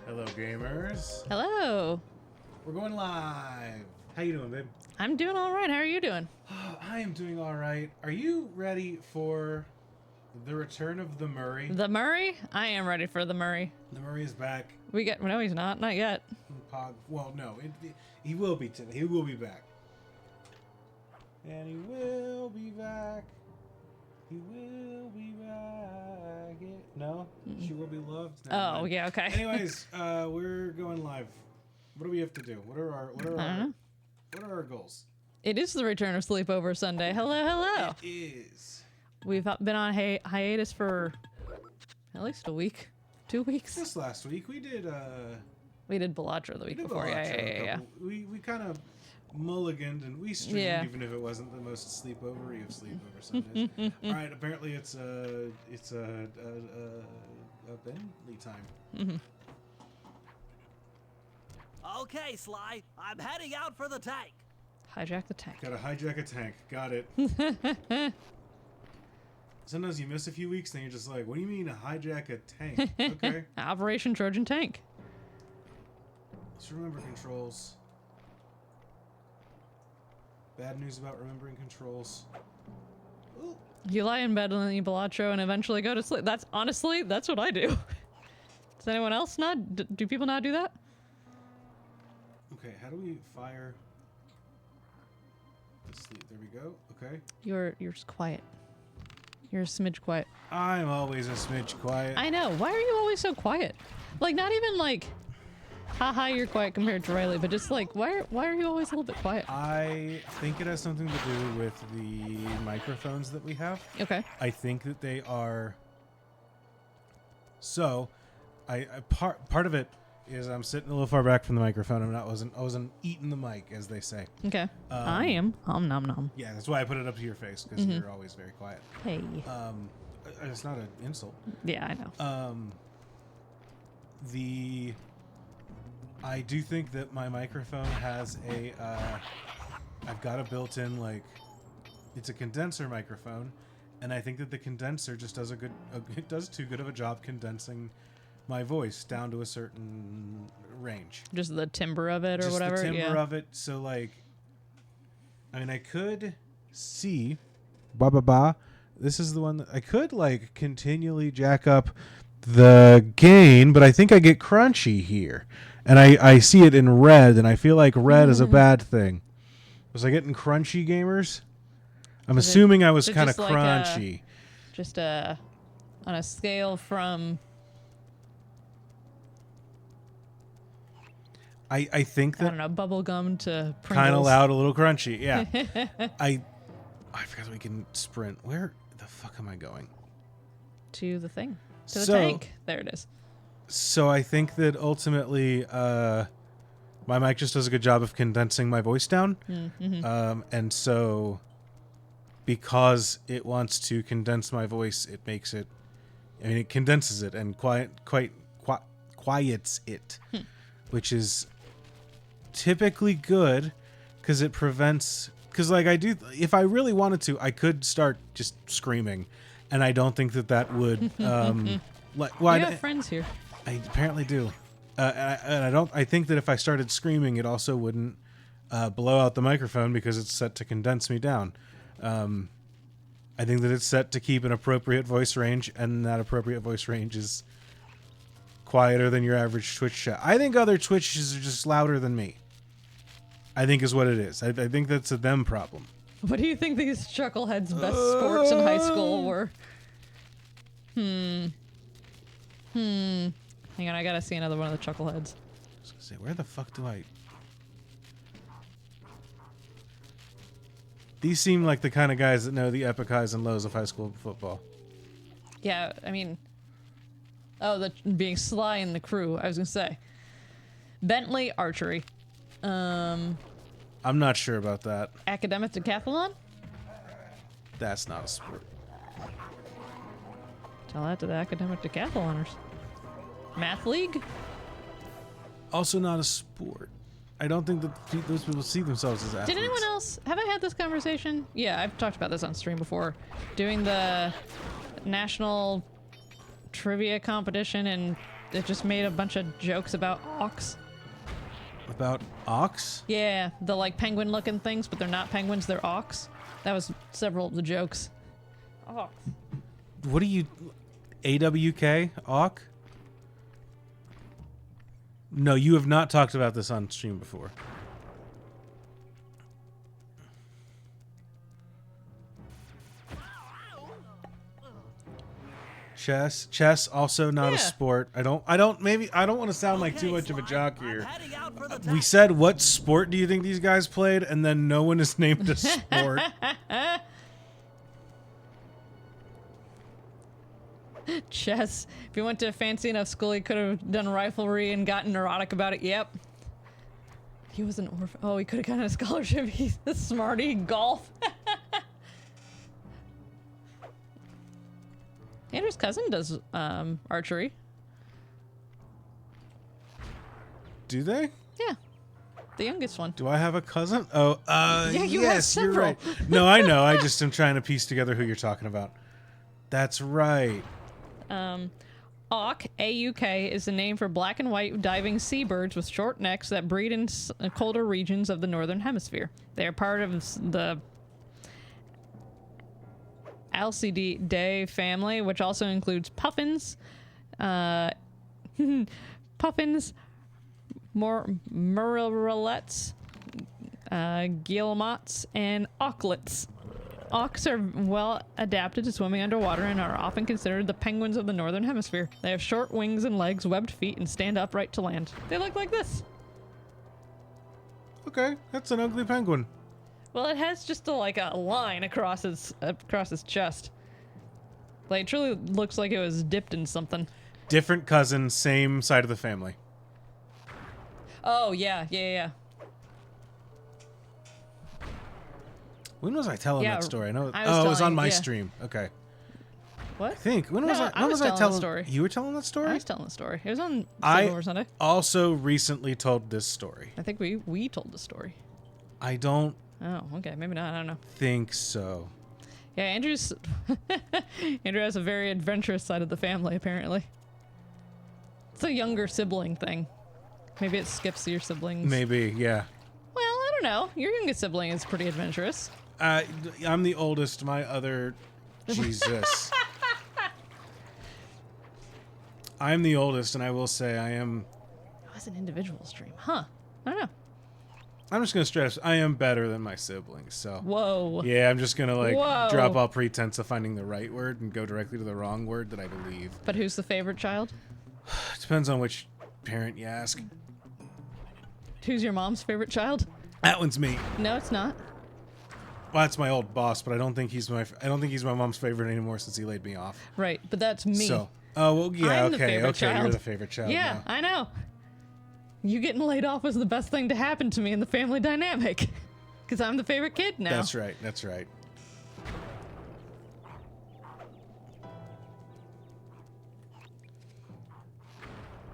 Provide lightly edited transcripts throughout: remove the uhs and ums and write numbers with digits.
Hello, gamers. Hello. We're going live. How you doing, babe? I'm doing all right. How are you doing? I am doing all right. Are you ready for the return of the Murray? The Murray? I am ready for the Murray. The Murray is back. No, he's not. Not yet. Well, no, he will be today. He will be back. And he will be back. He will be back. No? She will be loved? Never Oh, mind. yeah, okay. Anyways, we're going live. What do we have to do? What are our goals? It is the return of Sleepover Sunday. Hello, hello. It is. We've been on hiatus for at least a week. 2 weeks. Just last week we did Balatro the week before. Yeah. We kind of mulliganed and we streamed even if it wasn't the most sleepover-y of sleepover Sundays. All right, apparently it's a Bentley time. Mm-hmm. Okay, Sly, I'm heading out for the tank. Hijack the tank. Gotta hijack a tank. Got it. Sometimes you miss a few weeks, then you're just like, what do you mean hijack a tank? Okay. Operation Trojan Tank. Let's remember controls. Bad news about remembering controls. Ooh. You lie in bed and then you Balatro and eventually go to sleep. That's what I do. Does anyone else not? Do people not do that? Okay, how do we fire? Sleep. There we go. Okay. You're just quiet. You're a smidge quiet. I'm always a smidge quiet. I know. Why are you always so quiet? Like, not even like, haha, you're quiet compared to Riley, but just like, why are you always a little bit quiet? I think it has something to do with the microphones that we have. Okay. I think that they are. So, part of it is I'm sitting a little far back from the microphone. I wasn't eating the mic, as they say. Okay. I am. Nom nom. Yeah, that's why I put it up to your face, because you're always very quiet. Hey. It's not an insult. Yeah, I know. I do think that my microphone has I've got a built-in, like, it's a condenser microphone, and I think that the condenser just does it does too good of a job condensing my voice down to a certain range. Just the timbre of it or just whatever? The timbre of it. So, like, I mean, I could see, this is the one that I could, like, continually jack up the gain, but I think I get crunchy here. And I see it in red, and I feel like red is a bad thing. Was I getting crunchy, gamers? I'm assuming I was kind of crunchy. On a scale from... I think that... I don't know, bubble gum to Pringles. Kind of loud, a little crunchy, yeah. I forgot we can sprint. Where the fuck am I going? To the thing. To the tank. There it is. So I think that ultimately my mic just does a good job of condensing my voice down. And so because it wants to condense my voice, it makes it... I mean, it condenses it and quiets it, which is typically good because it prevents... Because, like, if I really wanted to, I could start just screaming, and I don't think that would... you have friends here. I apparently do. I think that if I started screaming, it also wouldn't blow out the microphone because it's set to condense me down. I think that it's set to keep an appropriate voice range, and that appropriate voice range is quieter than your average Twitch chat. I think other Twitches are just louder than me. I think is what it is. I think that's a them problem. What do you think these chuckleheads' best sports in high school were? Hang on, I gotta see another one of the chuckleheads. I was gonna say, where the fuck do I... These seem like the kind of guys that know the epic highs and lows of high school football. Yeah, I mean... Oh, being Sly in the crew, I was gonna say. Bentley Archery. I'm not sure about that. Academic Decathlon? That's not a sport. Tell that to the Academic Decathloners. Math League? Also not a sport. I don't think that those people see themselves as athletes. Did anyone else... Have I had this conversation? Yeah, I've talked about this on stream before. Doing the national trivia competition, and it just made a bunch of jokes about ox. About ox? Yeah, the like penguin looking things, but they're not penguins, they're ox. That was several of the jokes. Ox. What do you... AWK? Awk? No, you have not talked about this on stream before. Chess also not a sport. I don't want to sound like too much of a jock here. We said, what sport do you think these guys played? And then no one is named a sport. Chess. If you went to a fancy enough school, he could have done riflery and gotten neurotic about it. Yep. He was an orphan. Oh, he could have gotten a scholarship. He's a smarty. Golf. Andrew's cousin does archery. Do they? Yeah. The youngest one. Do I have a cousin? Oh, yeah, you have yes, you're several. right. No, I know. I just am trying to piece together who you're talking about. That's right. Auk, A-U-K, is the name for black and white diving seabirds with short necks that breed in colder regions of the northern hemisphere. They are part of the Alcidae family, which also includes puffins, murrelets, guillemots, and auklets. Auks are well adapted to swimming underwater and are often considered the penguins of the northern hemisphere. They have short wings and legs, webbed feet, and stand upright to land. They look like this. Okay, that's an ugly penguin. Well, it has just a line across his chest. Like, it truly looks like it was dipped in something. Different cousin, same side of the family. Oh, yeah, yeah, yeah. When was I telling Yeah, that story? I know. I was Oh, it was on telling- my yeah. stream. Okay. What? I think. When was No, I? When was I telling telling the story. You were telling that story? I was telling the story. It was on I Sneakover Sunday. also recently told this story. I think we told the story. I don't Oh, okay, maybe not. I don't know. think so. Yeah, Andrew has a very adventurous side of the family, apparently. It's a younger sibling thing. Maybe it skips your siblings. Maybe, yeah. Well, I don't know. Your youngest sibling is pretty adventurous. I'm the oldest. My other... Jesus. I'm the oldest, and I will say I am... Oh, it's an individual stream. Huh. I don't know. I'm just going to stress, I am better than my siblings, so... Whoa. Yeah, I'm just going to, like, Whoa. drop all pretense of finding the right word and go directly to the wrong word that I believe. But who's the favorite child? It depends on which parent you ask. Who's your mom's favorite child? That one's me. No, it's not. Well, that's my old boss, but I don't think he's my mom's favorite anymore since he laid me off. Right, but that's me. So, oh well, yeah, I'm the favorite okay, child. you're the favorite child. Yeah, now. I know. You getting laid off was the best thing to happen to me in the family dynamic. Because I'm the favorite kid now. That's right. That's right.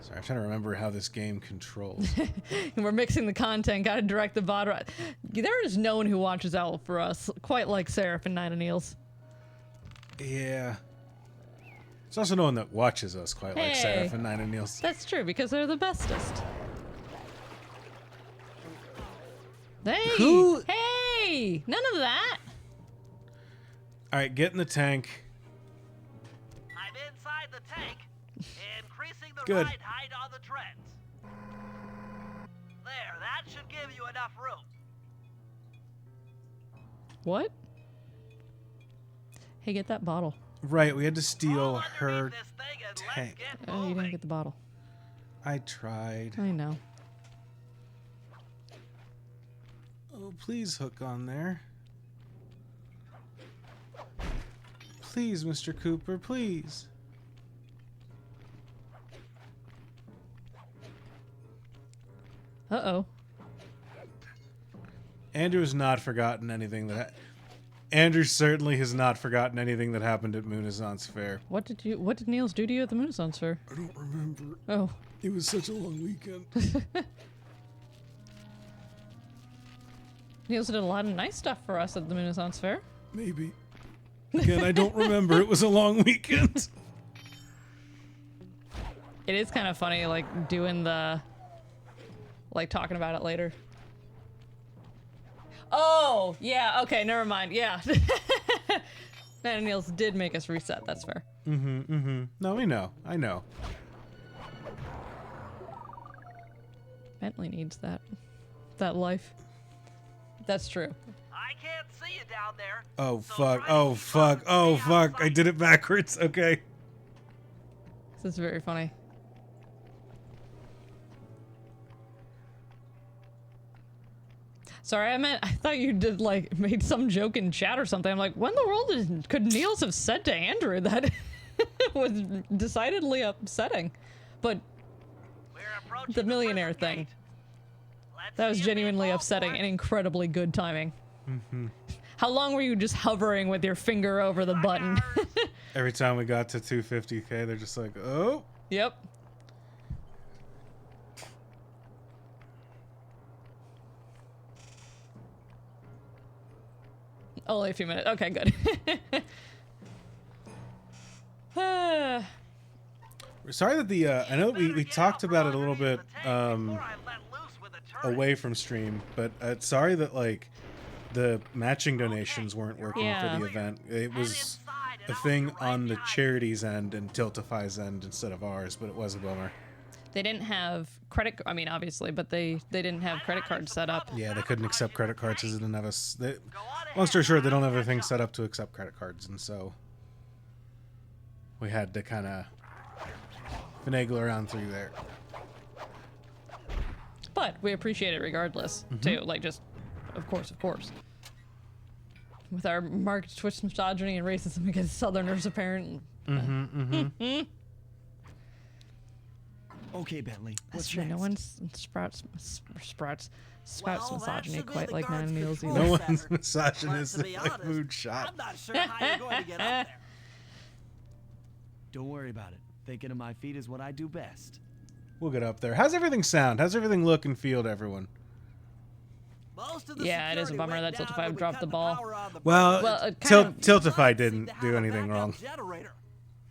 Sorry, I'm trying to remember how this game controls. And we're mixing the content, gotta direct the bot right. There is no one who watches out for us quite like Seraph and Nine Neals. Yeah. There's also no one that watches us quite like Hey. Seraph and Nine and Niels. That's true, because they're the bestest. Hey! Who- Hey! None of that! All right, get in the tank. I'm inside the tank, increasing the Good. ride height on the treads. There, that should give you enough room. What? Hey, get that bottle. Right, we had to steal Crawl her underneath this thing and let's tank. get Oh, you moving. didn't get the bottle. I tried. I know. Oh, please hook on there. Please, Mr. Cooper, please. Uh-oh. Andrew has not forgotten anything that... Andrew certainly has not forgotten anything that happened at Moonazance Fair. What did Niels do to you at the Moonstone Fair? I don't remember. Oh. It was such a long weekend. Niels did a lot of nice stuff for us at the Moonstone Fair. Maybe. Again, I don't remember. It was a long weekend. It is kind of funny, like, doing the... Like, talking about it later. Oh! Yeah, okay, never mind. Yeah. Nine and Niels did make us reset, that's fair. No, we know. I know. Bentley needs that life. That's true. I can't see you down there. Oh, so fuck. try to Oh, keep fuck. up Oh, with me fuck. I outside. did it backwards. Okay. This is very funny. Sorry, I thought you did, like, made some joke in chat or something. I'm like, when in the world could Niels have said to Andrew that was decidedly upsetting? But We're approaching the millionaire prison thing, gate. Let's that was see if genuinely they fall upsetting for and it. incredibly good timing. How long were you just hovering with your finger over the button? Every time we got to 250k, they're just like, oh. Yep. Only a few minutes. Okay, good. Sorry that the, I know we Better get talked out about it from a little bit, underneath the tank before I let loose with a turret. away from stream, but sorry that, like, the matching donations weren't working Yeah. for the event. It was inside and a I'll thing be right on the behind you. charity's end and Tiltify's end instead of ours, but it was a bummer. They didn't have credit. I mean, obviously, but they didn't have credit cards set up. Yeah, they couldn't accept credit cards because they didn't have us. Go on Long story ahead, short, they don't have I'll everything catch set up to accept credit cards, and so we had to kind of finagle around through there. But we appreciate it regardless, too. Like, just, of course. With our marked twist misogyny and racism against Southerners, apparent. Okay, Bentley. What's That's true. next? No one's sprouts Well, misogyny that should be quite the like guard's Nine Meals control either. No center. one's But misogynist to be like honest, Moonshot. I'm not sure how you're going to get up there. Don't worry about it. Thinking of my feet is what I do best. We'll get up there. How's everything sound? How's everything look and feel to everyone? Most of the Yeah, it is a security bummer went that down Tiltify when we dropped cut the ball. power on the Well, Well, it Til- kind of- Tiltify Seem didn't to have do a anything backup wrong. generator.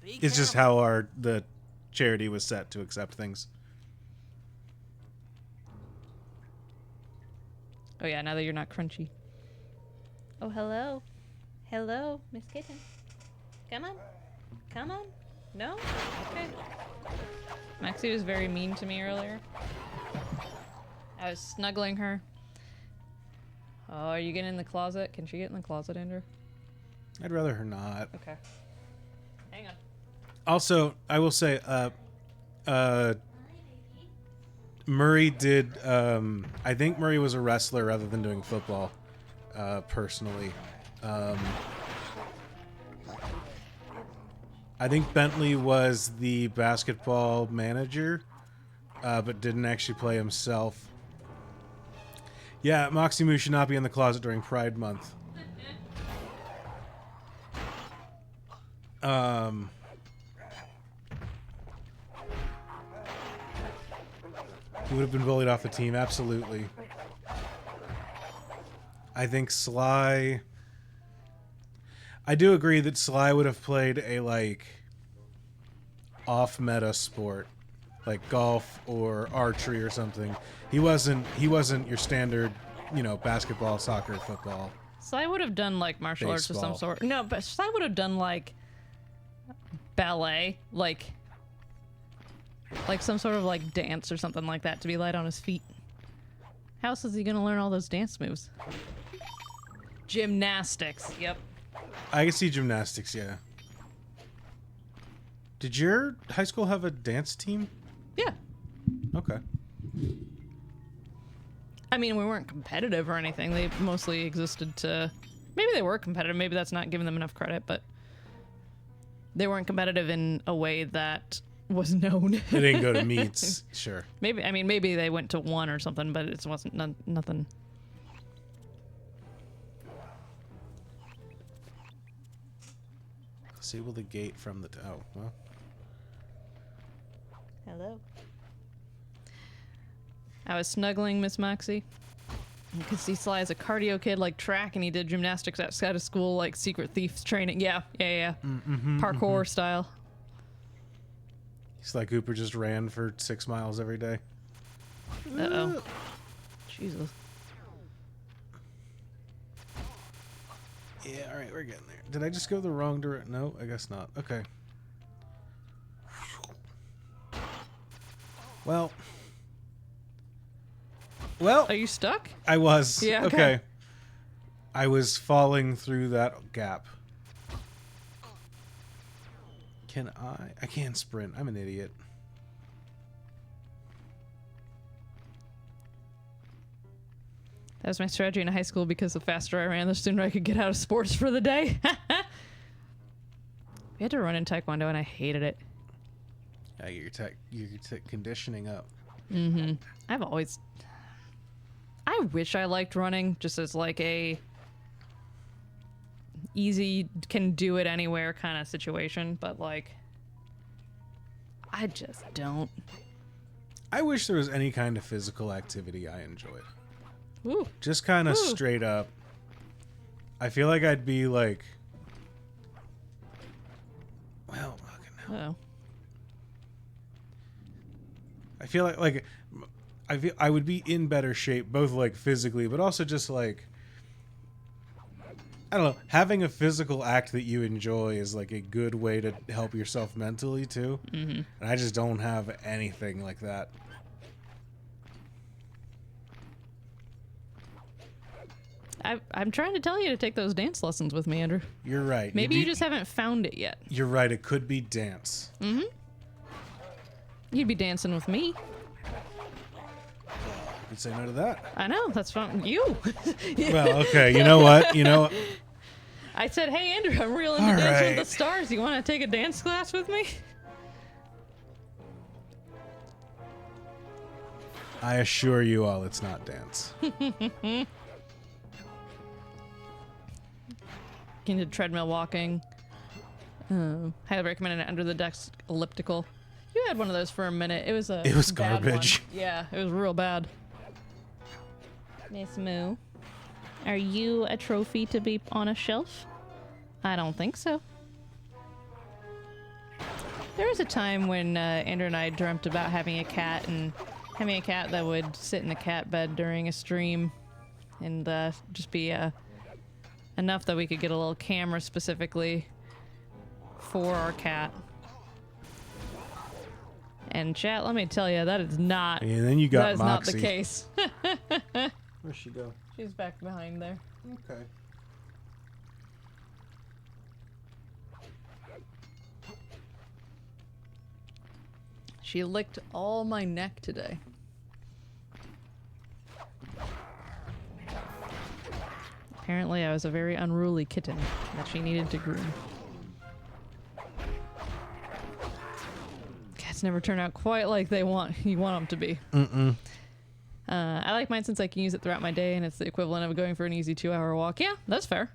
Be It's just careful. how the charity was set to accept things. Oh yeah, now that you're not crunchy. Oh hello, hello, Miss Kitten. Come on, come on. No, okay. Maxie was very mean to me earlier. I was snuggling her. Oh, are you getting in the closet? Can she get in the closet, Andrew? I'd rather her not. Okay. Hang on. Also, I will say, Murray did. I think Murray was a wrestler rather than doing football. Personally, I think Bentley was the basketball manager, but didn't actually play himself. Yeah, Moxie Moo should not be in the closet during Pride Month. He would have been bullied off the team, absolutely. I think Sly... I do agree that Sly would have played a, like, off-meta sport. Like golf or archery or something. He wasn't your standard, basketball, soccer, football. Sly would have done like martial arts of some Baseball. sort. No, but Sly would have done like ballet, like some sort of like dance or something like that to be light on his feet. How else is he gonna learn all those dance moves? Gymnastics. Yep. I can see gymnastics, yeah. Did your high school have a dance team? Yeah. Okay. I mean, we weren't competitive or anything. They mostly existed to... Maybe they were competitive. Maybe that's not giving them enough credit, but they weren't competitive in a way that was known. They didn't go to meets, sure. Maybe they went to one or something, but it wasn't nothing. Disable the gate from the... Oh, well. Hello. I was snuggling Miss Moxie. You could see Sly as a cardio kid, like track, and he did gymnastics outside of school, like secret thieves training. Yeah. Parkour style. SLY Cooper just ran for 6 miles every day. Uh-oh. Jesus. Yeah, alright, we're getting there. Did I just go the wrong direction? No, I guess not. Okay. Well, Are you stuck? I was. Yeah, Okay. okay. I was falling through that gap. Can I? I can't sprint. I'm an idiot. That was my strategy in high school because the faster I ran, the sooner I could get out of sports for the day. We had to run in Taekwondo, and I hated it. Yeah, your conditioning up. Mm-hmm. I wish I liked running just as like a easy, can do it anywhere kind of situation, but like, I just don't. I wish there was any kind of physical activity I enjoyed. Ooh. Just kind of straight up. I feel like I'd be like, well, fucking hell. Uh-oh. I feel like I would be in better shape, both like physically, but also just like, I don't know, having a physical act that you enjoy is like a good way to help yourself mentally too. Mm-hmm. And I just don't have anything like that. I'm trying to tell you to take those dance lessons with me, Andrew. You're right. Maybe you just haven't found it yet. You're right. It could be dance. Mm-hmm. You'd be dancing with me. You'd say no to that. I know, that's fun. You. Well, okay. You know what? I said, hey, Andrew, I'm real into All Dancing right. with the Stars. You want to take a dance class with me? I assure you all it's not dance. Into treadmill walking. Highly recommended an under the desk elliptical. You had one of those for a minute. It was bad garbage. one. Yeah, it was real bad. Miss Moo, are you a trophy to be on a shelf? I don't think so. There was a time when Andrew and I dreamt about having a cat that would sit in the cat bed during a stream and just be enough that we could get a little camera specifically for our cat. And chat, let me tell you, that is not. And then you got that is Moxie. not the case. Where'd she go? She's back behind there. Okay. She licked all my neck today. Apparently, I was a very unruly kitten that she needed to groom. Cats never turn out quite like you want them to be. I like mine since I can use it throughout my day, and it's the equivalent of going for an easy 2-hour walk. Yeah, that's fair.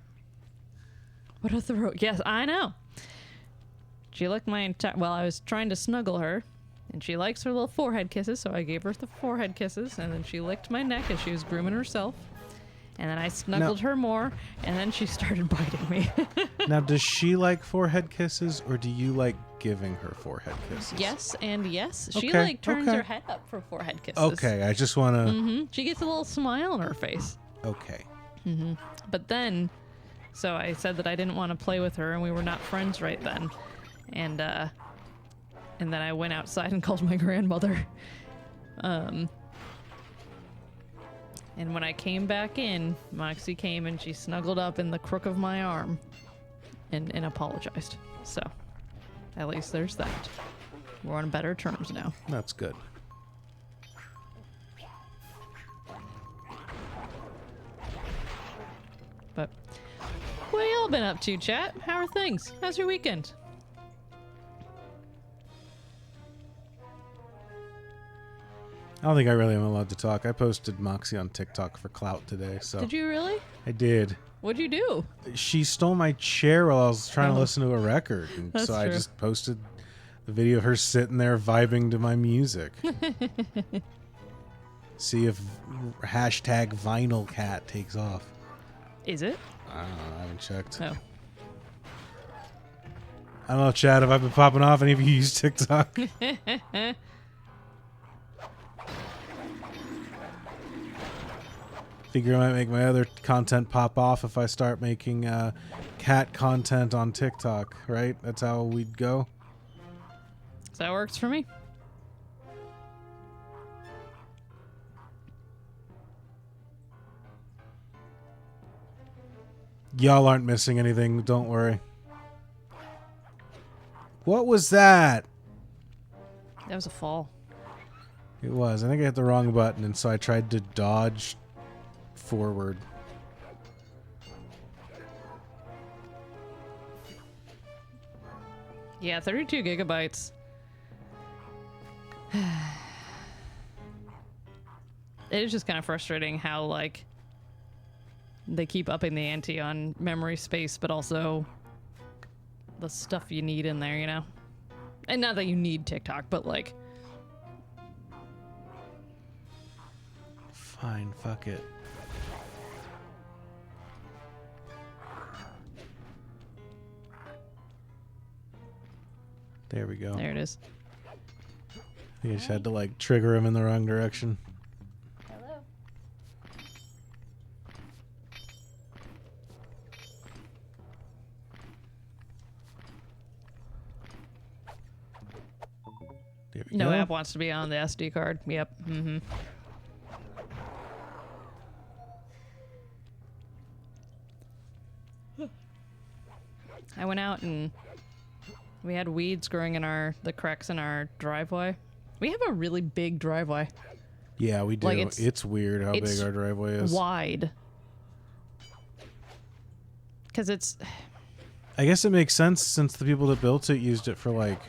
What a throat. Yes, I know. She licked my entire... Well, I was trying to snuggle her, and she likes her little forehead kisses, so I gave her the forehead kisses, and then she licked my neck as she was grooming herself. And then I snuggled her more, and then she started biting me. Now, does she like forehead kisses, or do you like giving her forehead kisses? Yes and yes. She Okay, turns okay. her head up for forehead kisses. Okay, I just want to... She gets a little smile on her face. Okay. But then, so I said that I didn't want to play with her, and we were not friends right then. And then I went outside and called my grandmother. And when I came back in, Moxie came and she snuggled up in the crook of my arm and apologized. So, at least there's that. We're on better terms now. That's good. But, what y'all been up to, chat? How are things? How's your weekend? I don't think I really am allowed to talk. I posted Moxie on TikTok for clout today, so... Did you really? I did. What'd you do? She stole my chair while I was trying to listen to a record, and That's so I true. just posted the video of her sitting there vibing to my music. See if hashtag vinyl cat takes off. Is it? I don't know. I haven't checked. Oh. I don't know, Chad. Have I been popping off? Any of you use TikTok? Figure I might make my other content pop off if I start making cat content on TikTok, right? That's how we'd go. So that works for me. Y'all aren't missing anything. Don't worry. What was that? That was a fall. It was. I think I hit the wrong button, and so I tried to dodge forward. Yeah, 32 gigabytes. It is just kind of frustrating how, like, they keep upping the ante on memory space, but also the stuff you need in there, you know? And not that you need TikTok, but, like... Fine, fuck it. There we go. There it is. I just had to like trigger him in the wrong direction. Hello. There we No go. app wants to be on the SD card. Yep. Mm-hmm. I went out and we had weeds growing in the cracks in our driveway. We have a really big driveway. Yeah, we do. Like, it's weird how it's big our driveway is. Wide. Because it's... I guess it makes sense since the people that built it used it for like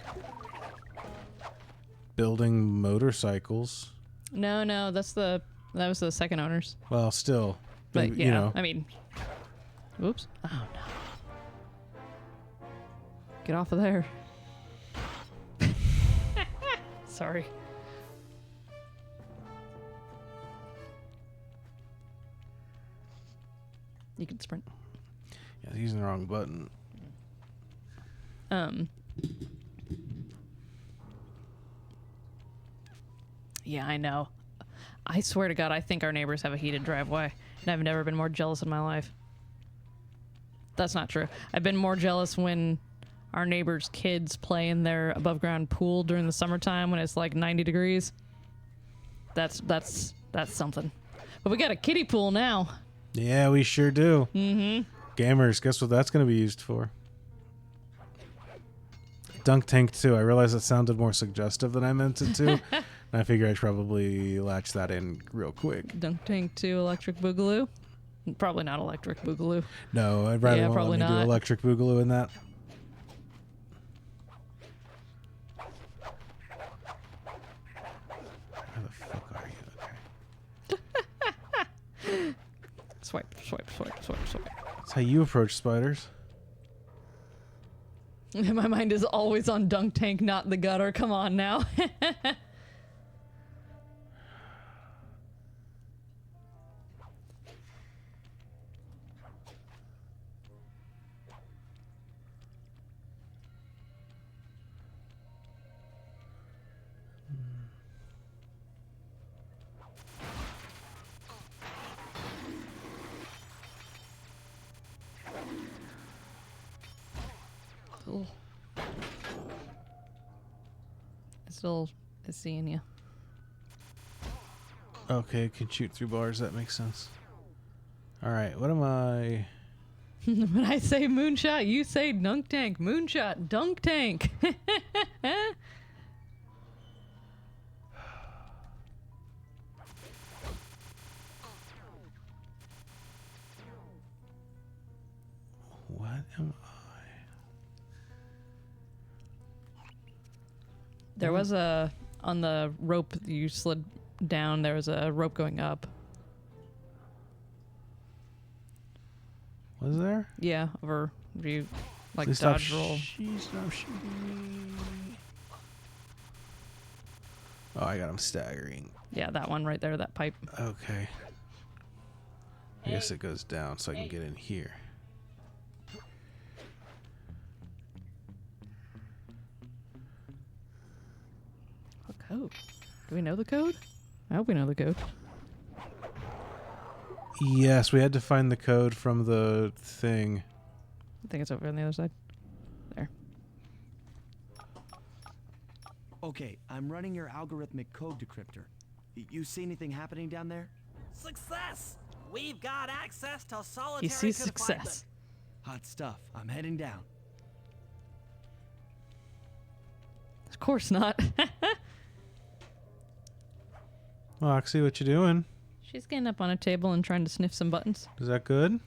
building motorcycles. No, that was the second owners. Well, still. But yeah, you know. I mean, whoops. Oh no. Get off of there. Sorry. You can sprint. Yeah, he's using the wrong button. Yeah, I know. I swear to God, I think our neighbors have a heated driveway, and I've never been more jealous in my life. That's not true. I've been more jealous when our neighbors' kids play in their above-ground pool during the summertime when it's like 90 degrees. That's something. But we got a kiddie pool now. Yeah, we sure do. Mm-hmm. Gamers, guess what that's going to be used for? Dunk tank 2. I realized that sounded more suggestive than I meant it to. And I figure I'd probably latch that in real quick. Dunk Tank 2 Electric Boogaloo. Probably not Electric Boogaloo. No, I'd rather probably do not. electric boogaloo in that. Where the fuck are you? Okay. Swipe. That's how you approach spiders. My mind is always on Dunk Tank, not the gutter. Come on now. Cool. It still is seeing you. Okay, can shoot through bars. That makes sense. All right, what am I? When I say moonshot, you say dunk tank. Moonshot, dunk tank. What am I? There was a, on the rope you slid down, there was a rope going up. Was there? Yeah, over you, like Please dodge stop roll. Stop shooting me. Oh, I got him staggering. Yeah, that one right there, that pipe. Okay. I guess it goes down so I can get in here. What code? Do we know the code? I hope we know the code. Yes, we had to find the code from the thing. I think it's over on the other side. There. Okay, I'm running your algorithmic code decryptor. You see anything happening down there? Success! We've got access to He solitary sees confinement. success. Hot stuff. I'm heading down. Of course not. Moxie, what you doing? She's getting up on a table and trying to sniff some buttons. Is that good?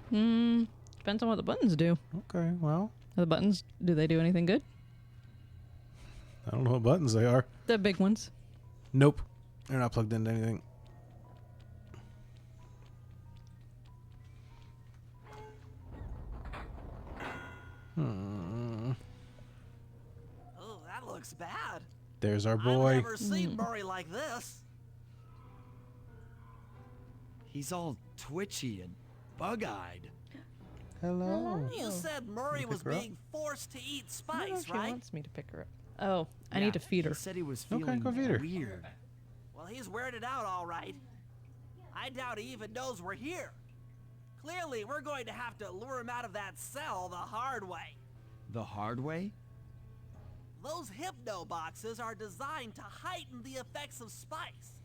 Depends on what the buttons do. Okay, well, The buttons, do they do anything good? I don't know what buttons they are. The big ones. Nope. They're not plugged into anything. Oh, that looks bad. There's our I've boy. never seen Murray like this. He's all twitchy and bug-eyed. Hello. You said Murray pick was her up? being forced to eat I don't know if spice, she right? wants me to pick her up. Oh, I Yeah, need to feed her. He said he was Okay, feeling go feed her. weird. Well, he's weirded out all right. I doubt he even knows we're here. Clearly, we're going to have to lure him out of that cell the hard way. The hard way? Those hypno boxes are designed to heighten the effects of spice,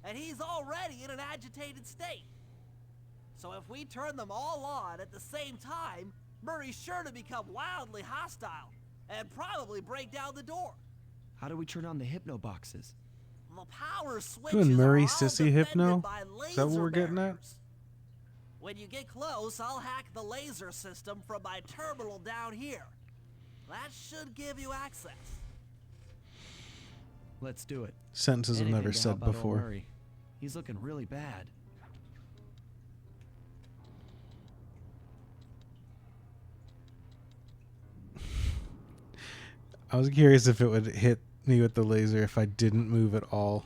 and he's already in an agitated state. So if we turn them all on at the same time, Murray's sure to become wildly hostile and probably break down the door. How do we turn on the hypno boxes? The power switches Doing Murray are all sissy defended hypno? by Is that what laser we're getting at? barriers. When you get close, I'll hack the laser system from my terminal down here. That should give you access. Let's do it. Sentences I've Anything never to said help out old before. Murray. He's looking really bad. I was curious if it would hit me with the laser if I didn't move at all.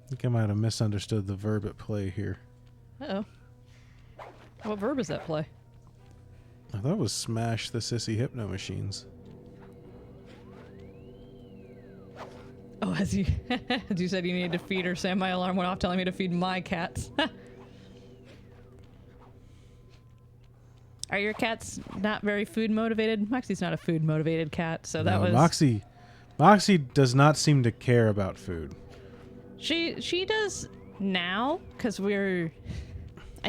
I think I might have misunderstood the verb at play here. Uh-oh. What verb is that play? I thought it was smash the sissy hypno machines. Oh, as you said you needed to feed her, Sam, my alarm went off telling me to feed my cats. Are your cats not very food motivated? Moxie's not a food motivated cat, so that was... Moxie does not seem to care about food. She does now, because I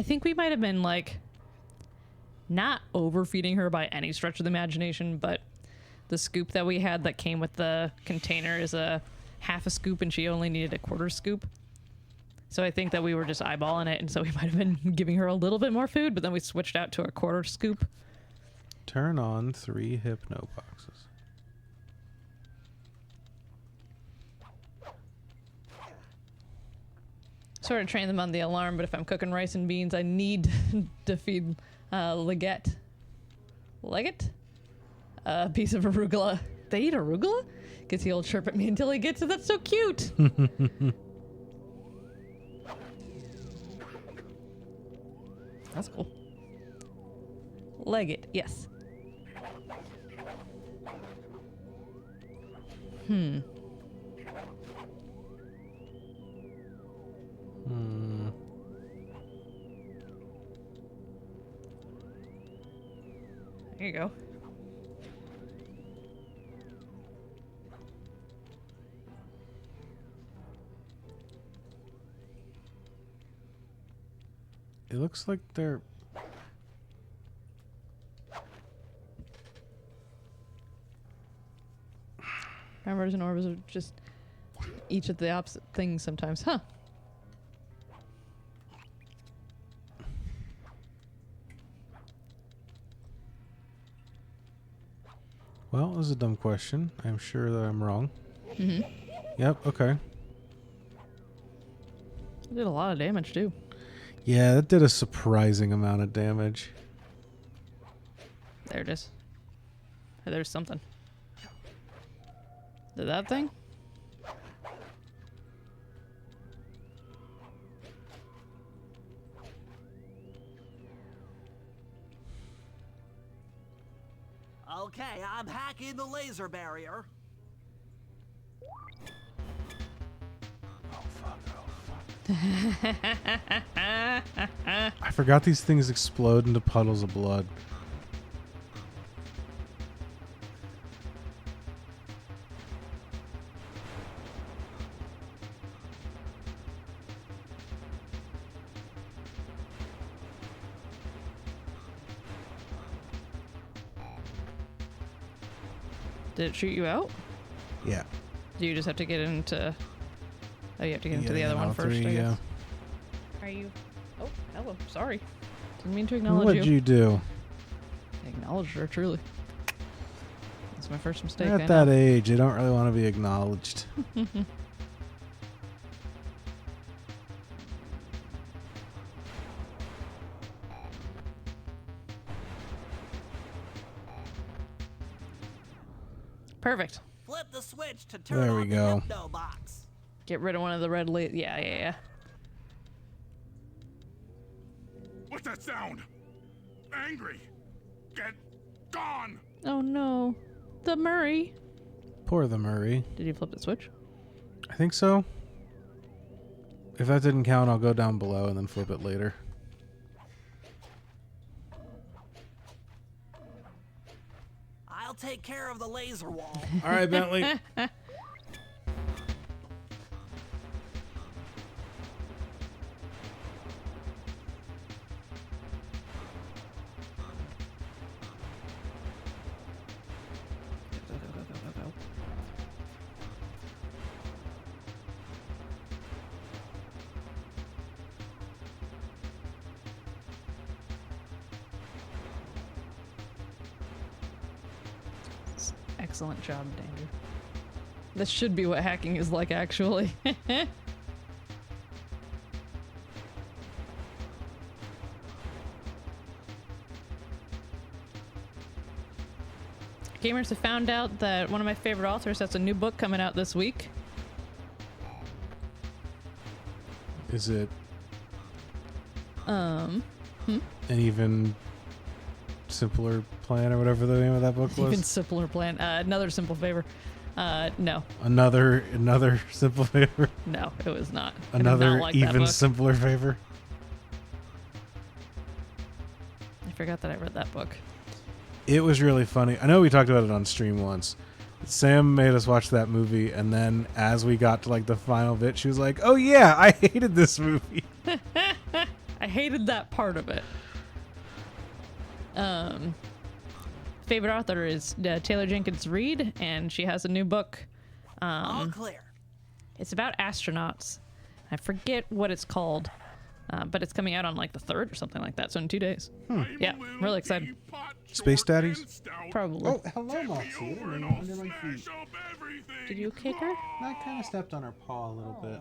think we might have been, like, not overfeeding her by any stretch of the imagination, but the scoop that we had that came with the container is a half a scoop, and she only needed a quarter scoop. So I think that we were just eyeballing it, and so we might have been giving her a little bit more food, but then we switched out to a quarter scoop. Turn on 3 hypno boxes. Sort of train them on the alarm, but if I'm cooking rice and beans, I need to feed Leggett a piece of arugula. They eat arugula? Because he'll chirp at me until he gets it. That's so cute. That's cool. Leggett, yes. There you go. It looks like they're... Primers and orbs are just each of the opposite things sometimes. Huh. Well, this is a dumb question. I'm sure that I'm wrong. Yep, okay. It did a lot of damage, too. Yeah, that did a surprising amount of damage. There it is. Hey, there's something. Did that thing? Okay, I'm hacking the laser barrier. I forgot these things explode into puddles of blood. Did it shoot you out? Yeah. Do you just have to get into... Oh, you have to get into the Yeah, other one all first, three, I guess. yeah. Are you... Oh, hello. Sorry. Didn't mean to acknowledge What'd you do? I acknowledged her, truly. That's my first mistake. At that age, you don't really want to be acknowledged. Perfect. Flip the switch to turn There we on go. the hypno box. Get rid of one of the red lights. Yeah. What's that sound? Angry. Get gone. Oh, no. The Murray. Poor the Murray. Did you flip the switch? I think so. If that didn't count, I'll go down below and then flip it later. I'll take care of the laser wall. All right, Bentley. Excellent job, Danger. This should be what hacking is like, actually. Gamers have found out that one of my favorite authors has a new book coming out this week. Is it Hmm? an even simpler plan or whatever the name of that book was? Even simpler plan. Another simple favor. No. Another simple favor. No, it was not. I did Another not like that even book. simpler favor. I forgot that I read that book. It was really funny. I know we talked about it on stream once. Sam made us watch that movie, and then as we got to like the final bit, she was like, "Oh yeah, I hated this movie." I hated that part of it. Favorite author is Taylor Jenkins Reid, and she has a new book. All clear. It's about astronauts. I forget what it's called, but it's coming out on like the 3rd or something like that. So in 2 days. Yeah, really excited. Space Daddies? Probably. Oh, hello, Moxie. Under my feet. Did you kick her? I kind of stepped on her paw a little bit.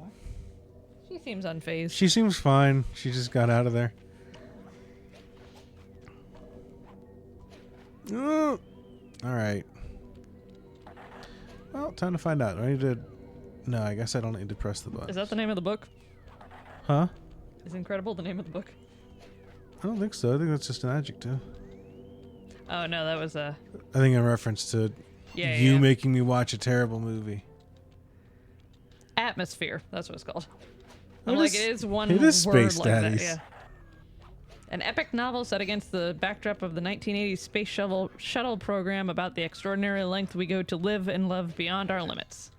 She seems unfazed. She seems fine. She just got out of there. All right. Well, time to find out. Do I need to... No, I guess I don't need to press the button. Is that the name of the book? Huh? Is Incredible the name of the book? I don't think so. I think that's just an adjective. Oh, no, that was a... I think in reference to you making me watch a terrible movie. Atmosphere. That's what it's called. It I'm like, is- it is one it is word Space like that, Daddies. yeah. An epic novel set against the backdrop of the 1980s space shuttle program about the extraordinary length we go to live and love beyond our limits.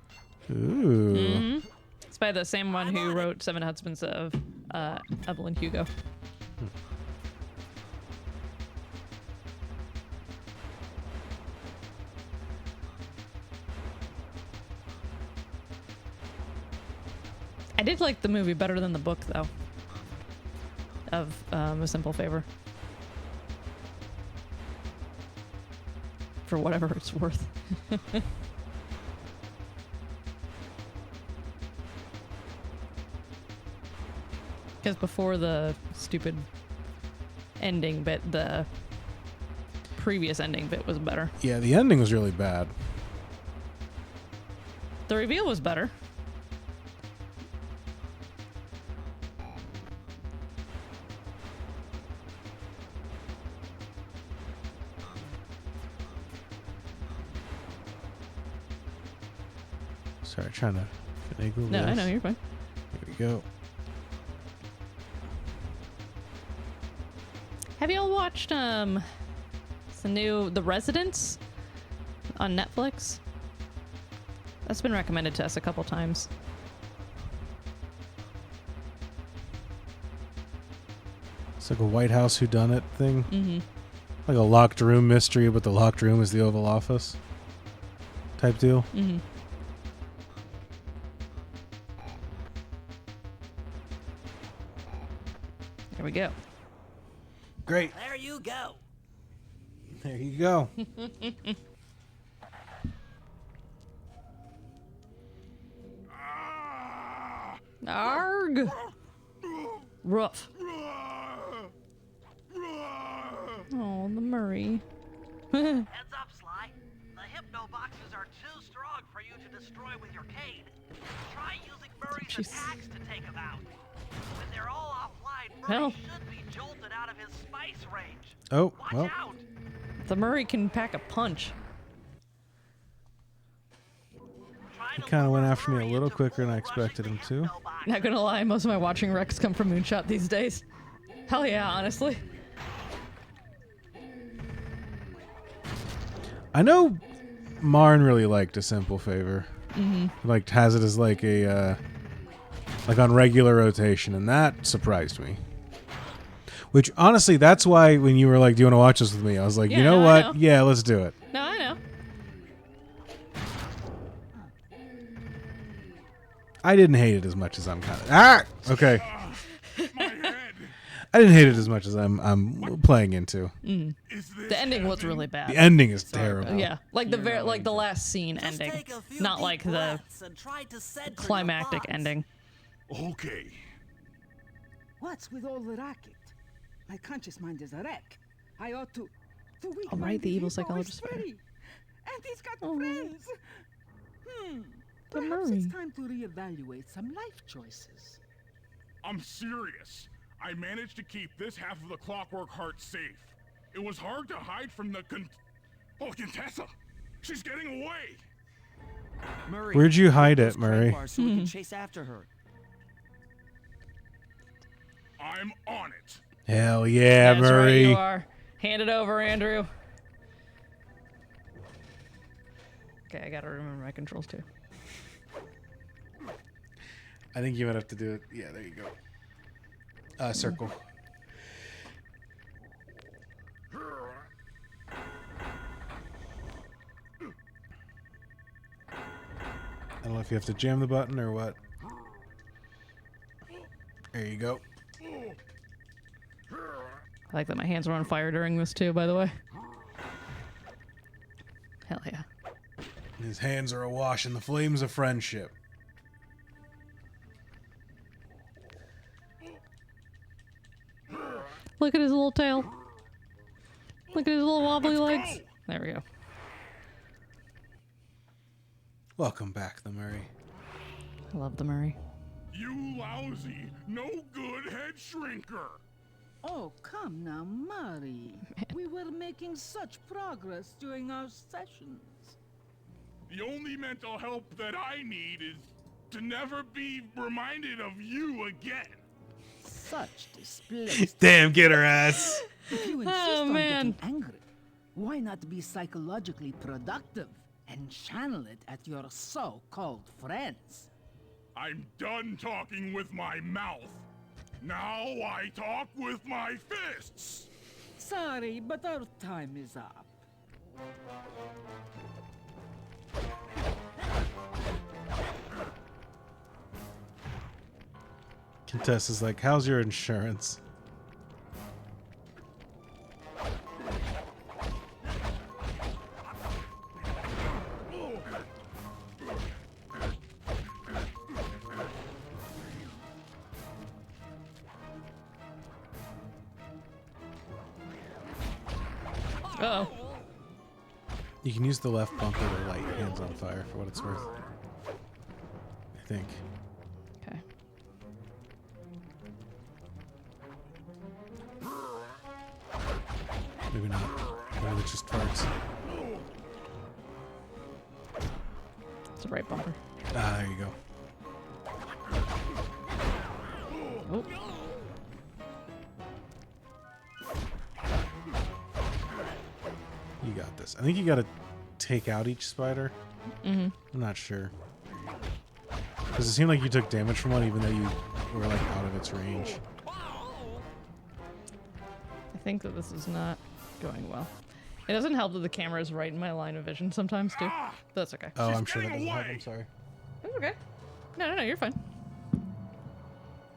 Ooh. It's by the same one who wrote Seven Husbands of Evelyn Hugo. I did like the movie better than the book, though, of A Simple Favor. For whatever it's worth. Because before the stupid ending bit, the previous ending bit was better. Yeah, the ending was really bad. The reveal was better. Sorry, trying to finagle No, this. I know, you're fine. Here we go. Have you all watched the new The Residents on Netflix? That's been recommended to us a couple times. It's like a White House whodunit thing. Mm-hmm. Like a locked room mystery, but the locked room is the Oval Office type deal. Mm-hmm. There we go. Great. There you go. There you go. Arg! Rough. Oh, the Murray. Heads up, Sly. The hypno boxes are too strong for you to destroy with your cane. Try using Murray's Jeez. attacks to take them out. When they're all offline, Murray Hell. should be jolted out of his spice range. Oh, Watch well. out! The Murray can pack a punch. He kind of went after me a little quicker than I expected him to. Not gonna lie, most of my watching recs come from Moonshot these days. Hell yeah, honestly. I know Marn really liked A Simple Favor. Mm-hmm. Like has it as like a like on regular rotation, and that surprised me. Which honestly, that's why when you were like, "Do you want to watch this with me?" I was like, Yeah, "You know no, I what? know. Yeah, let's do it." No, I know. I didn't hate it as much as I'm kind of okay. My head. I didn't hate it as much as I'm playing into. The ending was really bad. The ending is terrible. Yeah, like the last scene Just ending, take a few not deep like the breaths and try to center your climactic thoughts. ending. Okay. What's with all the racket? My conscious mind is a wreck. I ought to weak I'll write the evil hippo is psychologist for her. free. And he's got Oh. friends. The Perhaps Murray. it's time to reevaluate some life choices. I'm serious. I managed to keep this half of the Clockwork Heart safe. It was hard to hide from the Contessa! She's getting away! Murray, Where'd you hide those it, Murray? crowbars so we can chase after her. I'm on it. Hell yeah, That's right, Murray. you are. Hand it over, Andrew. Okay, I gotta remember my controls too. I think you might have to do it. Yeah, there you go. Circle. I don't know if you have to jam the button or what. There you go. I like that my hands were on fire during this too, by the way. Hell yeah. His hands are awash in the flames of friendship. Look at his little tail. Look at his little wobbly Let's legs. go. There we go. Welcome back, the Murray. I love the Murray. You lousy, no good head shrinker! Oh, come now, Murray. We were making such progress during our sessions. The only mental help that I need is to never be reminded of you again. Such displaced. Damn, get her ass. If you insist Oh, on man. getting angry, why not be psychologically productive and channel it at your so-called friends? I'm done talking with my mouth. Now I talk with my fists. Sorry, but our time is up. Contessa's like, how's your insurance? Uh-oh. You can use the left bumper to light your hands on fire for what it's worth. I think. Okay. Maybe not. Maybe it's just farts. It's a right bumper. Ah, there you go. Oh. You got this. I think you gotta take out each spider. Mm-hmm. I'm not sure. Because it seemed like you took damage from one even though you were like out of its range. I think that this is not going well. It doesn't help that the camera is right in my line of vision sometimes too. But that's okay. Oh, She's I'm sure that getting doesn't help. away. I'm sorry. That's okay. No, you're fine.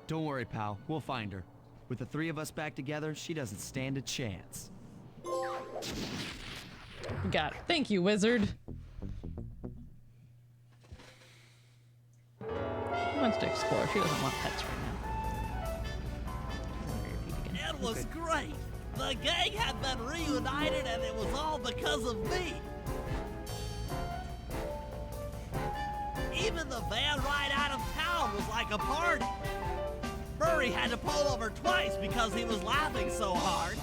Don't worry, pal. We'll find her. With the three of us back together, she doesn't stand a chance. Got it. Thank you, wizard. She wants to explore. She doesn't want pets right now. It was great. The gang had been reunited and it was all because of me. Even the van ride out of town was like a party. Murray had to pull over twice because he was laughing so hard.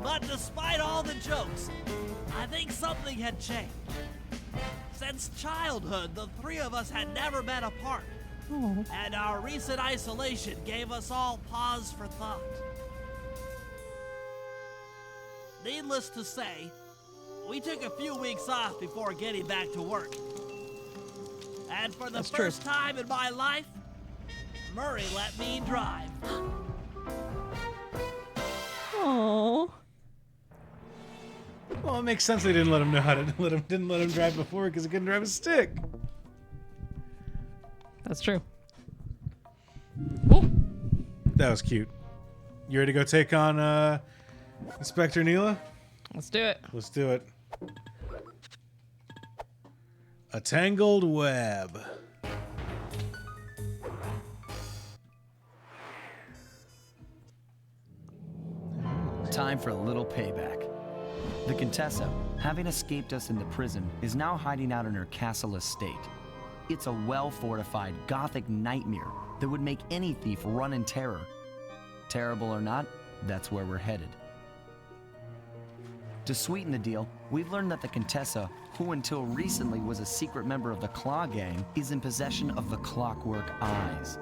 But despite all the jokes, I think something had changed. Since childhood, the three of us had never been apart. And our recent isolation gave us all pause for thought. Needless to say, we took a few weeks off before getting back to work. And for the That's true. first time in my life, Murray let me drive. Oh. Well, it makes sense they didn't let him know how to didn't let him drive before because he couldn't drive a stick. That's true. Oh. That was cute. You ready to go take on Inspector Neela? Let's do it. Let's do it. A tangled web. Time for a little payback. The Contessa, having escaped us in the prison, is now hiding out in her castle estate. It's a well-fortified Gothic nightmare that would make any thief run in terror. Terrible or not, that's where we're headed. To sweeten the deal, we've learned that the Contessa, who until recently was a secret member of the Claw Gang, is in possession of the Clockwork Eyes.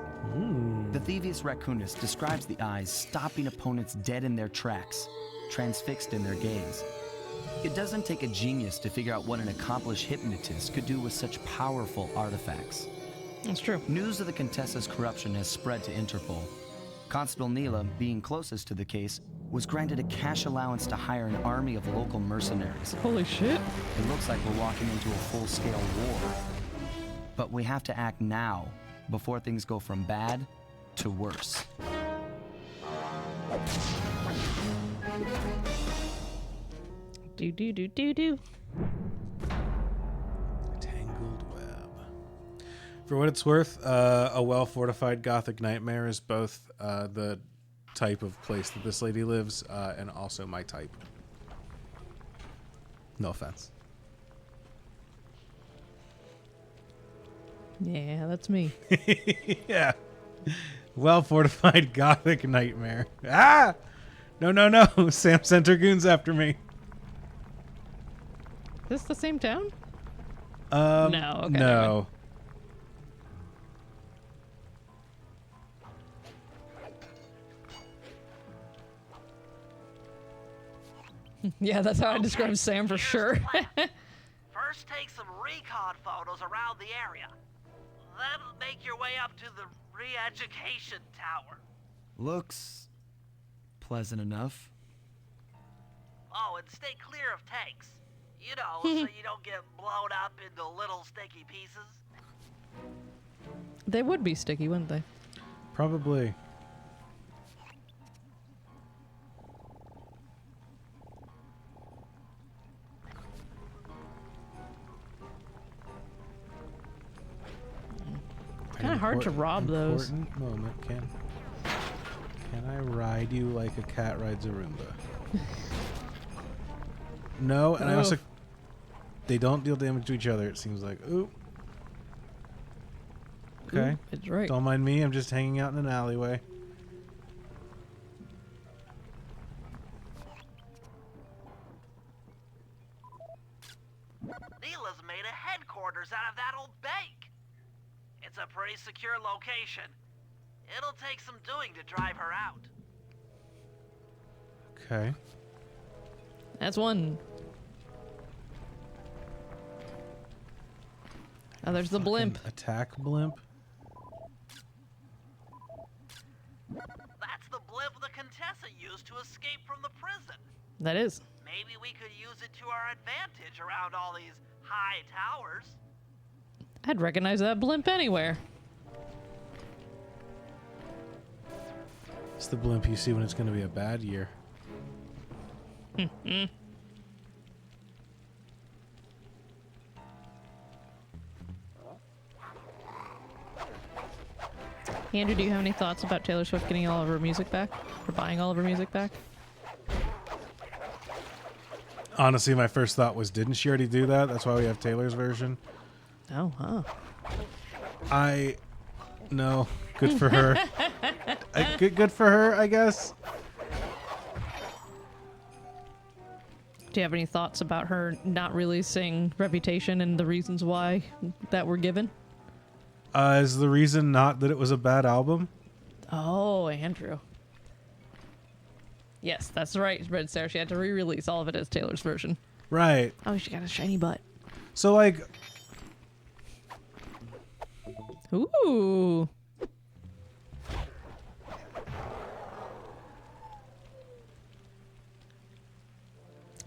The Thievius Raccoonus describes the eyes stopping opponents dead in their tracks, transfixed in their gaze. It doesn't take a genius to figure out what an accomplished hypnotist could do with such powerful artifacts. That's true. News of the Contessa's corruption has spread to Interpol. Constable Neela, being closest to the case, was granted a cash allowance to hire an army of local mercenaries. Holy shit. It looks like we're walking into a full-scale war. But we have to act now, before things go from bad to worse. Do. Tangled web. For what it's worth, a well-fortified Gothic nightmare is both the type of place that this lady lives and also my type. No offense. Yeah, that's me. Yeah. Well-fortified Gothic nightmare. Ah! No. Sam sent her goons after me. Is this the same town? No. Okay, No. Yeah, that's how I describe Sam for sure. First, take some recon photos around the area. Then make your way up to the re-education tower. Looks pleasant enough. Oh, and stay clear of tanks. You know, so you don't get blown up into little sticky pieces. They would be sticky, wouldn't they? Probably. Kind of hard to rob those. Important moment. Can I ride you like a cat rides a Roomba? No, and I also... They don't deal damage to each other, it seems like. Ooh. Okay. Ooh, it's right. Don't mind me, I'm just hanging out in an alleyway. Neela's made a headquarters out of that old bank. It's a pretty secure location. It'll take some doing to drive her out. Okay. That's one. Oh, there's the blimp. Attack blimp. That's the blimp the Contessa used to escape from the prison. That is. Maybe we could use it to our advantage around all these high towers. I'd recognize that blimp anywhere. It's the blimp you see when it's going to be a bad year. Andrew, do you have any thoughts about Taylor Swift getting all of her music back? Or buying all of her music back? Honestly, my first thought was, didn't she already do that? That's why we have Taylor's version. Oh, huh. No. Good for her. Good for her, I guess. Do you have any thoughts about her not releasing Reputation and the reasons why that were given? Is the reason not that it was a bad album? Oh, Andrew. Yes, that's right, Red Sarah. She had to re-release all of it as Taylor's version. Right. Oh, she got a shiny butt. So, like... Ooh.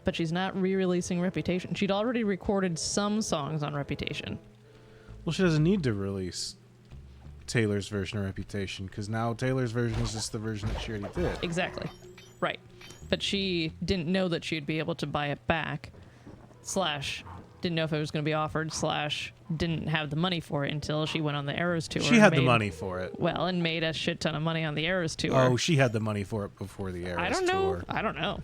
But she's not re-releasing Reputation. She'd already recorded some songs on Reputation. Well, she doesn't need to release Taylor's version of Reputation, because now Taylor's version is just the version that she already did. Exactly. Right. But she didn't know that she'd be able to buy it back, / didn't know if it was going to be offered, / didn't have the money for it until she went on the Arrows tour. She had the money for it. Well, and made a shit ton of money on the Arrows tour. Oh, she had the money for it before the Arrows tour. I don't know.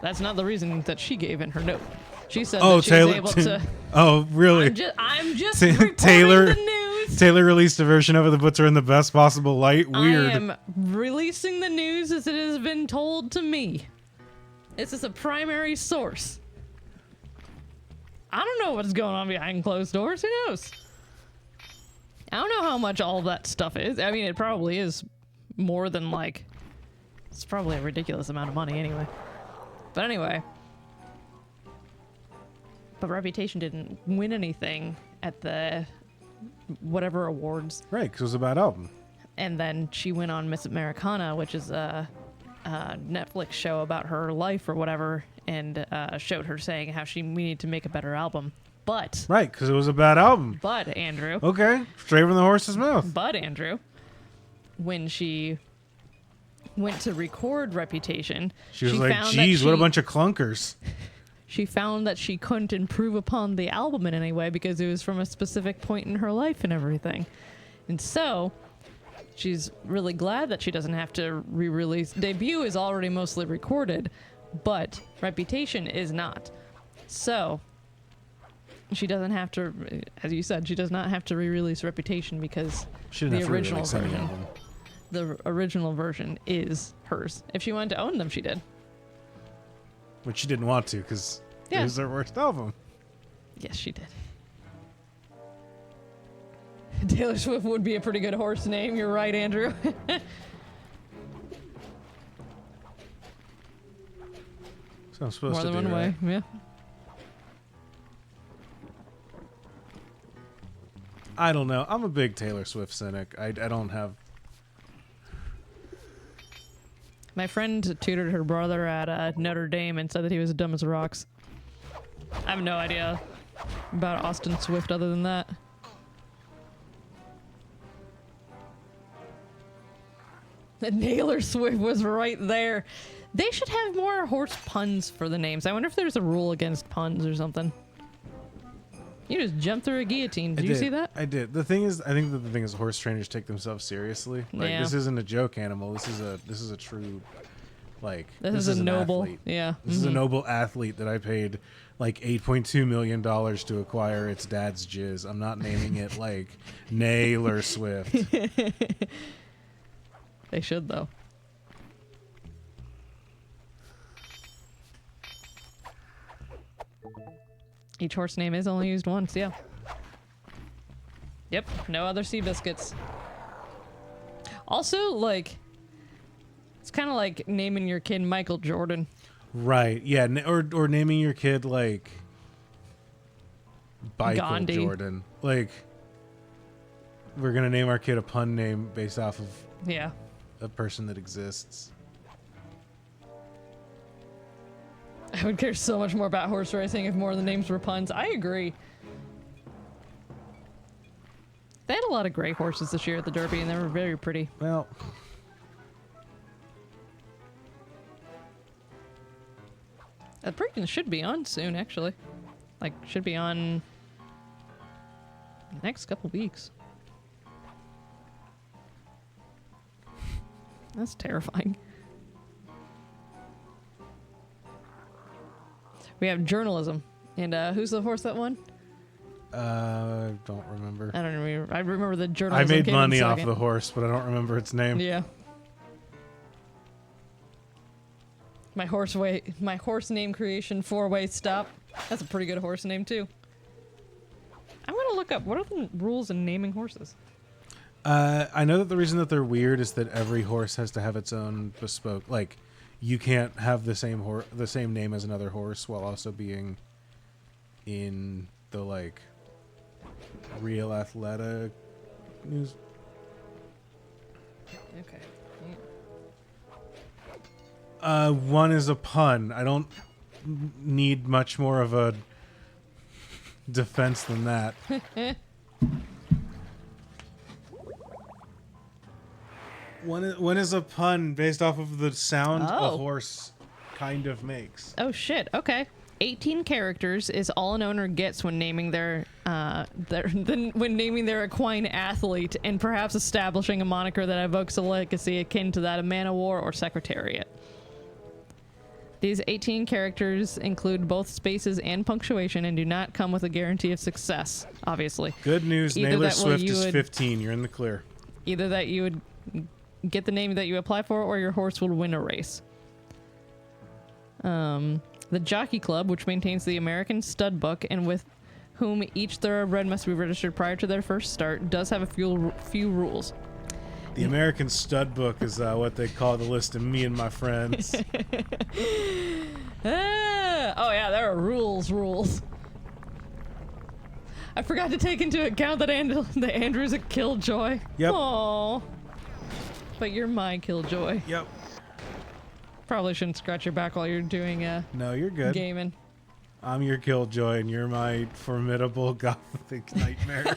That's not the reason that she gave in her note. She said Oh, that she Taylor. was able to... Oh, really? I'm just reporting Taylor. the news. Taylor released a version of it that puts her in the best possible light. Weird. I am releasing the news as it has been told to me. This is a primary source. I don't know what's going on behind closed doors. Who knows? I don't know how much all of that stuff is. I mean, it probably is more than like... It's probably a ridiculous amount of money anyway. But anyway. But Reputation didn't win anything at the whatever awards. Right, because it was a bad album. And then she went on Miss Americana, which is a Netflix show about her life or whatever, and showed her saying how we need to make a better album. But... Right, because it was a bad album. But, Andrew... Okay, straight from the horse's mouth. But, Andrew, when she went to record Reputation... She was like, geez, what a bunch of clunkers. She found that she couldn't improve upon the album in any way because it was from a specific point in her life and everything. And so... She's really glad that she doesn't have to re-release. Debut is already mostly recorded, but Reputation is not. So, she doesn't have to, as you said, she does not have to re-release Reputation because the original version, the original version is hers. If she wanted to own them, she did. Which she didn't want to because it was their worst album. Yes, she did. Taylor Swift would be a pretty good horse name. You're right, Andrew. So I'm supposed More to than do, one way, right? yeah. I don't know. I'm a big Taylor Swift cynic. I don't have... My friend tutored her brother at Notre Dame and said that he was dumb as rocks. I have no idea about Austin Swift other than that. Taylor Swift was right there. They should have more horse puns for the names. I wonder if there's a rule against puns or something. You just jumped through a guillotine. Did you see that? I did. The thing is, I think that the thing is, horse trainers take themselves seriously. Like, Yeah. this isn't a joke animal. This is a true, like, This is a an noble, athlete. yeah. This is a noble athlete that I paid like $8.2 million to acquire its dad's jizz. I'm not naming it like Naylor Swift. They should, though. Each horse name is only used once, yeah. Yep, no other Seabiscuits. Also, like, it's kind of like naming your kid Michael Jordan. Right, yeah, or naming your kid, like, Michael Jordan. Like, we're going to name our kid a pun name based off of Yeah. a person that exists. I would care so much more about horse racing if more of the names were puns. I agree. They had a lot of gray horses this year at the Derby, and they were very pretty. Well, The Preakness should be on soon, actually. Like, should be on next couple weeks. That's terrifying. We have journalism. And who's the horse that won? I don't remember. I don't remember. I remember the I journalism. made came in money off second. the horse, but I don't remember its name. Yeah. My horse name creation 4-way stop. That's a pretty good horse name too. I'm gonna look up what are the rules in naming horses. I know that the reason that they're weird is that every horse has to have its own bespoke. Like, you can't have the same name as another horse while also being in the like real athletic news. Okay. One is a pun. I don't need much more of a defense than that. When is a pun based off of the sound a Oh. horse kind of makes? Oh shit. Okay. 18 characters is all an owner gets when naming their equine athlete, and perhaps establishing a moniker that evokes a legacy akin to that of man of war or secretariat. These 18 characters include both spaces and punctuation and do not come with a guarantee of success, obviously. Good news, Either Naylor that way Swift you is would- 15. You're in the clear. Either that you would get the name that you apply for, or your horse would win a race. The Jockey Club, which maintains the American Stud Book and with whom each thoroughbred must be registered prior to their first start, does have a few rules. The American Stud Book is what they call the list of me and my friends. Oh yeah, there are rules. I forgot to take into account that Andrew's a killjoy. Yep. Aww. But you're my killjoy. Yep. Probably shouldn't scratch your back while you're doing No, you're good. gaming. I'm your killjoy, and you're my formidable gothic nightmare.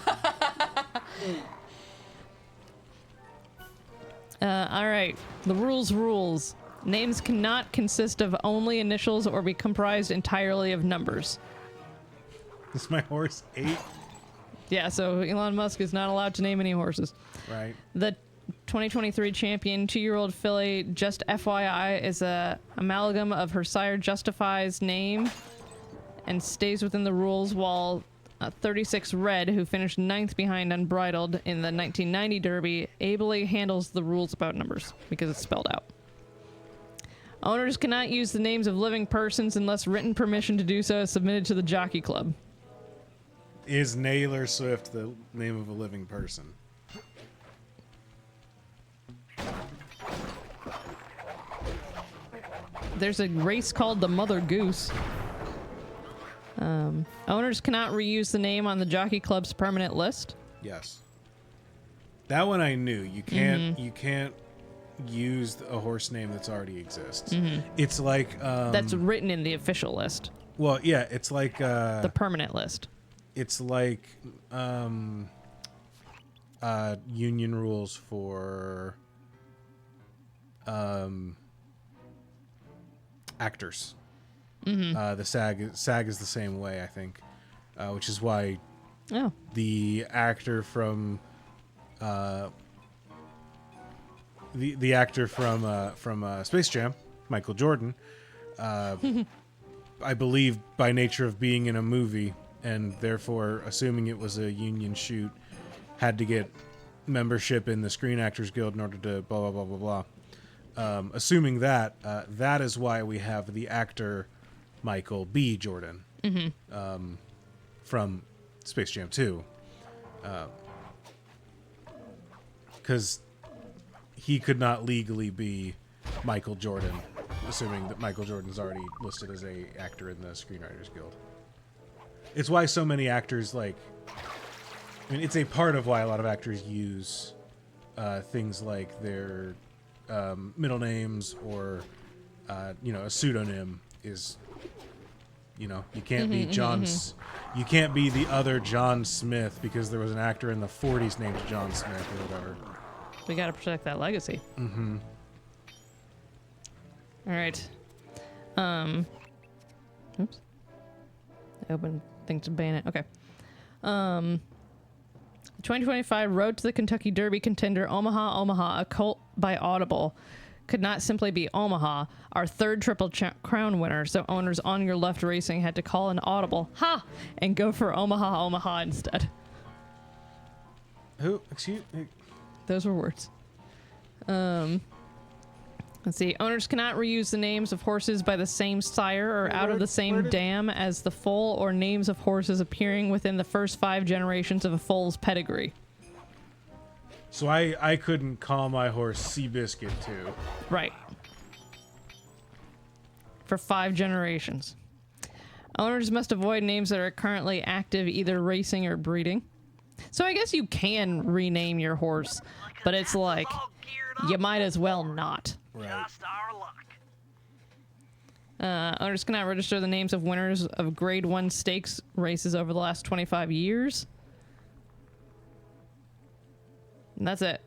All right. The rules. Names cannot consist of only initials or be comprised entirely of numbers. Is my horse 8? Yeah, so Elon Musk is not allowed to name any horses. Right. The 2023 champion 2-year-old filly, just FYI, is a amalgam of her sire Justify's name and stays within the rules, while 36 Red, who finished 9th behind Unbridled in the 1990 Derby, ably handles the rules about numbers because it's spelled out. Owners cannot use the names of living persons unless written permission to do so is submitted to the Jockey Club. Is Naylor Swift the name of a living person? There's a race called the Mother Goose. Owners cannot reuse the name on the Jockey Club's permanent list. Yes. That one I knew. You can't use a horse name that's already exists. It's like That's written in the official list, well, yeah, it's like the permanent list. it's like union rules for actors. The SAG is the same way, I think, which is why Oh, the actor from the actor from Space Jam, Michael Jordan, I believe by nature of being in a movie and therefore assuming it was a union shoot, had to get membership in the Screen Actors Guild in order to blah blah blah blah blah. Assuming that, that is why we have the actor Michael B. Jordan from Space Jam 2, because he could not legally be Michael Jordan, assuming that Michael Jordan's already listed as a actor in the Screenwriters Guild. It's why so many actors, like, I mean, it's a part of why a lot of actors use things like their middle names or, a pseudonym is, you can't be you can't be the other John Smith because there was an actor in the 40s named John Smith or whatever. we gotta protect that legacy. All right. Oops. I opened thing to ban it. Okay. 2025 Road to the Kentucky Derby contender Omaha, a colt by Audible, could not simply be Omaha, our third Triple Crown winner, so owners On Your Left Racing had to call an audible, and go for Omaha instead. Who? Excuse me? Those were words. Let's see. Owners cannot reuse the names of horses by the same sire or out of the same dam as the foal, or names of horses appearing within the first 5 generations of a foal's pedigree. So I couldn't call my horse Seabiscuit too. Right. For 5 generations. Owners must avoid names that are currently active, either racing or breeding. So I guess you can rename your horse, but it's like, you might as well not. Right. Just our luck. Owners cannot register the names of winners of Grade 1 stakes races over the last 25 years. And that's it.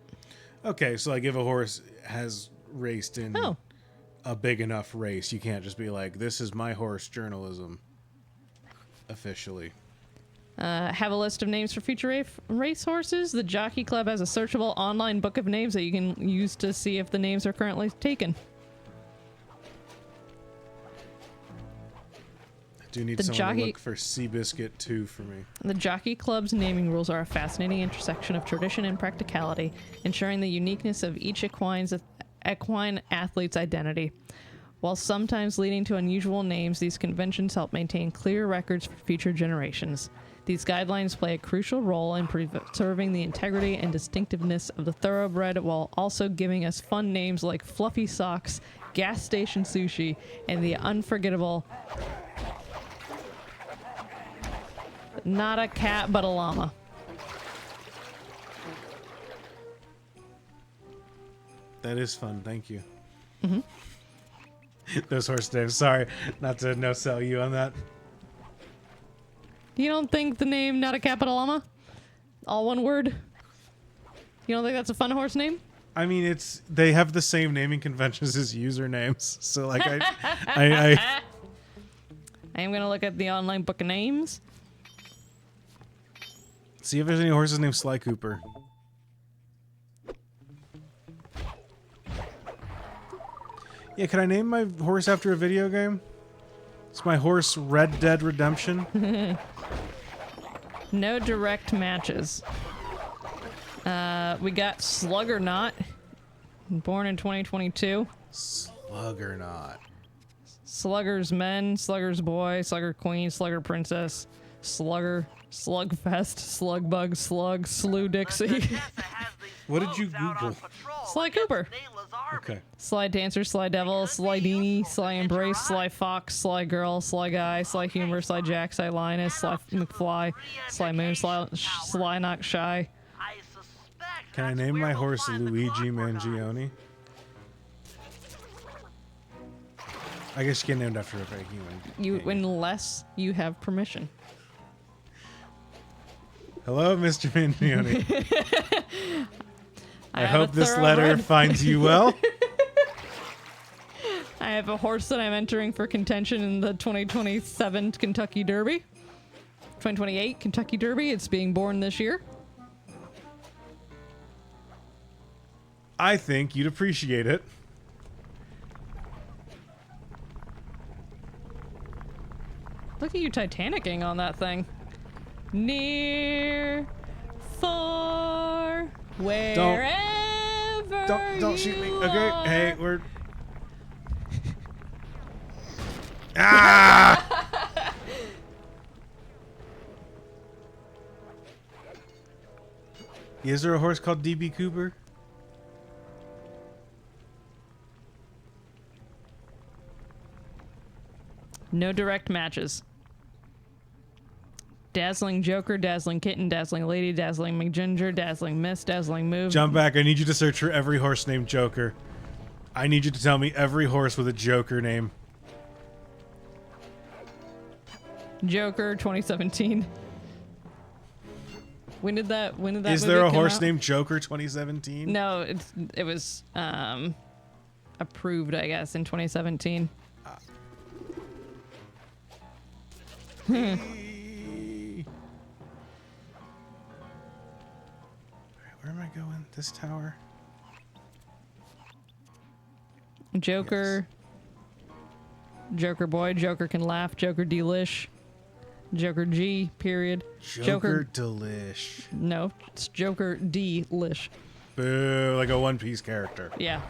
Okay, so like if a horse has raced in Oh. a big enough race, you can't just be like, this is my horse journalism officially. Have a list of names for future race horses. The Jockey Club has a searchable online book of names that you can use to see if the names are currently taken. I do need someone to look for Seabiscuit 2 for me. The Jockey Club's naming rules are a fascinating intersection of tradition and practicality, ensuring the uniqueness of each equine athlete's identity. While sometimes leading to unusual names, these conventions help maintain clear records for future generations. These guidelines play a crucial role in preserving the integrity and distinctiveness of the thoroughbred while also giving us fun names like Fluffy Socks, Gas Station Sushi, and the unforgettable Not a Cat But a Llama. That is fun, thank you. Mm-hmm. Those horse names, sorry, not to no-sell you on that. You don't think the name Not a Cat But a Llama? All one word? You don't think that's a fun horse name? I mean, they have the same naming conventions as usernames, so like I am gonna look at the online book of names. See if there's any horses named Sly Cooper. Yeah, can I name my horse after a video game? It's my horse Red Dead Redemption. No direct matches. We got Sluggernaut, born in 2022. Sluggernaut. Slugger's Men, Slugger's Boy, Slugger Queen, Slugger Princess, Slugger, Slugfest, Slugbug, Slug, Slew Dixie. What did you Google? Sly Cooper. Okay. Sly Dancer, Sly Devil, Sly Dini, Sly Embrace, Sly Fox, Sly Girl, Sly Guy, Sly Humor, Sly Jack, Sly Linus, Sly McFly, Sly Moon, Sly Not Shy. Can I name my horse Luigi Mangione? I guess you get named after a human. Unless you have permission. Hello, Mr. Mangione. I have hope a this letter thoroughbred. finds you well. I have a horse that I'm entering for contention in the 2027 Kentucky Derby. 2028 Kentucky Derby. It's being born this year. I think you'd appreciate it. Look at you Titanicing on that thing. Near, far, wherever. Don't shoot me. Okay, hey, we're. Ah! Is there a horse called DB Cooper? No direct matches. Dazzling Joker, Dazzling Kitten, Dazzling Lady, Dazzling McGinger, Dazzling Miss, Dazzling Move. Jump back. I need you to search for every horse named Joker. I need you to tell me every horse with a Joker name. Joker 2017. When did that Is there a movie come horse out? named Joker 2017? No, it was approved, I guess, in 2017. Where am I going? This tower? Joker. Yes. Joker Boy, Joker Can Laugh, Joker Delish, Joker G, period. Joker Delish. No, it's Joker Delish. Boo, like a One Piece character. Yeah.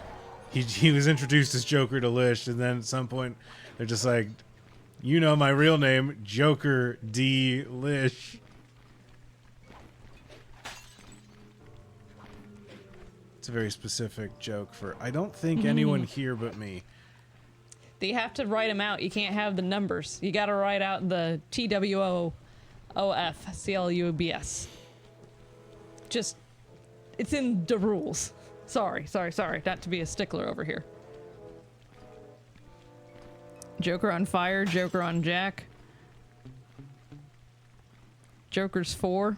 He was introduced as Joker Delish, and then at some point they're just like, you know my real name, Joker Delish. It's a very specific joke for, I don't think anyone here but me. You have to write them out. You can't have the numbers. You got to write out the TWOOFCLUBS. Just, it's in the rules. Sorry. Not to be a stickler over here. Joker on Fire, Joker on Jack. Joker's 4.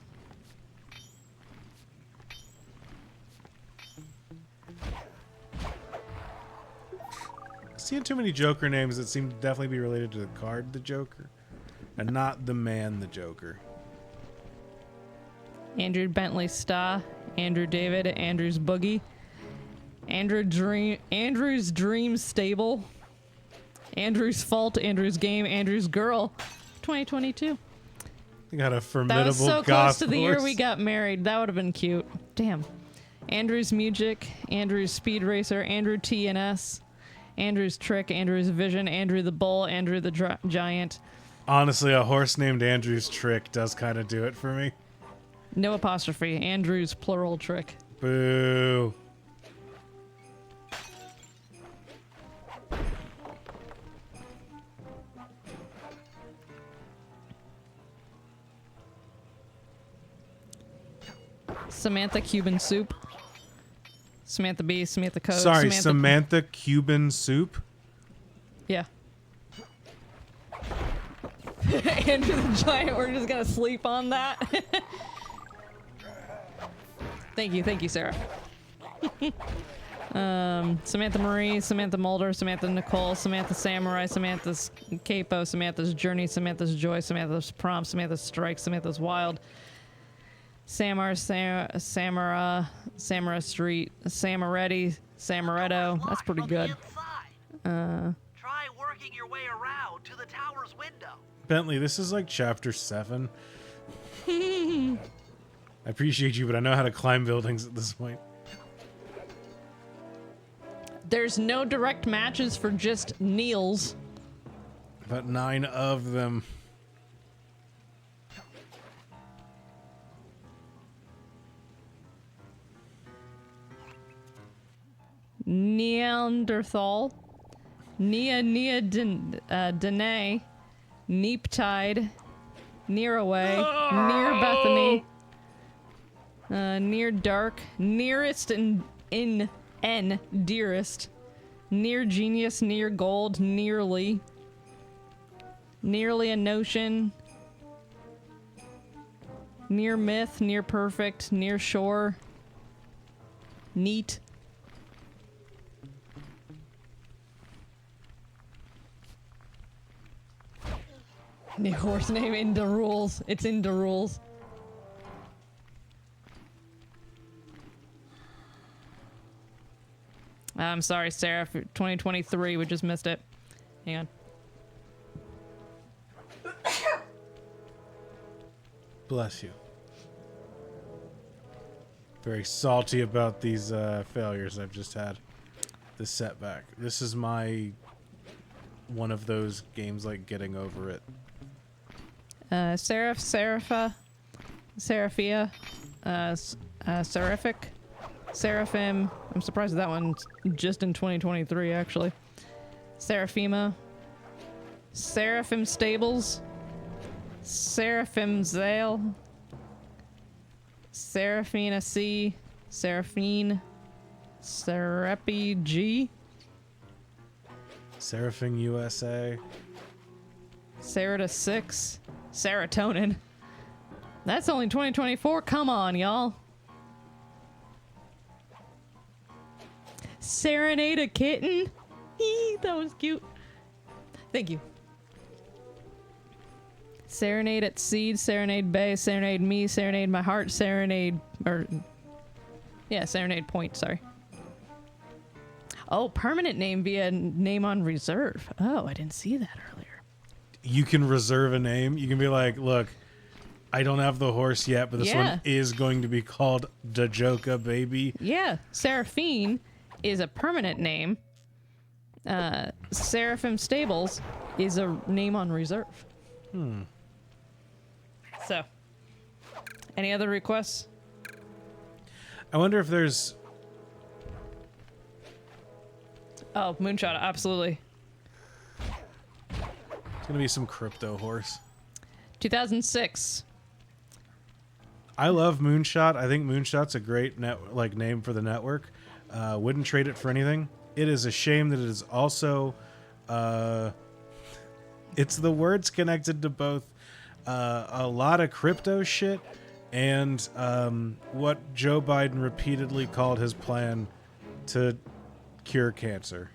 seeing too many Joker names that seem to definitely be related to the card, the Joker, and not the man, the Joker. Andrew Bentley Star, Andrew David, Andrew's Boogie, Andrew's Dream Stable, Andrew's Fault, Andrew's Game, Andrew's Girl, 2022. They got a formidable That was so goth close to the year horse. we got married. That would have been cute. Damn. Andrew's Music, Andrew's Speed Racer, Andrew TNS, Andrew's Trick, Andrew's Vision, Andrew the Bull, Andrew the Giant. Honestly, a horse named Andrew's Trick does kind of do it for me. No apostrophe. Andrew's plural trick. Boo. Samantha Cuban Soup. Samantha B, Samantha Code. Sorry, Samantha Cuban Soup? Yeah. Andrew the Giant, we're just gonna sleep on that. Thank you, Sarah. Samantha Marie, Samantha Mulder, Samantha Nicole, Samantha Samurai, Samantha's Capo, Samantha's Journey, Samantha's Joy, Samantha's Prom, Samantha's Strike, Samantha's Wild, Samara Street, Samaretti, Samaretto. That's pretty good. Try working your way around to the tower's window. Bentley, this is like chapter 7. I appreciate you, but I know how to climb buildings at this point. There's no direct matches for just Neils. About 9 of them. Neanderthal, Dene, Neeptide, Nearaway, Near Bethany, Near Dark, Nearest in N, Dearest, Near Genius, Near Gold, Nearly a Notion, Near Myth, Near Perfect, Near Shore, Neat. New horse name in the rules. It's in the rules. I'm sorry, Sarah. For 2023, we just missed it. Hang on. Bless you. Very salty about these failures I've just had. This setback. This is my one of those games like getting over it. Seraphia, Seraphic, Seraphim. I'm surprised that one's just in 2023, actually. Seraphima, Seraphim Stables, Seraphim Zale, Seraphina C, Seraphine, Serapi G, Seraphing USA. Serata 6, Serotonin. That's only 2024. Come on, y'all. Serenade a Kitten. That was cute. Thank you. Serenade at Seed, Serenade Bay, Serenade Me, Serenade My Heart, Serenade Point, sorry. Oh, permanent name via name on reserve. Oh, I didn't see that earlier. You can reserve a name. You can be like, look, I don't have the horse yet, but this one is going to be called Dajoka Baby. Yeah, Seraphine is a permanent name. Seraphim Stables is a name on reserve. So, any other requests? I wonder if there's... Oh, Moonshot, absolutely. It's going to be some crypto horse. 2006. I love Moonshot. I think Moonshot's a great name for the network. Wouldn't trade it for anything. It is a shame that it is also... it's the words connected to both a lot of crypto shit and what Joe Biden repeatedly called his plan to cure cancer.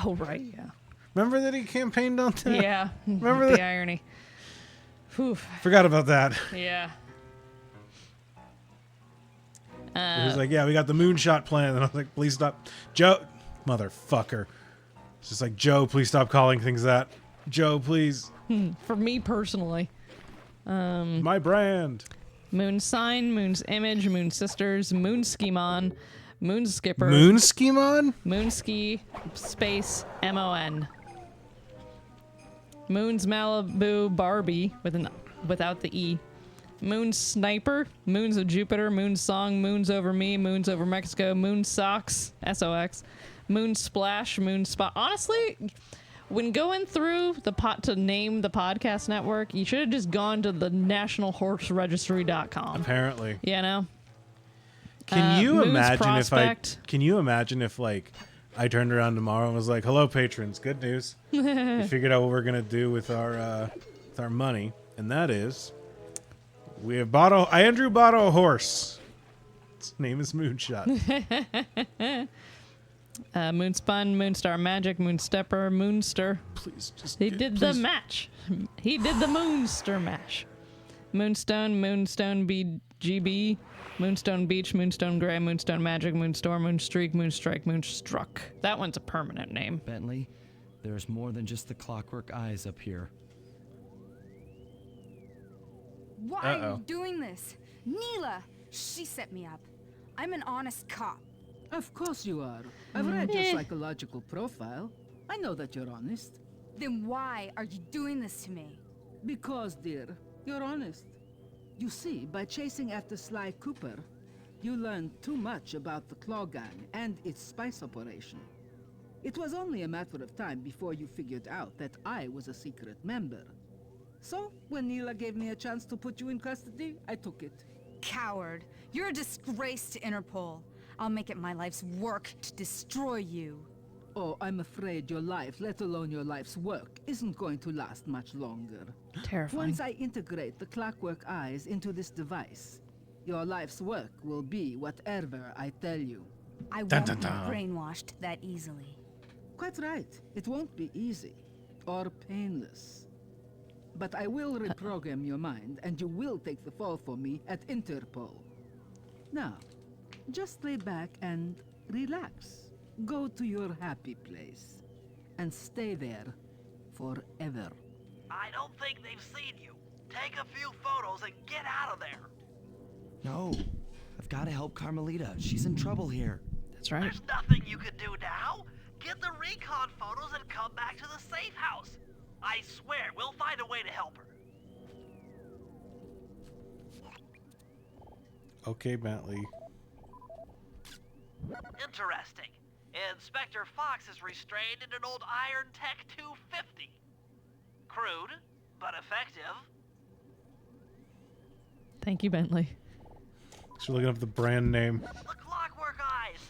Oh, right, yeah. Remember that he campaigned on that? Yeah. Remember the that? irony. Whew. Forgot about that. Yeah. He was like, yeah, we got the moonshot plan. And I was like, please stop. Joe, motherfucker. It's just like, Joe, please stop calling things that. Joe, please. For me personally. My brand. Moon Sign, Moon's Image, Moon Sisters, Moon Skimon, Moon Skipper, Moon Skimon? Moonski, Space, MON. Moon's Malibu Barbie without the E. Moon Sniper, Moons of Jupiter, Moon Song, Moons Over Me, Moons Over Mexico, Moon Socks, SOX, Moon Splash, Moon Spot. Honestly, when going through to name the podcast network, you should have just gone to the nationalhorseregistry.com. Apparently. You know? Can you Moon's imagine Prospect. can you imagine if like I turned around tomorrow and was like, hello patrons, good news. We figured out what we're gonna do with our money, and that is Andrew bought a horse. Its name is Moonshot. Moonspun, Moonstar Magic, Moonstepper, Moonster. Please just He did the match. He did the Moonster mash. Moonstone, Moonstone BGB, Moonstone Beach, Moonstone Gray, Moonstone Magic, Moonstorm, Moonstreak, Moonstrike, Moonstruck. That one's a permanent name. Bentley, there's more than just the clockwork eyes up here. Why are you doing this? Neela! She set me up. I'm an honest cop. Of course you are. I've read your psychological profile. I know that you're honest. Then why are you doing this to me? Because, dear, you're honest. You see, by chasing after SLY Cooper, you learned too much about the Claw Gang and its spice operation. It was only a matter of time before you figured out that I was a secret member. So, when Neela gave me a chance to put you in custody, I took it. Coward. You're a disgrace to Interpol. I'll make it my life's work to destroy you. Oh, I'm afraid your life, let alone your life's work, isn't going to last much longer. Terrifying. Once I integrate the clockwork eyes into this device, your life's work will be whatever I tell you. I won't be brainwashed that easily. Quite right. It won't be easy or painless. But I will reprogram your mind, and you will take the fall for me at Interpol. Now, just lay back and relax. Go to your happy place and stay there forever. I don't think they've seen you. Take a few photos and get out of there. No, I've got to help Carmelita. She's in trouble here. That's right. There's nothing you can do now. Get the recon photos and come back to the safe house. I swear, we'll find a way to help her. Okay, Bentley. Interesting. Inspector Fox is restrained in an old Iron Tech 250. Crude, but effective. Thank you, Bentley. She's looking up the brand name. The Clockwork Eyes.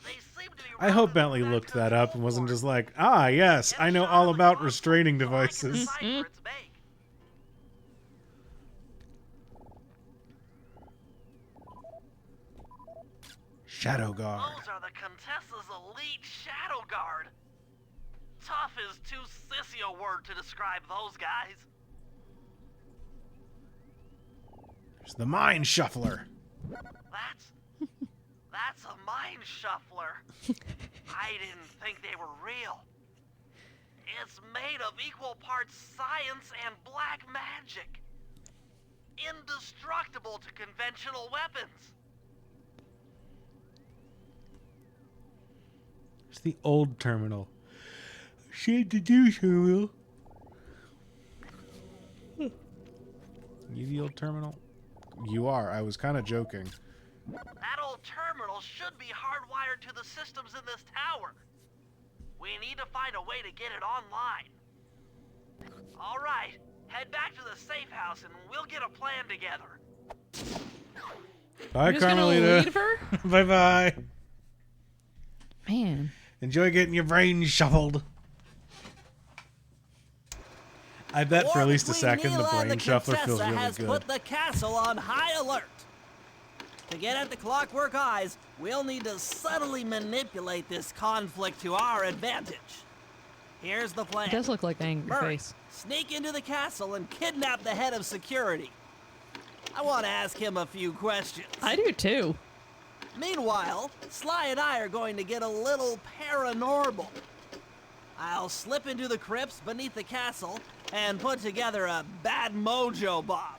They seem to be. I hope Bentley looked that up and wasn't just like, ah, yes, I know all about restraining devices. Shadow Guard. Those are the Contessa's elite Shadow Guard. Tough is too sissy a word to describe those guys. There's the Mind Shuffler. That's a mind shuffler. I didn't think they were real. It's made of equal parts science and black magic. Indestructible to conventional weapons. It's the old terminal. Shit to do, terminal. You the old terminal? You are. I was kind of joking. That old terminal should be hardwired to the systems in this tower. We need to find a way to get it online. All right, head back to the safe house and we'll get a plan together. Bye, You're just gonna leave Carmelita. her? Bye-bye. Man. Enjoy getting your brain shuffled. I bet for at least a second the brain shuffler feels really has good. put the castle on high alert. To get at the Clockwork Eyes, we'll need to subtly manipulate this conflict to our advantage. Here's the plan. It does look like angry Murray, face. sneak into the castle and kidnap the head of security. I want to ask him a few questions. I do too. Meanwhile, Sly and I are going to get a little paranormal. I'll slip into the crypts beneath the castle and put together a bad mojo bomb.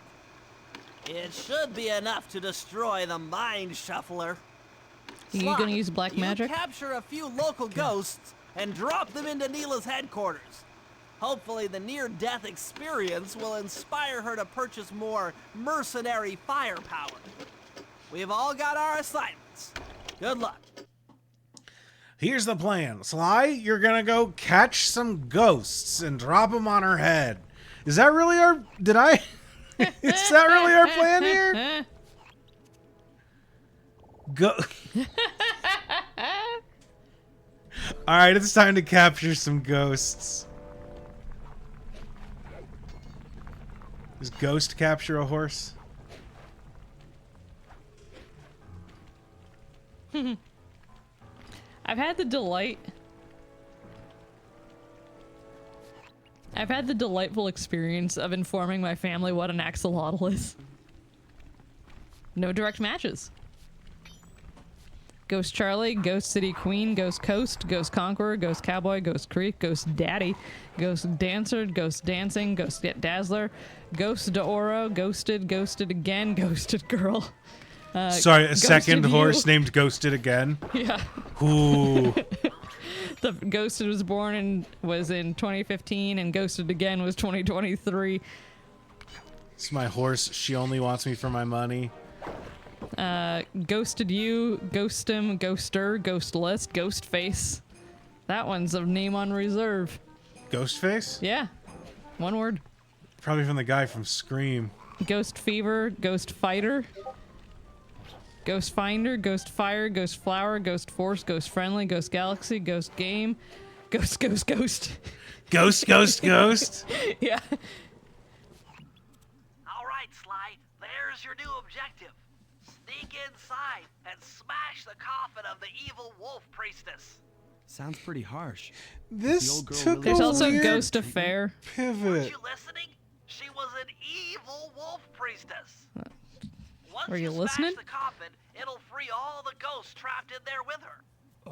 It should be enough to destroy the Mind Shuffler. You Sly, gonna use black magic? You capture a few local ghosts and drop them into Neela's headquarters. Hopefully the near-death experience will inspire her to purchase more mercenary firepower. We've all got our assignments. Good luck. Here's the plan. Sly, you're gonna go catch some ghosts and drop them on her head. Is that really our... Did I... Is that really our plan here? Go... Alright, it's time to capture some ghosts. Does ghost capture a horse? I've had the delightful experience of informing my family what an axolotl is. No direct matches. Ghost Charlie, Ghost City Queen, Ghost Coast, Ghost Conqueror, Ghost Cowboy, Ghost Creek, Ghost Daddy, Ghost Dancer, Ghost Dancing, Ghost Dazzler, Ghost D'Oro, Ghosted, Ghosted Again, Ghosted Girl. Sorry, a Ghosted second You. horse named Ghosted again? Yeah. Ooh. The Ghosted was in 2015 and Ghosted Again was 2023. It's my horse. She only wants me for my money. Ghosted You, Ghost Him, Ghoster, Ghost List, Ghost Face. That one's a name on reserve. Ghostface? Yeah. One word. Probably from the guy from Scream. Ghost Fever, Ghost Fighter, Ghost Finder, Ghost Fire, Ghost Flower, Ghost Force, Ghost Friendly, Ghost Galaxy, Ghost Game, Ghost. Ghost, ghost, ghost. Yeah. All right, Sly, there's your new objective. Sneak inside and smash the coffin of the evil wolf priestess. Sounds pretty harsh. This old girl took really- There's a also weird Ghost Affair. Weren't pivot. you listening? She was an evil wolf priestess. Once Were you smash listening? the coffin, it'll free all the ghosts trapped in there with her.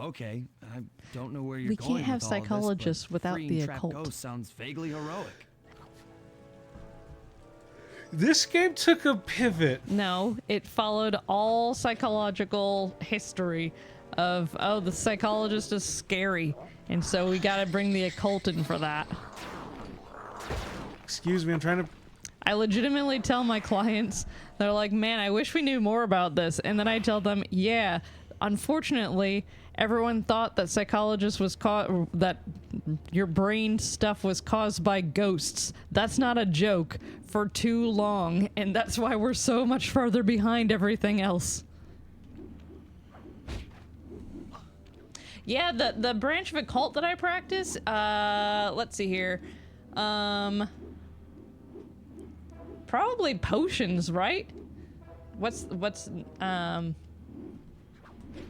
Okay, I don't know where you're We going can't have with all this, psychologists but without freeing the trapped occult. ghosts sounds vaguely heroic. This game took a pivot. No, it followed all psychological history of, oh, the psychologist is scary, and so we gotta bring the occult in for that. Excuse me, I'm trying to... I legitimately tell my clients, they're like, man, I wish we knew more about this. And then I tell them, yeah, unfortunately, everyone thought that psychologists was that your brain stuff was caused by ghosts. That's not a joke for too long. And that's why we're so much farther behind everything else. Yeah, the branch of occult that I practice, let's see here. Probably potions, right? I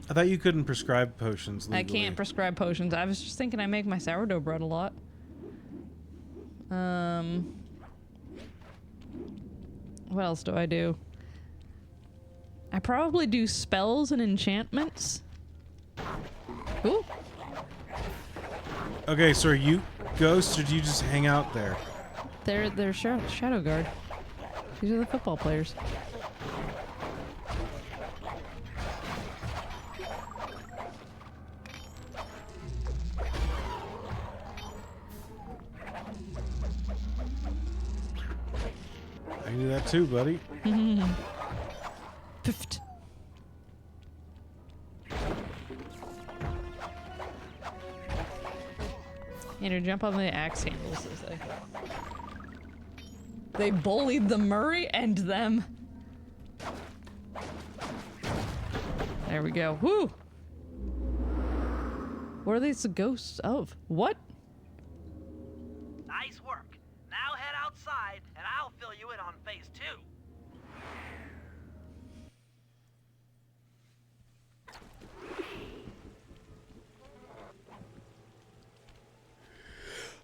thought you couldn't prescribe potions legally. I can't prescribe potions. I was just thinking I make my sourdough bread a lot. What else do I do? I probably do spells and enchantments. Ooh. Okay, so are you ghosts or do you just hang out there? They're Shadow Guard. These are the football players. I can do that too, buddy. Piffed. You know, jump on the axe handles, as they bullied the Murray and them. There we go. Woo! What are these the ghosts of? What? Nice work. Now head outside, and I'll fill you in on phase 2.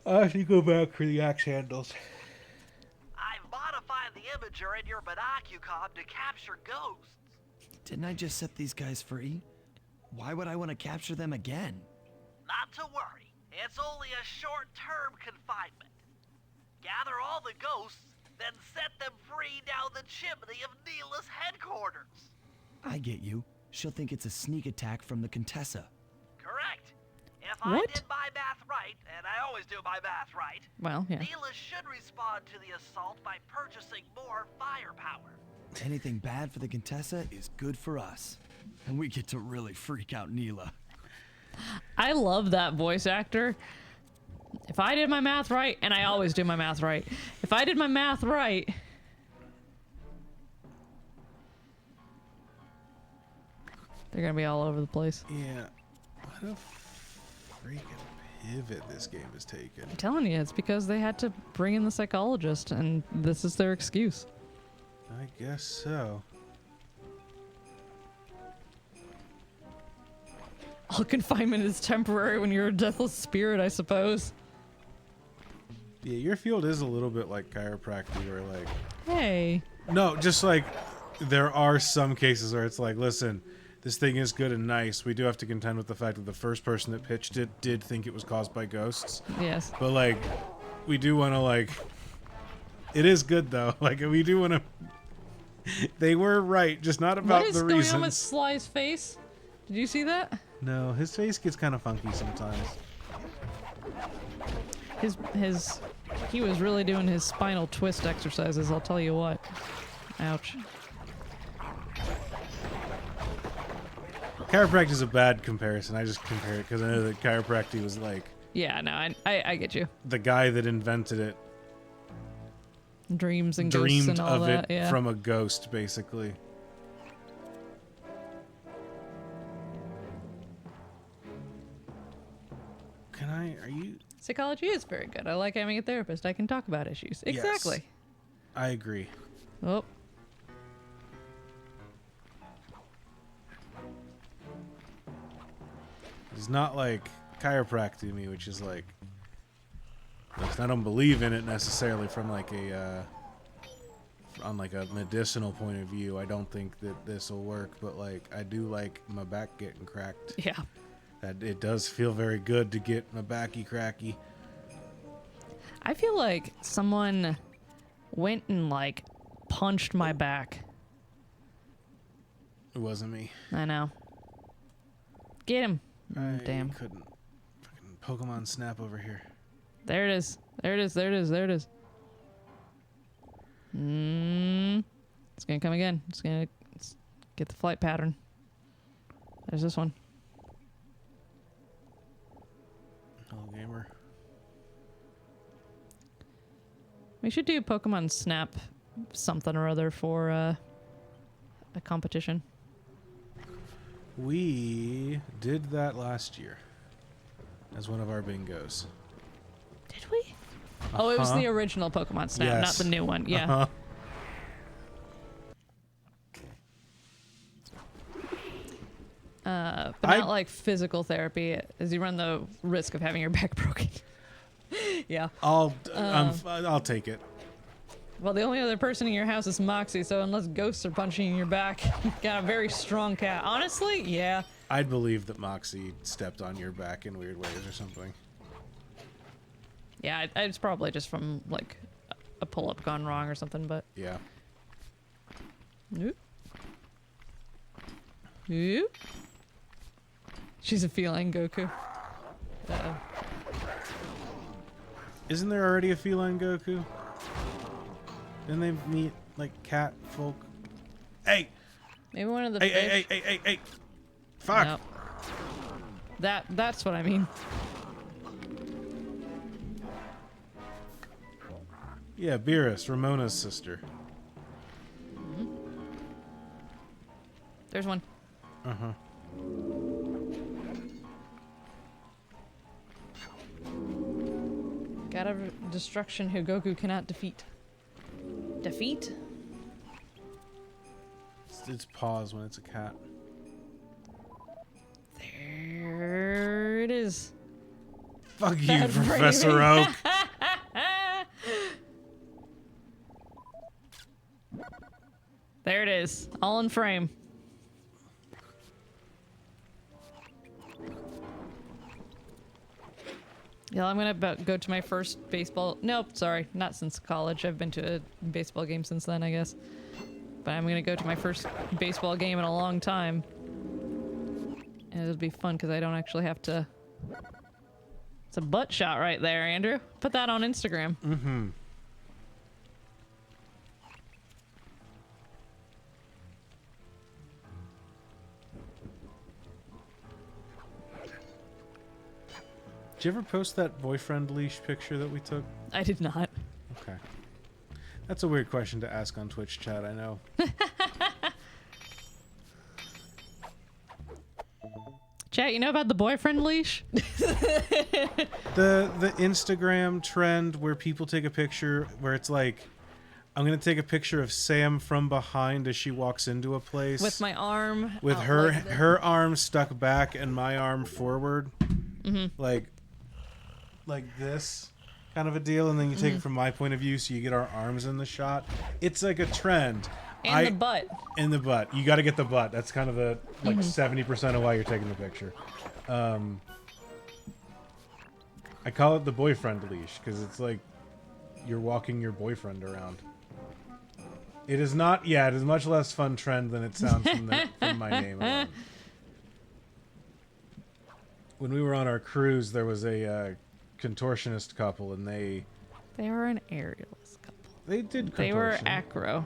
I have to go back for the axe handles. I've modified the imager in your binocucom to capture ghosts. Didn't I just set these guys free? Why would I want to capture them again? Not to worry, it's only a short-term confinement. Gather all the ghosts, then set them free down the chimney of Neela's headquarters. I get you. She'll think it's a sneak attack from the Contessa. Correct. If I What? did my math right, and I always do my math right, Well, yeah. Neela should respond to the assault by purchasing more firepower. Anything bad for the Contessa is good for us. And we get to really freak out Neela. I love that voice actor. If I did my math right, and I always do my math right. If I did my math right... They're gonna be all over the place. Yeah. What a freaking pivot this game has taken. I'm telling you, it's because they had to bring in the psychologist, and this is their excuse. I guess so. All confinement is temporary when you're a deathless spirit, I suppose. Yeah, your field is a little bit like chiropractic, where like... Hey. No, just like there are some cases where it's like, listen, this thing is good and nice. We do have to contend with the fact that the first person that pitched it did think it was caused by ghosts. Yes. But like, we do want to like... It is good though. Like, we do want to... They were right, just not about the reasons. What is going on with Sly's face? Did you see that? No, his face gets kind of funky sometimes. He was really doing his spinal twist exercises, I'll tell you what. Ouch. Chiropractic is a bad comparison. I just compare it because I know that chiropractic was like... Yeah, no, I get you. The guy that invented it Dreams and ghosts dreamed and all of that, it yeah. from a ghost, basically. Are you... Psychology is very good. I like having a therapist. I can talk about issues. Exactly. Yes, I agree. Oh. It's not like chiropractic to me, which is like... I don't believe in it necessarily from like a... on like a medicinal point of view. I don't think that this will work, but like I do like my back getting cracked. Yeah. That it does feel very good to get my backy cracky. I feel like someone went and like punched my back. It wasn't me. I know. Get him. I Damn. couldn't. Fucking Pokemon Snap over here. There it is. There it is. There it is. There it is. It's gonna come again. It's gonna get the flight pattern. There's this one. Hello, gamer. We should do Pokemon Snap something or other for a competition. We did that last year as one of our bingos. Did we? Oh, it was the original Pokemon Snap, Yes. not the new one. Yeah. But not like physical therapy, as you run the risk of having your back broken. Yeah. I'll take it. Well, the only other person in your house is Moxie, so unless ghosts are punching in your back, you've got a very strong cat. Honestly, yeah. I'd believe that Moxie stepped on your back in weird ways or something. Yeah, it's probably just from like a pull-up gone wrong or something, but. Yeah. Nope. Nope. She's a feline Goku. Uh-oh. Isn't there already a feline Goku? Didn't they meet like cat folk? Hey! Maybe one of the Hey! fish. Hey! Fuck! Nope. That's what I mean. Yeah, Beerus, Ramona's sister. There's one. Uh-huh. God of destruction who Goku cannot defeat. Defeat? It's paws when it's a cat. There it is. Fuck you, Professor Oak. There it is, all in frame. Yeah, I'm gonna go to my first baseball. Nope, sorry, not since college. I've been to a baseball game since then, I guess. But I'm gonna go to my first baseball game in a long time. And it'll be fun because I don't actually have to. It's a butt shot right there, Andrew. Put that on Instagram. Mm-hmm. Did you ever post that boyfriend leash picture that we took? I did not. Okay. That's a weird question to ask on Twitch chat, I know. Chat, you know about the boyfriend leash? The Instagram trend where people take a picture where it's like, I'm going to take a picture of Sam from behind as she walks into a place. With my arm. With out her like this. her arm stuck back and my arm forward. Mm-hmm. Like this kind of a deal, and then you take it from my point of view so you get our arms in the shot. It's like a trend. And the butt. In the butt. You got to get the butt. That's kind of the 70% of why you're taking the picture. I call it the boyfriend leash because it's like you're walking your boyfriend around. It is not. Yeah, it is much less fun trend than it sounds from my name alone. When we were on our cruise, there was a contortionist couple, and they were an aerialist couple. They did contortion. They were acro.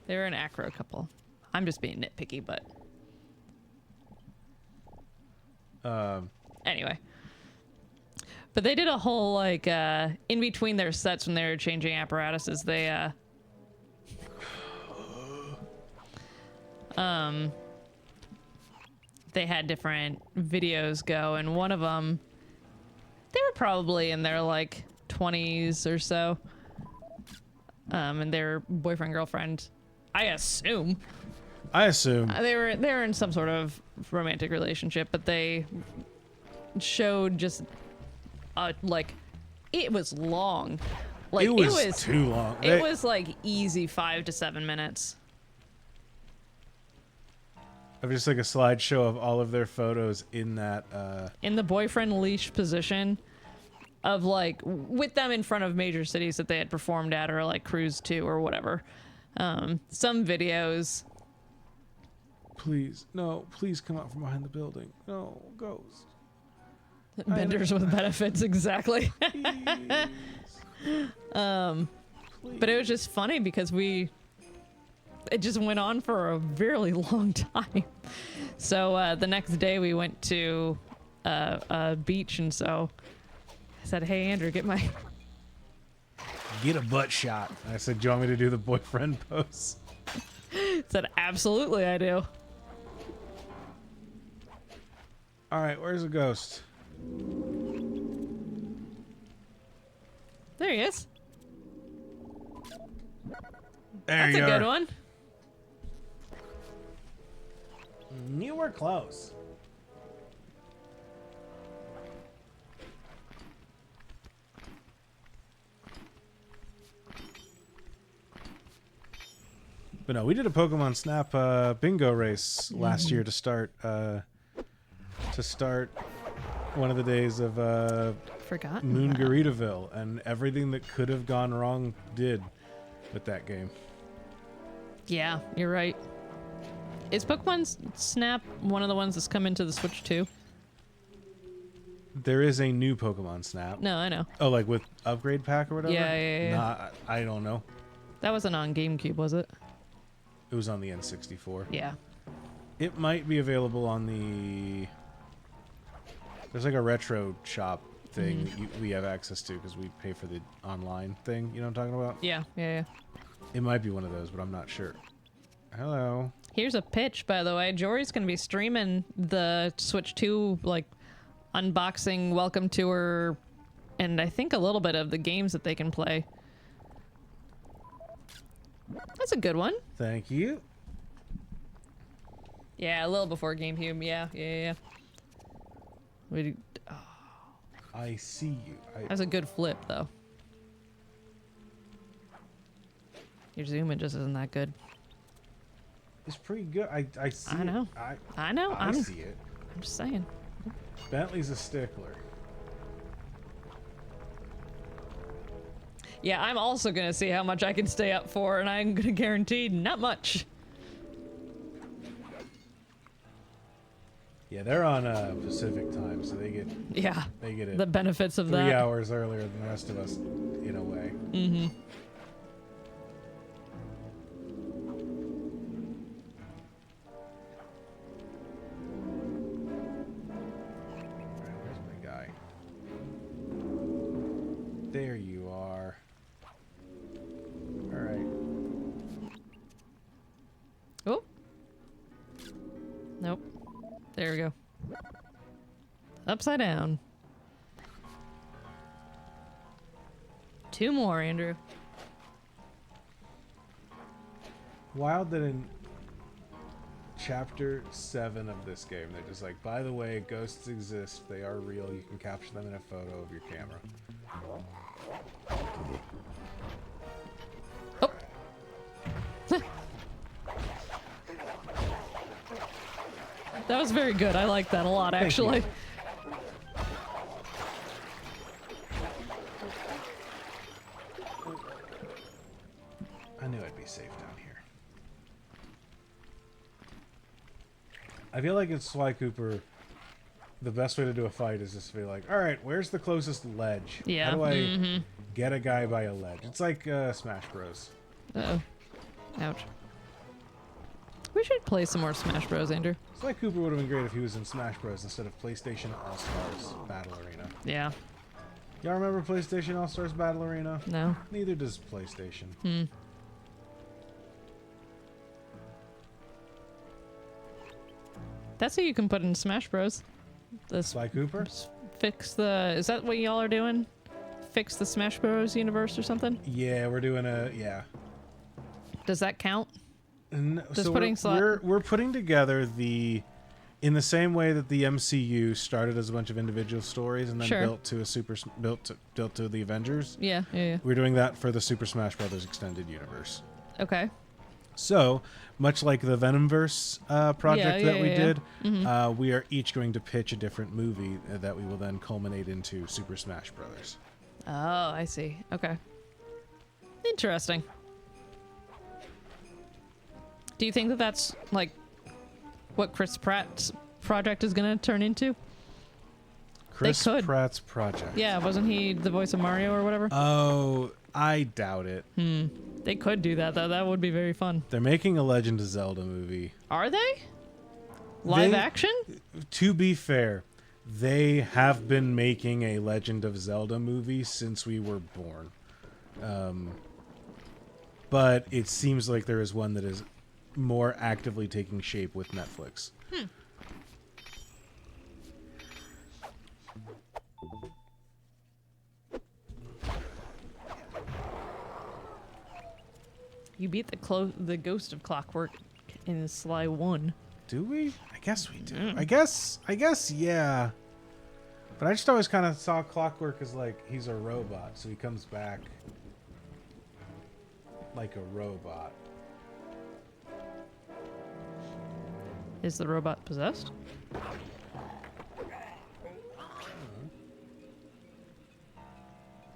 They were an acro couple. I'm just being nitpicky, but anyway. But they did a whole like in between their sets when they were changing apparatuses, they had different videos go, and one of them, they were probably in their like 20s or so, and their boyfriend girlfriend, I assume they were in some sort of romantic relationship, but they showed just like it was long, like it was too long. It was like easy 5 to 7 minutes. Of just like a slideshow of all of their photos in that in the boyfriend leash position of like with them in front of major cities that they had performed at or like cruised to or whatever. Some videos. Please come out from behind the building. No, ghost. Benders with benefits, exactly. But it was just funny because it just went on for a very long time. So the next day we went to a beach, and so I said, "Hey Andrew, get a butt shot." I said, "Do you want me to do the boyfriend pose?" Said, "Absolutely, I do." All right, where's the ghost? There he is. There That's a good one. You were close. But no, we did a Pokemon Snap bingo race last year to start one of the days of Forgotten that. Moongaritaville, and everything that could have gone wrong did with that game. Yeah, you're right. Is Pokemon Snap one of the ones that's come into the Switch too? There is a new Pokemon Snap. No, I know. Oh, like with upgrade pack or whatever? Yeah. Nah, I don't know. That wasn't on GameCube, was it? It was on the N64. Yeah. It might be available on the... There's like a retro shop thing that we have access to because we pay for the online thing. You know what I'm talking about? Yeah. It might be one of those, but I'm not sure. Hello. Here's a pitch, by the way. Jory's going to be streaming the Switch 2, like, unboxing, welcome tour, and I think a little bit of the games that they can play. That's a good one. Thank you. Yeah, a little before GameCube. Yeah. I see you. That's a good flip, though. Your zoom in just isn't that good. It's pretty good. I see I know. it. I know. I see it. I'm just saying. Bentley's a stickler. Yeah, I'm also gonna see how much I can stay up for, and I'm gonna guarantee not much. Yeah, they're on Pacific time, so they get it The benefits of 3 that. hours earlier than the rest of us, in a way. Mm-hmm. Where's my guy? There you are. All right. Oh. Nope. There we go. Upside down. 2 more, Andrew. Wild that in chapter 7 of this game, they're just like, by the way, ghosts exist. They are real. You can capture them in a photo of your camera. Oh. That was very good. I like that a lot, actually. you. I knew I'd be safe down here. I feel like in SLY Cooper, the best way to do a fight is just to be like, all right, where's the closest ledge? Yeah. How do I get a guy by a ledge? It's like Smash Bros. Uh-oh. Ouch. We should play some more Smash Bros, Andrew. SLY Cooper would have been great if he was in Smash Bros. Instead of PlayStation All-Stars Battle Arena. Yeah. Y'all remember PlayStation All-Stars Battle Arena? No. Neither does PlayStation. Hmm. That's who you can put in Smash Bros. This SLY Cooper? fix the... Is that what y'all are doing? Fix the Smash Bros. Universe or something? Yeah, we're doing yeah. Does that count? No, Does so putting we're putting together in the same way that the MCU started as a bunch of individual stories and then Sure. built to the Avengers. Yeah, yeah, yeah. We're doing that for the Super Smash Bros. Extended Universe. Okay. So, much like the Venomverse project that we did, Mm-hmm. we are each going to pitch a different movie that we will then culminate into Super Smash Bros. Oh, I see. Okay. Interesting. Do you think that that's, like, what Chris Pratt's project is going to turn into? Chris could. Pratt's project. Yeah, wasn't he the voice of Mario or whatever? Oh, I doubt it. They could do that, though. That would be very fun. They're making a Legend of Zelda movie. Are they? Live action? To be fair, they have been making a Legend of Zelda movie since we were born. But it seems like there is one that is more actively taking shape with Netflix. You beat the Ghost of Clockwork in SLY 1. Do we? I guess we do. I guess, yeah. But I just always kind of saw Clockwork as like, he's a robot, so he comes back like a robot. Is the robot possessed?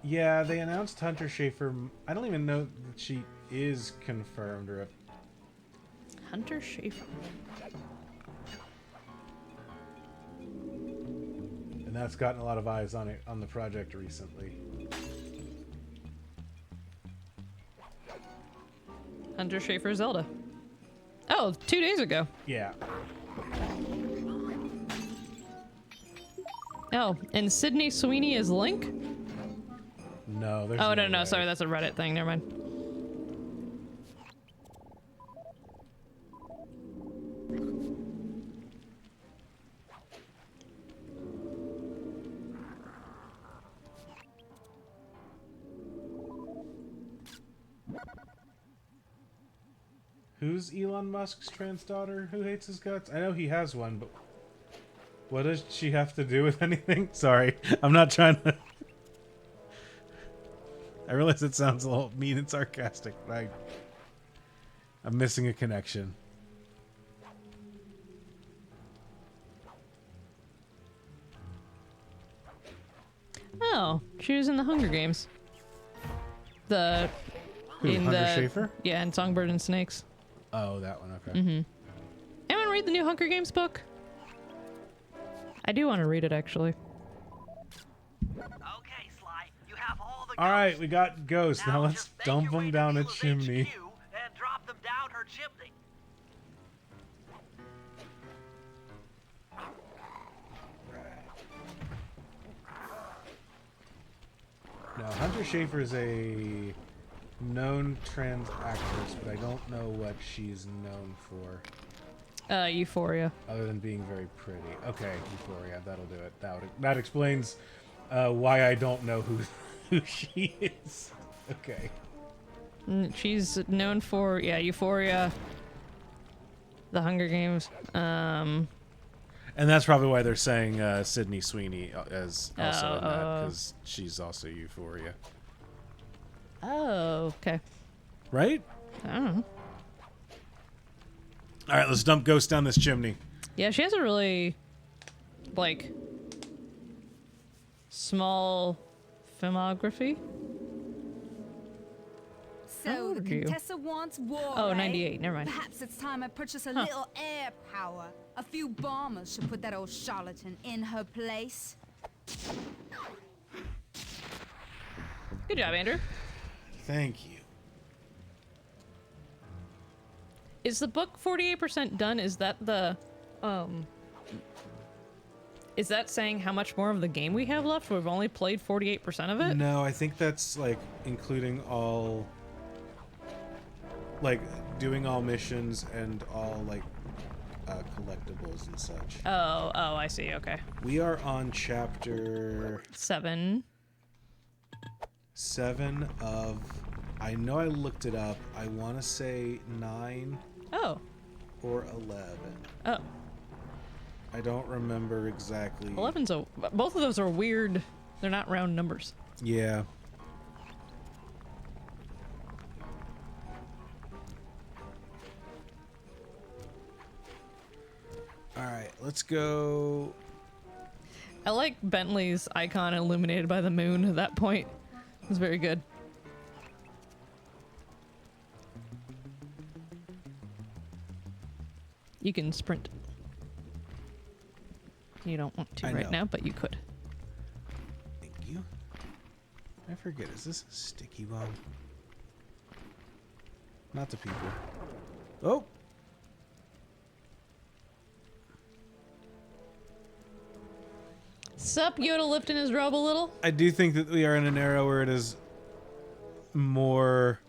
Yeah, they announced Hunter Schafer. I don't even know that she is confirmed or if Hunter Schafer. and that's gotten a lot of eyes on it on the project recently. Hunter Schafer Zelda. Oh, 2 days ago. Yeah. Oh, and Sydney Sweeney is Link? No, there's Oh, no no, way. sorry, that's a Reddit thing. Never mind. Who's Elon Musk's trans daughter who hates his guts? I know he has one, but What does she have to do with anything? Sorry, I'm not trying to... I realize it sounds a little mean and sarcastic, but I'm missing a connection. Oh, she was in the Hunger Games. Who, Hunter Schafer? Yeah, in Songbird and Snakes. Oh, that one, okay. Anyone read the new Hunger Games book? I do want to read it, actually. Okay, Sly, you have all the Alright, ghosts. we got ghosts. Now let's just make dump your way them to down a Neela's chimney. HQ and drop them down her chimney. No, Hunter Schafer is a known trans actress, but I don't know what she's known for, Euphoria. other than being very pretty. Okay, Euphoria, that'll do it. That explains why I don't know who she is. Okay. She's known for, Euphoria, the Hunger Games. And that's probably why they're saying Sydney Sweeney is also in that, Oh. because she's also Euphoria. Oh, okay. Right? I don't know. All right, let's dump ghosts down this chimney. Yeah, she has a really, like, small filmography. So the would you? Contessa wants war. Oh, eh? 98, never mind. Perhaps it's time I purchase a little air power. A few bombers should put that old charlatan in her place. Good job, Andrew. Thank you. Is the book 48% done? Is that the, is that saying how much more of the game we have left? We've only played 48% of it? No, I think that's like including all, like doing all missions and all like collectibles and such. Oh, I see, okay. We are on chapter 7. 7 of, I know I looked it up, I want to say 9 Oh. or 11. Oh. I don't remember exactly. 11's both of those are weird. They're not round numbers. Yeah. Alright, let's go. I like Bentley's icon illuminated by the moon at that point. It was very good. You can sprint. You don't want to I right know. now, but you could. Thank you. I forget, is this a sticky bomb? Not the people. Oh! Sup, Yoda lifting his robe a little? I do think that we are in an era where it is more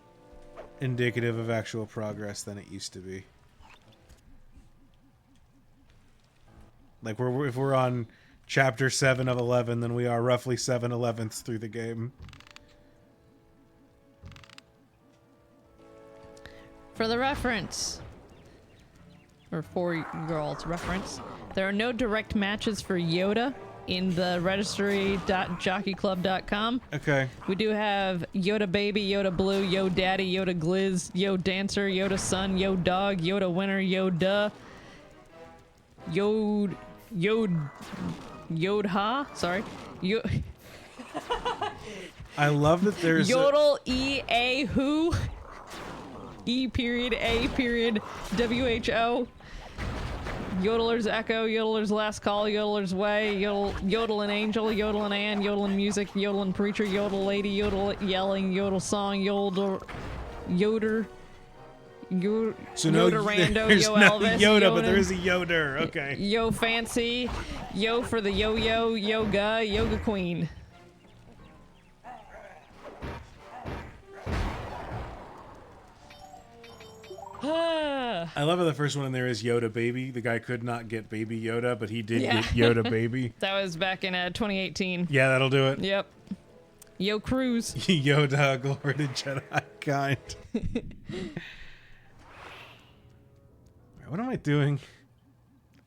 indicative of actual progress than it used to be. Like, if we're on chapter 7 of 11, then we are roughly 7/11ths through the game. For the reference, or for your all's reference, there are no direct matches for Yoda in the registry.jockeyclub.com. Okay. We do have Yoda Baby, Yoda Blue, Yo Daddy, Yoda Glizz, Yo Dancer, Yoda Son, Yo Dog, Yoda Winner, Yoda, Yodha, sorry. I love that there's Yodel E-A who? E period A period WHO. Yodeler's Echo, Yodeler's Last Call, Yodeler's Way, Yodelin' Angel, Yodelin' Ann, Yodelin' Music, Yodelin' Preacher, Yodel Lady, Yodel Yelling, Yodel Song, Yoder, so no, Yoderando, there's Yo no Elvis, Yoda, but Yoda, there is a Yoder. Okay. Yo Fancy, Yo for the Yo-Yo, Yoga, Yoga Queen. I love how the first one in there is Yoda Baby. The guy could not get Baby Yoda, but he did Yeah. get Yoda Baby. That was back in 2018. Yeah, that'll do it. Yep. Yo Cruz. Yoda, glory to Jedi kind. What am I doing?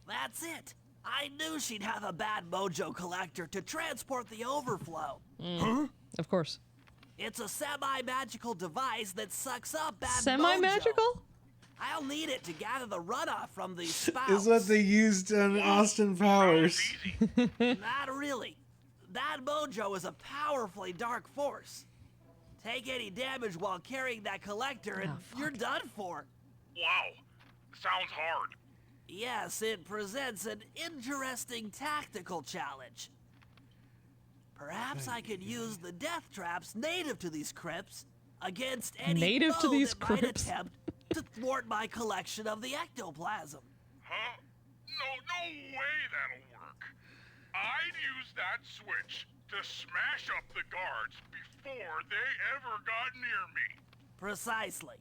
That's it. I knew she'd have a bad mojo collector to transport the overflow. Of course. It's a semi-magical device that sucks up bad mojo. Semi-magical? I'll need it to gather the runoff from these spouts. Is what they used on Austin Powers. Not really. That mojo is a powerfully dark force. Take any damage while carrying that collector and you're done for. Wow, sounds hard. Yes, it presents an interesting tactical challenge. Perhaps I could use the death traps native to these crypts against any Native to foe these that might crypts? attempt to thwart my collection of the ectoplasm. Huh? No way that'll work. I'd use that switch to smash up the guards before they ever got near me. Precisely.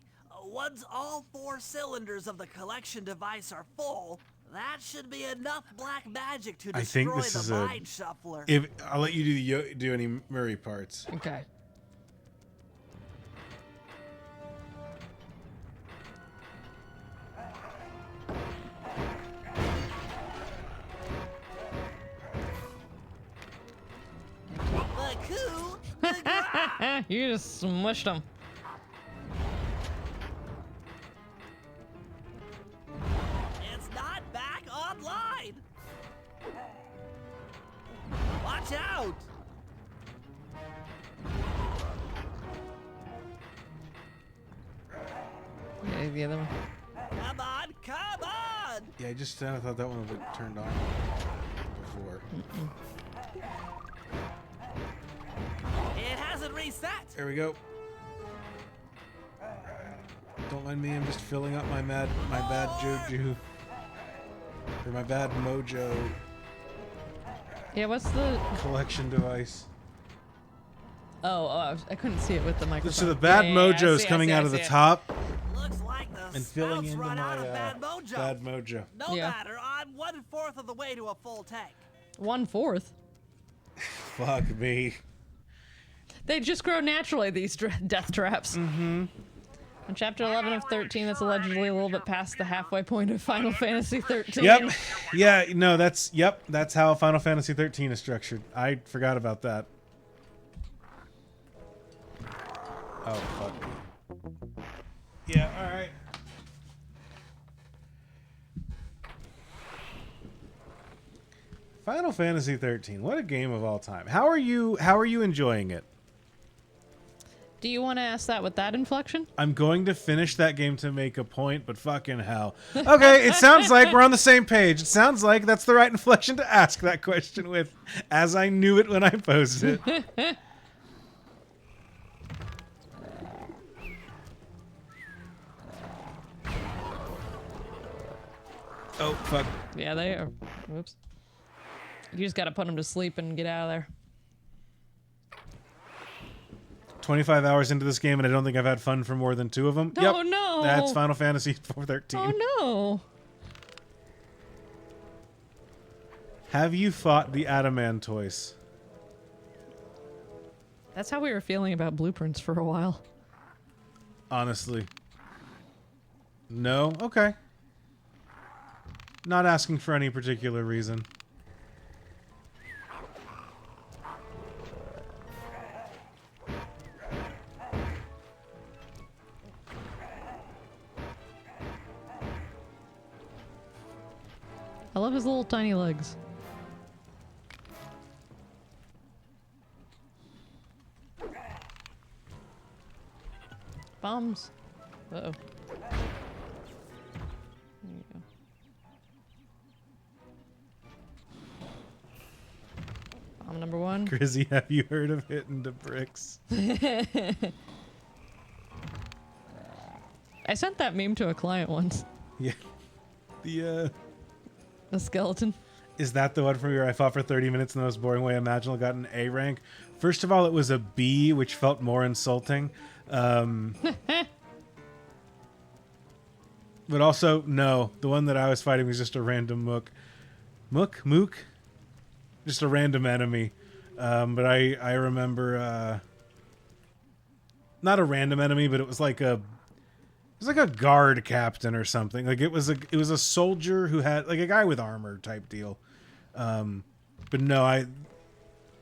Once all 4 cylinders of the collection device are full, that should be enough black magic to I think destroy this the is a- mind shuffler. If I'll let you do any Murray parts. Okay. The coup de grace. You just smushed them. It's not back online. Watch out. Okay, the other one. Come on, come on. Yeah, I just thought that one would turned on before. It hasn't reset. There we go. Don't mind me, I'm just filling up my bad Joju. Or my bad mojo Yeah, what's the... collection device. I couldn't see it with the microphone. So the bad Yeah, mojo I is see, coming I out see, of the I see it. top Looks like the and filling spouts into run out my of bad mojo. bad mojo. No Yeah. matter, I'm 1/4 of the way to a full tank. 1/4. Fuck me. They just grow naturally, these death traps. Mm-hmm. In Chapter 11 of 13, that's allegedly a little bit past the halfway point of Final Fantasy 13. Yep. Yeah, no, that's how Final Fantasy 13 is structured. I forgot about that. Oh, fuck. Yeah, alright. Final Fantasy 13. What a game of all time. How are you enjoying it? Do you want to ask that with that inflection? I'm going to finish that game to make a point, but fucking hell. Okay, it sounds like we're on the same page. It sounds like that's the right inflection to ask that question with, as I knew it when I posed it. Oh, fuck. Yeah, they are. Whoops. You just got to put them to sleep and get out of there. 25 hours into this game, and I don't think I've had fun for more than 2 of them. Oh, no. That's Final Fantasy 13. Oh, no. Have you fought the Adamantoise? That's how we were feeling about blueprints for a while. Honestly. No? Okay. Not asking for any particular reason. I love his little tiny legs. Bombs. Uh-oh. There you go. Bomb number 1. Grizzy, have you heard of hitting the bricks? I sent that meme to a client once. Yeah. The skeleton. Is that the one from where I fought for 30 minutes in the most boring way imaginable, got an A rank? First of all, it was a B, which felt more insulting. But also, no. The one that I was fighting was just a random mook? Just a random enemy. But I remember, not a random enemy, but it was like a guard captain or something. Like it was a soldier who had like a guy with armor type deal. But no,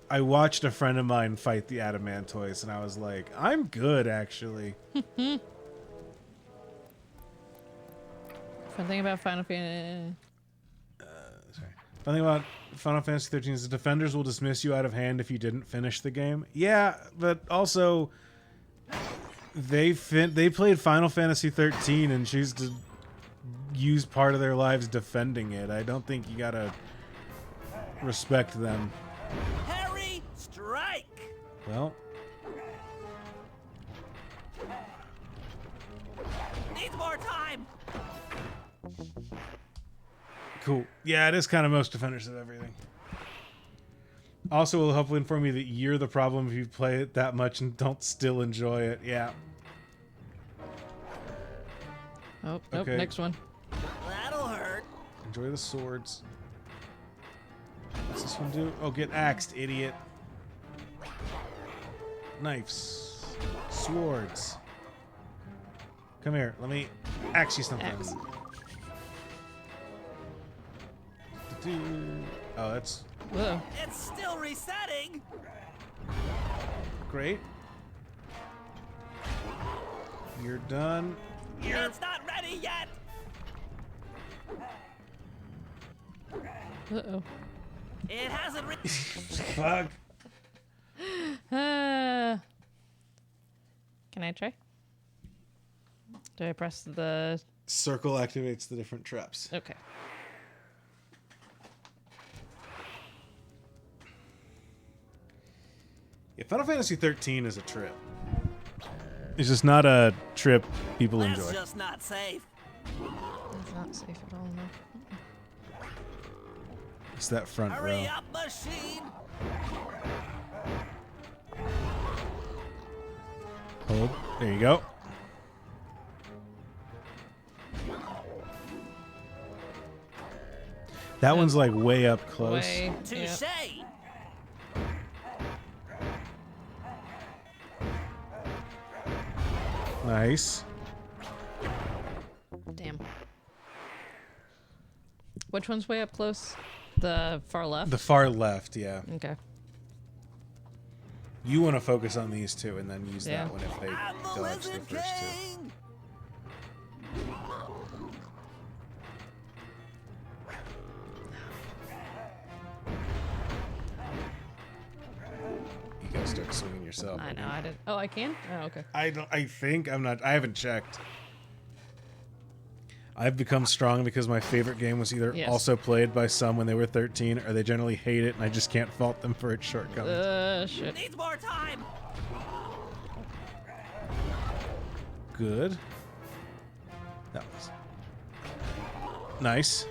I watched a friend of mine fight the Adamantoise, and I was like, I'm good, actually. Fun thing about Final Fantasy. Fun thing about Final Fantasy 13 is the defenders will dismiss you out of hand if you didn't finish the game. Yeah, but also they played Final Fantasy 13 and choose to use part of their lives defending it. I don't think you gotta respect them. Harry, strike! Well, Needs more time! cool. Yeah, it is kind of most defenders of everything. Also, will hopefully inform you that you're the problem if you play it that much and don't still enjoy it. Yeah. Oh, nope, Okay. next one. That'll hurt. Enjoy the swords. What's this one do? Oh, get axed, idiot. Knives. Swords. Come here. Let me axe you something. Axe. Oh, that's Whoa. It's still resetting! great. You're done. It's not ready yet! Uh-oh. It hasn't Fuck. Can I try? Do I press the... Circle activates the different traps. Okay. Yeah, Final Fantasy 13 is a trip. It's just not a trip people That's enjoy. just not safe. That's not safe at all, no. It's that front Hurry row. up, machine! Hold. There you go. That one's like way up close. Way, Touche! yeah. Nice. Damn. Which one's way up close? The far left? The far left, yeah. Okay. You want to focus on these two and then use Yeah. that one if they I'm the dodge the Lizard first two. King! You gotta start swinging yourself. I know, I did. Oh, I can? Oh, okay. I don't. I think I'm not. I haven't checked. I've become strong because my favorite game was either Yes. also played by some when they were 13, or they generally hate it, and I just can't fault them for its shortcomings. Shit. Needs more time! Good. That was nice.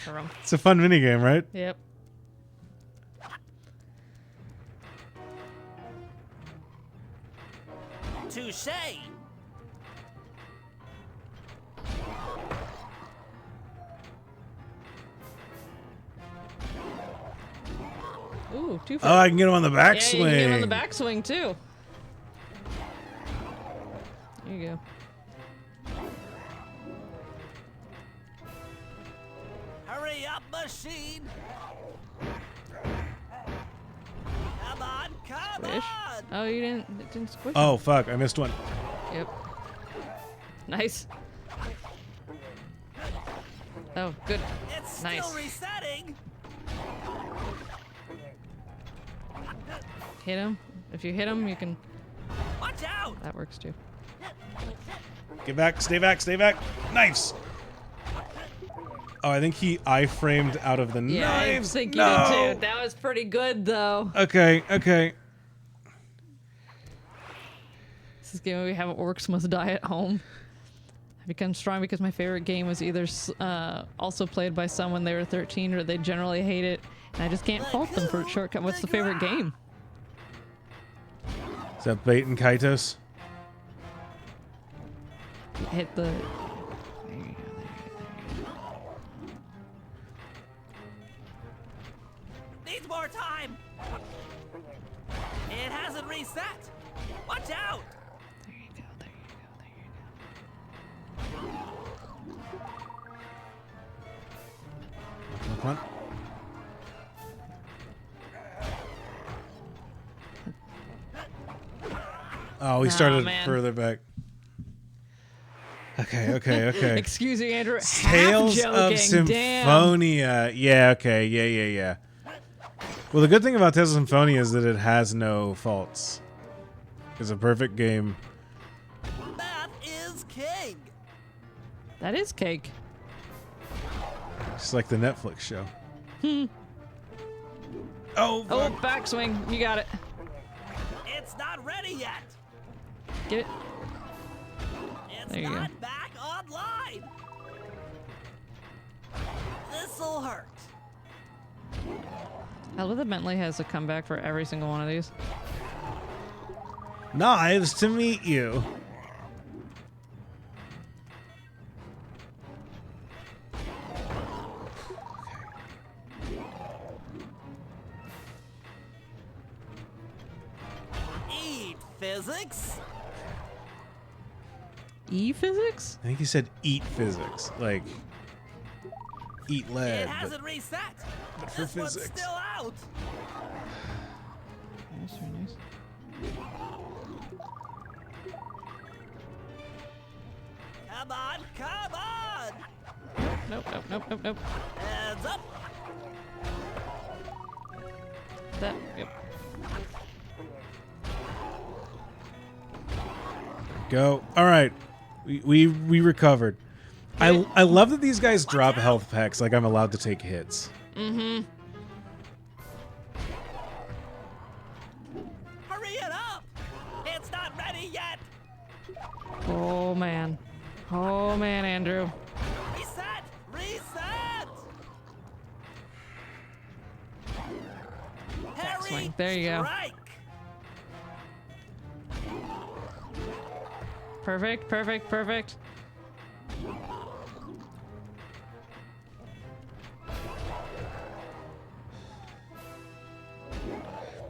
Wrong. It's a fun minigame, right? Yep. Touche! Ooh, two Oh, for I can get him on the yeah, backswing. you can get on the backswing too. There you go. Hurry up, machine! Come on, come Squish. on! Oh, you didn't. It didn't squish. Oh fuck! I missed one. Yep. Nice. Oh, good. It's Nice. still resetting! Hit him. If you hit him, you can. Watch out! That works too. Get back! Stay back! Stay back! Knives. Oh, I think he iframed out of the Yeah, I knives. think you No! did too. That was pretty good though. Okay. Okay. This is a game where we have orcs must die at home. I become strong because my favorite game was either also played by someone they were 13 or they generally hate it, and I just can't fault them for its shortcut. What's the favorite game? Is that bait and Kaitos? Hit the. There you go. There you go. Needs more time! It hasn't reset. Watch out. There you go, there you go, there you go. Come on. Oh, we started man. further back. Okay. Excuse me, Andrew. Tales Half of joking. Damn. Symphonia. Yeah, okay. Yeah. Well, the good thing about Tales of Symphonia is that it has no faults. It's a perfect game. That is king. That is cake. Just like the Netflix show. Oh, backswing. You got it. It's not ready yet. Get it. It's There you not back online. This'll hurt. Elizabeth Bentley has a comeback for every single one of these. Knives to meet you. Eat physics. E-physics? I think you said eat physics. Like, eat lead. It hasn't reset. for This one's physics. still out. That's very nice. Come on. Nope. Heads up. That, yep. Go. All right. We recovered. I love that these guys drop health packs like I'm allowed to take hits. Mm-hmm. Hurry it up. It's not ready yet. Oh, man. Oh, man, Andrew. Reset. Harry, Swing. There you go. strike. Perfect.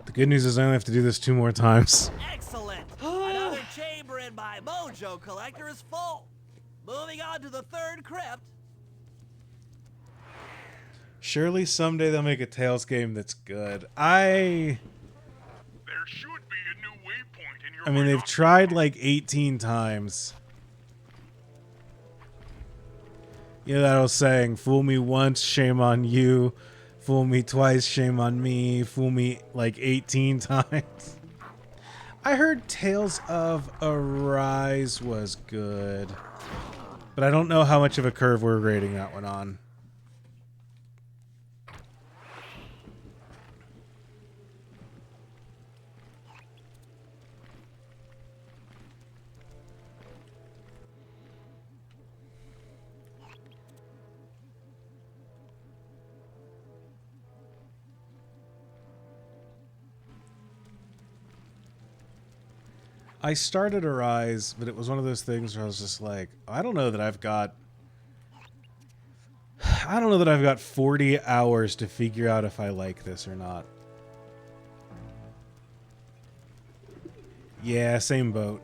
The good news is I only have to do this 2 more times. Excellent. Another chamber in my mojo collector is full. Moving on to the third crypt. Surely someday they'll make a Tales game that's good. There should be a new waypoint in your I mean, they've binoculars. tried like 18 times. You know that old saying, fool me once, shame on you. Fool me twice, shame on me. Fool me like 18 times. I heard Tales of Arise was good. But I don't know how much of a curve we're rating that one on. I started Arise, but it was one of those things where I was just like, I don't know that I've got 40 hours to figure out if I like this or not. Yeah, same boat.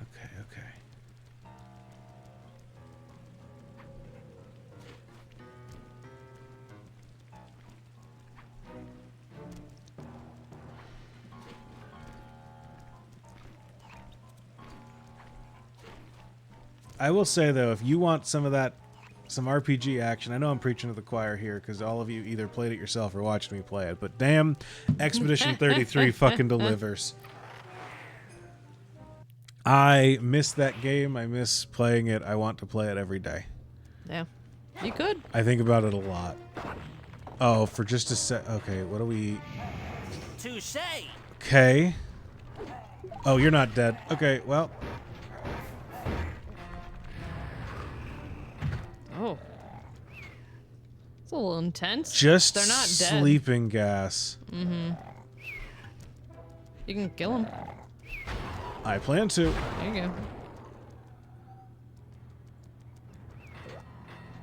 Okay. I will say though, if you want some RPG action, I know I'm preaching to the choir here because all of you either played it yourself or watched me play it, but damn, Expedition 33 fucking delivers. I miss that game. I miss playing it. I want to play it every day. Yeah. You could. I think about it a lot. Oh, for just a sec. Okay, what do we... Touche. Okay. Oh, you're not dead. Okay, well... Oh. It's a little intense. Just They're not dead. sleeping gas. Mm-hmm. You can kill them. I plan to. There you go.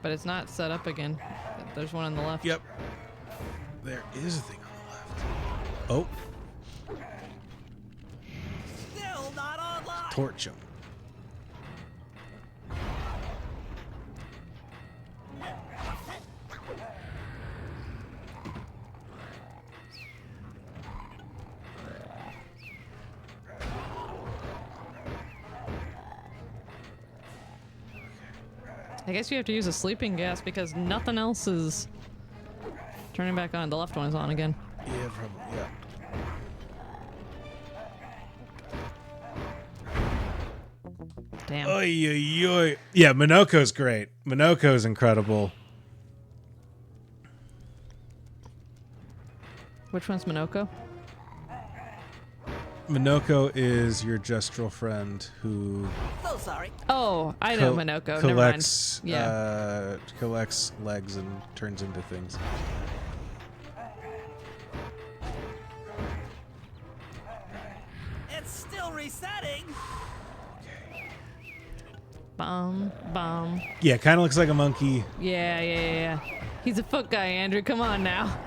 But it's not set up again. There's one on the left. Yep. There is a thing on the left. Oh, Still not online. torch him. I guess you have to use a sleeping gas because nothing else is turning back on. The left one is on again. Yeah, probably. Yeah. Damn. Oy, oy, oy. Yeah, Minoko's great. Minoko's incredible. Which one's Minoko? Minoko is your gestural friend who So sorry. Oh, I know Minoko. collects Never mind. Yeah. collects legs and turns into things. It's still resetting. Bomb. Yeah, kind of looks like a monkey. Yeah. He's a foot guy, Andrew. Come on now.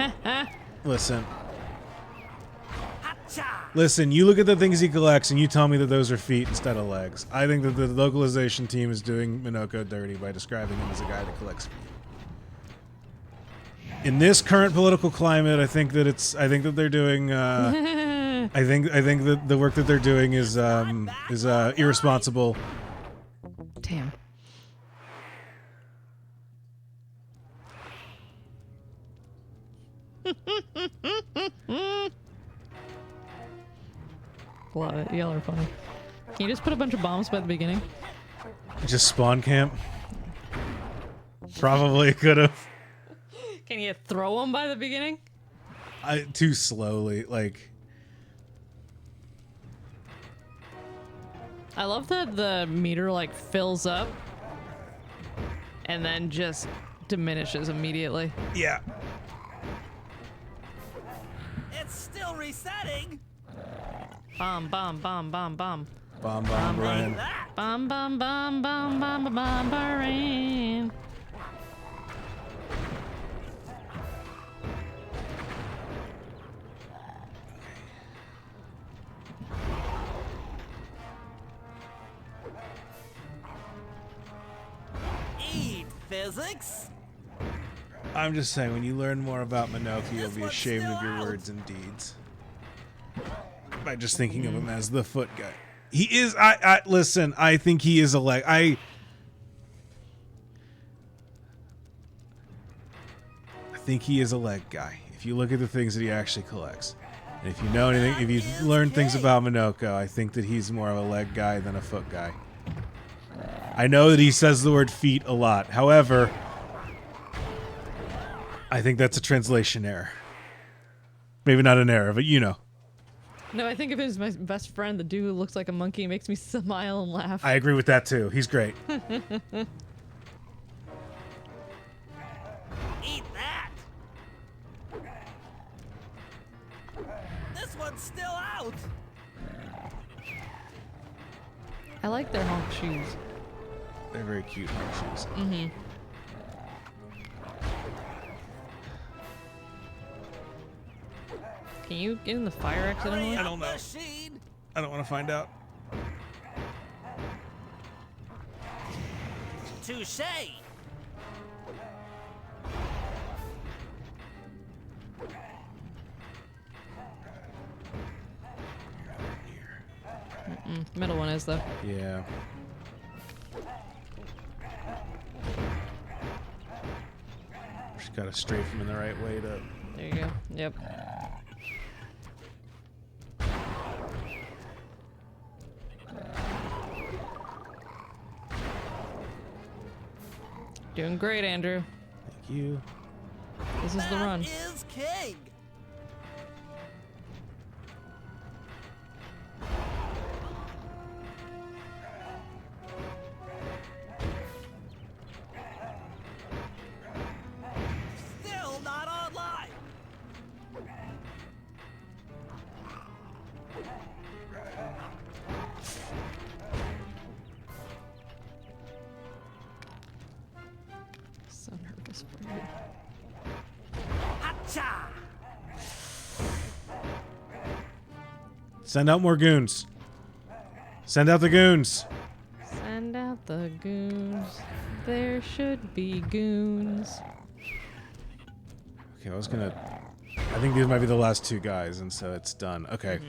Listen, Hacha! listen. You look at the things he collects, and you tell me that those are feet instead of legs. I think that the localization team is doing Minoko dirty by describing him as a guy that collects feet. In this current political climate, I think that they're doing. I think that the work that they're doing is irresponsible. Damn. Love it. Y'all are funny. Can you just put a bunch of bombs by the beginning? Just spawn camp. Probably could have. Can you throw them by the beginning? Too slowly, like. I love that the meter like fills up and then just diminishes immediately. Yeah. It's still resetting. Bomb. Bomb, Brian. That. Bomb, Brian. Eat physics. I'm just saying, when you learn more about Minoko, you'll be one's ashamed of still your out. words and deeds. By just thinking of him as the foot guy. He is, listen, I think he is a leg. I think he is a leg guy. If you look at the things that he actually collects. And if you know anything, if you learn things about Minoko, I think that he's more of a leg guy than a foot guy. I know that he says the word feet a lot. However, I think that's a translation error. Maybe not an error, but you know. No, I think of him as my best friend, the dude who looks like a monkey, makes me smile and laugh. I agree with that too. He's great. Eat that. This one's still out. I like their honk shoes. They're very cute shoes. Mm-hmm. Can you get in the fire accidentally? Hurry I up, don't know. Machine. I don't want to find out. Touche. Middle one is though. Yeah. Just gotta strafe him in the right way to. There you go. Yep. Doing great, Andrew. Thank you. This is the run. That is king. Still not online. Send out more goons. Send out the goons. Send out the goons. There should be goons. Okay, I think these might be the last two guys, and so it's done. Okay.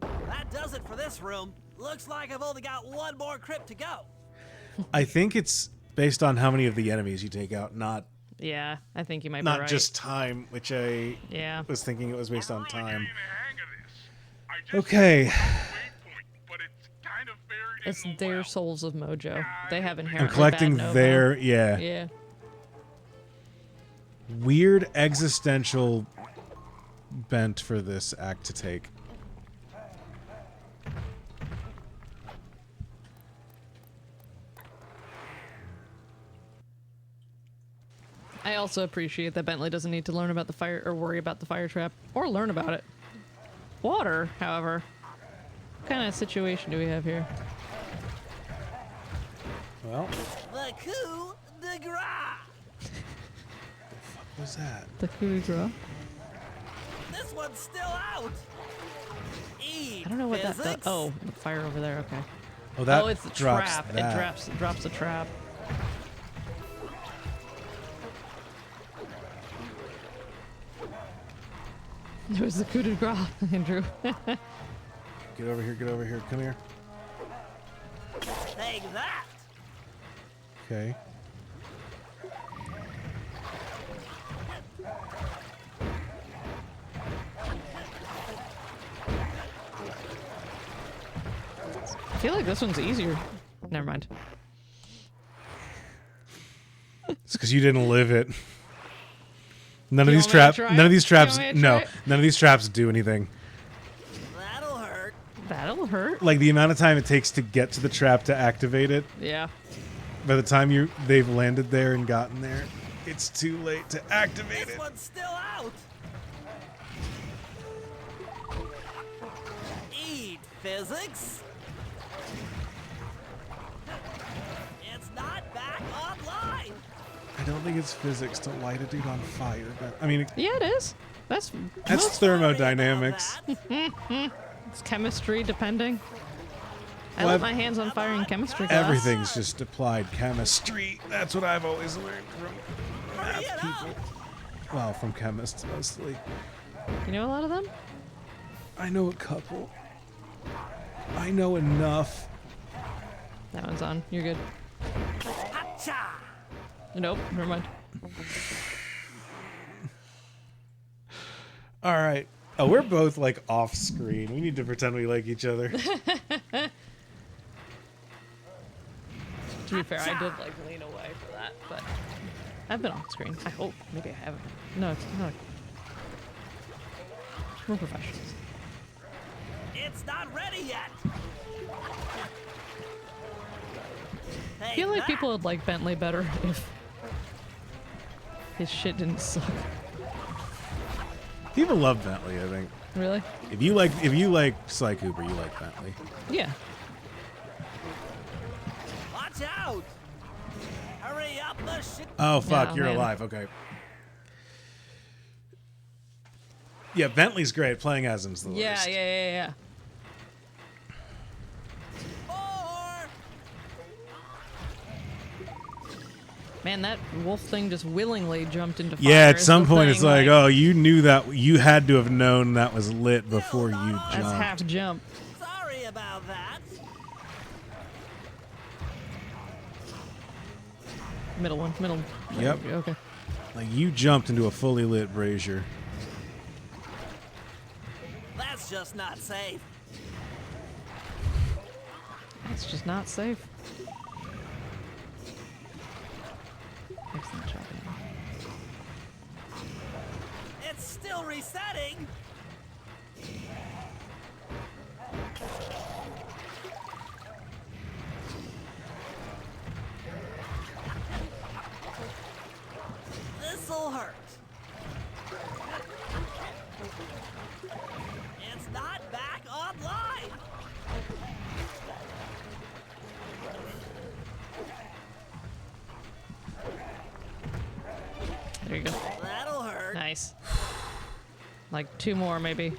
That does it for this room. Looks like I've only got one more crypt to go. I think it's based on how many of the enemies you take out, not Yeah, I think you might be right. just time, which I was thinking it was based on time. Okay. It's their souls of mojo. They have inherently I'm collecting bad their Yeah. weird existential bent for this act to take. I also appreciate that Bentley doesn't need to learn about the fire or worry about the fire trap or learn about it. Water, however. What kind of situation do we have here? Well, The coup de grace. what was that? The coup de grace? This one's still out. Eat I don't know what that does. physics. Oh, the fire over there. Okay. Oh, that Oh, it's the drops trap. that. It drops the trap. There's the coup de grace, Andrew. Get over here, come here. Take that. Okay. I feel like this one's easier. Never mind. It's because you didn't live it. None of You these want me to traps. try None of it? these traps. You want me to No, try it? none of these traps do anything. That'll hurt. That'll hurt. Like the amount of time it takes to get to the trap to activate it. Yeah. By the time they've landed there and gotten there, it's too late to activate This it. one's still out. Eat physics. It's not back online. I don't think it's physics to light a dude on fire. But, I mean, Yeah, it is. That's thermodynamics. It's chemistry, depending. I Well, lit my hands on fire in chemistry class. Everything's just applied chemistry. That's what I've always learned from math people. Well, from chemists mostly. You know a lot of them? I know a couple. I know enough. That one's on. You're good. Hacha. Nope, never mind. All right. Oh, we're both like off screen. We need to pretend we like each other. To be fair, I did like lean away for that, but I've been off screen. I hope. Maybe I haven't. No, it's not. We're professionals. It's not ready yet. I feel like people would like Bentley better if his shit didn't suck. People love Bentley, I think. Really? If you like SLY Cooper, you like Bentley. Yeah. Watch out. Hurry up the shit. Oh fuck, Oh, you're man. alive. Okay. Yeah, Bentley's great. Playing as him's the Yeah, worst. yeah. More. Man, that wolf thing just willingly jumped into fire. Yeah, at is some the point it's thing, like, oh, you knew that. You had to have known that was lit before you That's jumped. half jump. Sorry about that. Middle one, middle. Yep. Okay. Like you jumped into a fully lit brazier. That's just not safe. That's just not safe. Excellent job. It's still resetting. This'll hurt. It's not back online. There you go. That'll hurt. Nice. Like two more, maybe.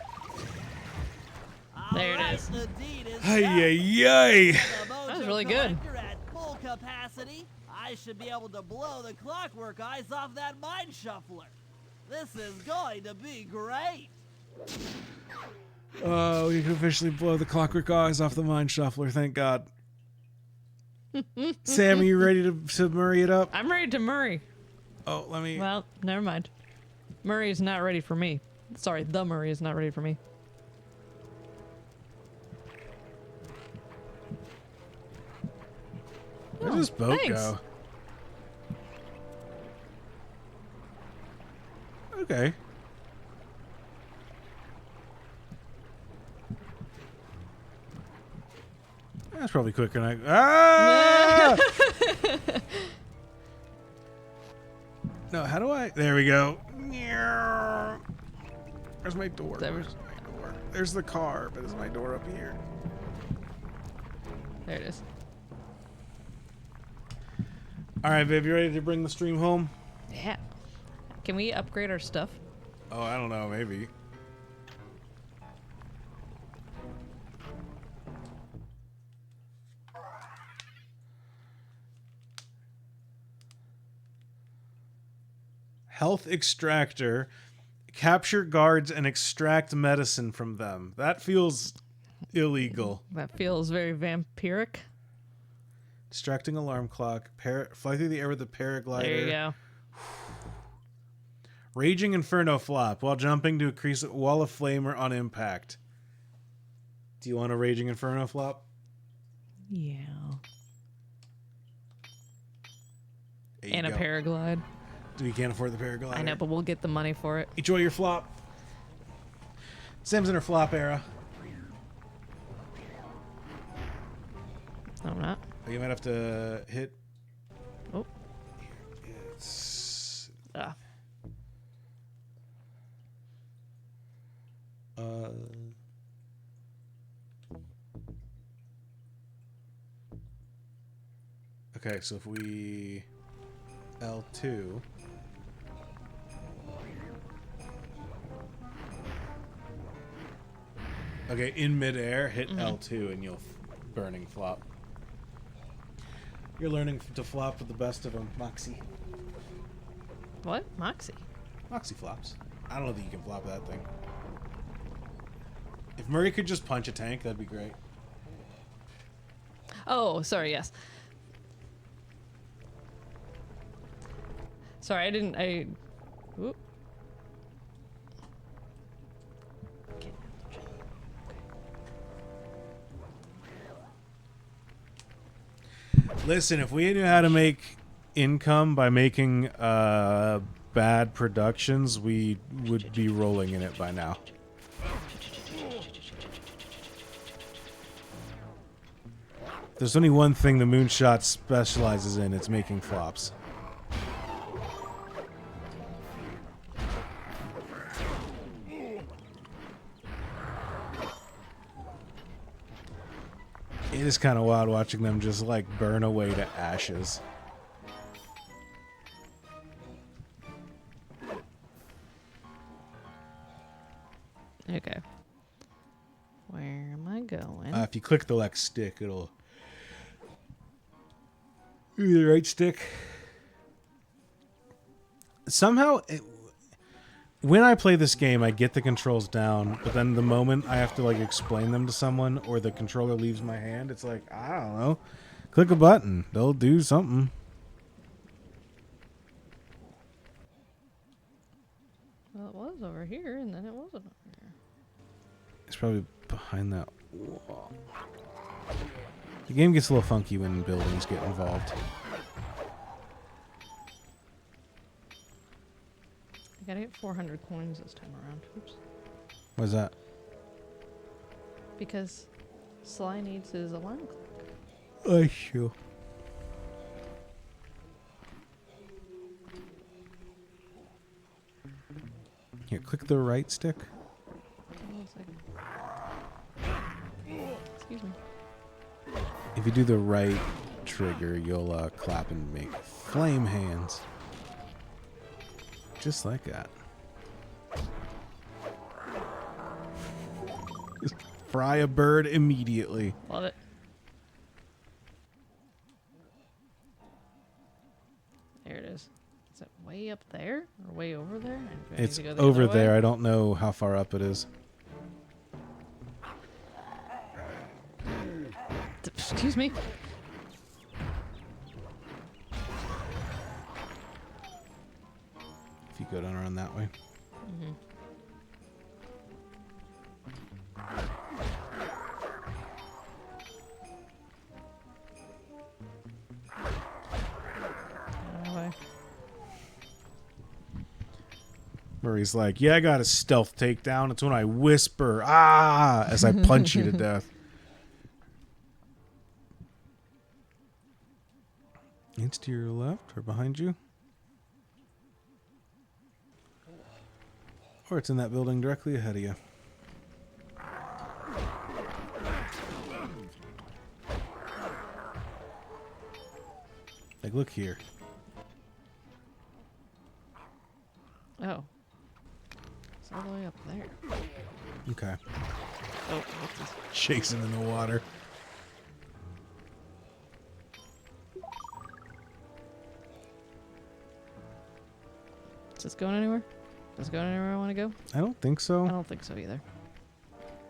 I'll There it is. Ay, ay, ay. That was really good. At full capacity, I should be able to blow the clockwork eyes off that mine shuffler. This is going to be great. Oh, we can officially blow the clockwork eyes off the mine shuffler. Thank God. Sam, are you ready to Murray it up? I'm ready to Murray. Oh, let me. Well, never mind. Murray is not ready for me. Sorry, the Murray is not ready for me. Where does this boat thanks. go? Okay. That's probably quicker than Ah! No, how do I? There we go. Where's my door? Where's my door? There's the car, but is my door up here? There it is. All right, Viv, you ready to bring the stream home? Yeah. Can we upgrade our stuff? Oh, I don't know, maybe. Health extractor. Capture guards and extract medicine from them. That feels illegal. That feels very vampiric. Distracting alarm clock. Fly through the air with a paraglider. There you go. Raging Inferno flop while jumping to increase wall of flame or on impact. Do you want a Raging Inferno flop? Yeah. There you And a go. paraglide. We can't afford the paraglider. I know, but we'll get the money for it. Enjoy your flop. Sam's in her flop era. No, I'm not. You might have to hit. Oh. It's. Ah. Okay, so if we L2. Okay, in midair, hit L2 and you'll burning flop. You're learning to flop with the best of them, Moxie. What? Moxie? Moxie flops. I don't know that you can flop that thing. If Murray could just punch a tank, that'd be great. Oh, sorry, yes. Sorry, I didn't, Oop. Listen, if we knew how to make income by making bad productions, we would be rolling in it by now. There's only one thing the Moonshot specializes in, it's making flops. It is kind of wild watching them just like burn away to ashes. Okay. Where am I going? If you click the left stick, it'll... The right stick. Somehow, when I play this game, I get the controls down, but then the moment I have to like explain them to someone or the controller leaves my hand, it's like, I don't know. Click a button. They'll do something. Well, it was over here, and then it wasn't over here. It's probably behind that wall. The game gets a little funky when buildings get involved. I gotta get 400 coins this time around. Oops. What's that? Because Sly needs his alarm clock. Oh, sure. Here, click the right stick. Hold on a second. Excuse me. If you do the right trigger, you'll clap and make flame hands. Just like that. Fry a bird immediately. Love it. There it is. Is it way up there or way over there? Do I need It's to go the over other way? there. I don't know how far up it is. Excuse me. If you go down around that way. Mm-hmm. Where he's like, yeah, I got a stealth takedown. It's when I whisper, ah, as I punch you to death. It's to your left or behind you. Or it's in that building directly ahead of you. Like, look here. Oh. It's all the way up there. Okay. Oh, what's this? Chasing in the water. Is this going anywhere? Does it go anywhere I want to go? I don't think so. I don't think so either.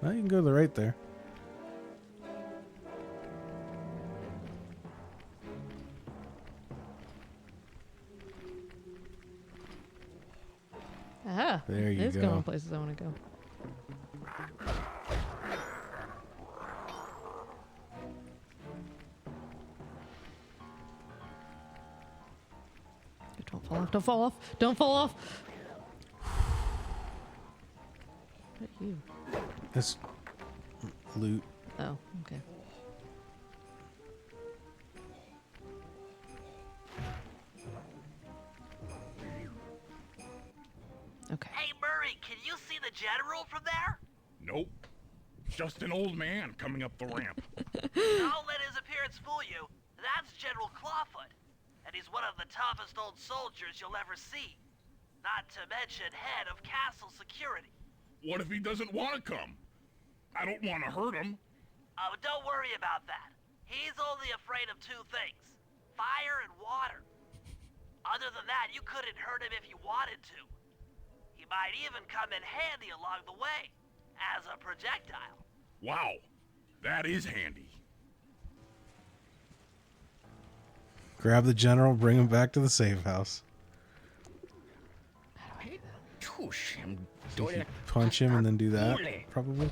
Well, you can go to the right there. Aha. There you It's go. going places I want to go. Don't fall off. Don't fall off. Don't fall off. What are you? This loot. Oh, okay. Okay. Hey, Murray, can you see the general from there? Nope. Just an old man coming up the ramp. Don't let his appearance fool you. That's General Clawfoot. And he's one of the toughest old soldiers you'll ever see. Not to mention head of castle security. What if he doesn't want to come? I don't want to hurt him. Oh, don't worry about that. He's only afraid of two things. Fire and water. Other than that, you couldn't hurt him if you wanted to. He might even come in handy along the way. As a projectile. Wow, that is handy. Grab the general, bring him back to the safe house. So if you punch him and then do that, probably.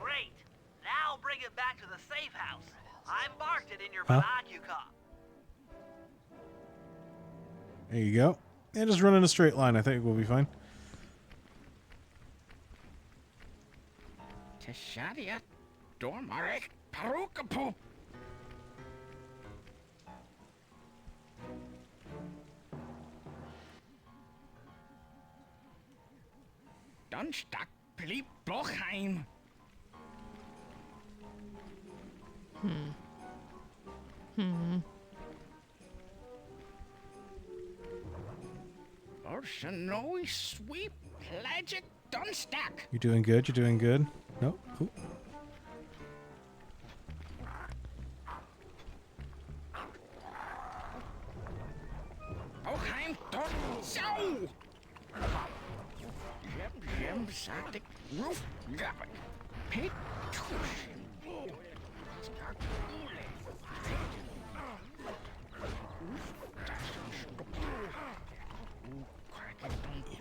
Great. Now bring him back to the safe house. I marked it in your Huh? binocular. There you go. And just run in a straight line. I think we'll be fine. Teshadia Dormarek Parukapu. Dunstak Philipp Blochheim. Orshanoi Sweep Pelagic Dunstak. You're doing good. You're doing good. Nope. Ooh. Oheim Dort So. Jem Satik Roof Gabak. Pete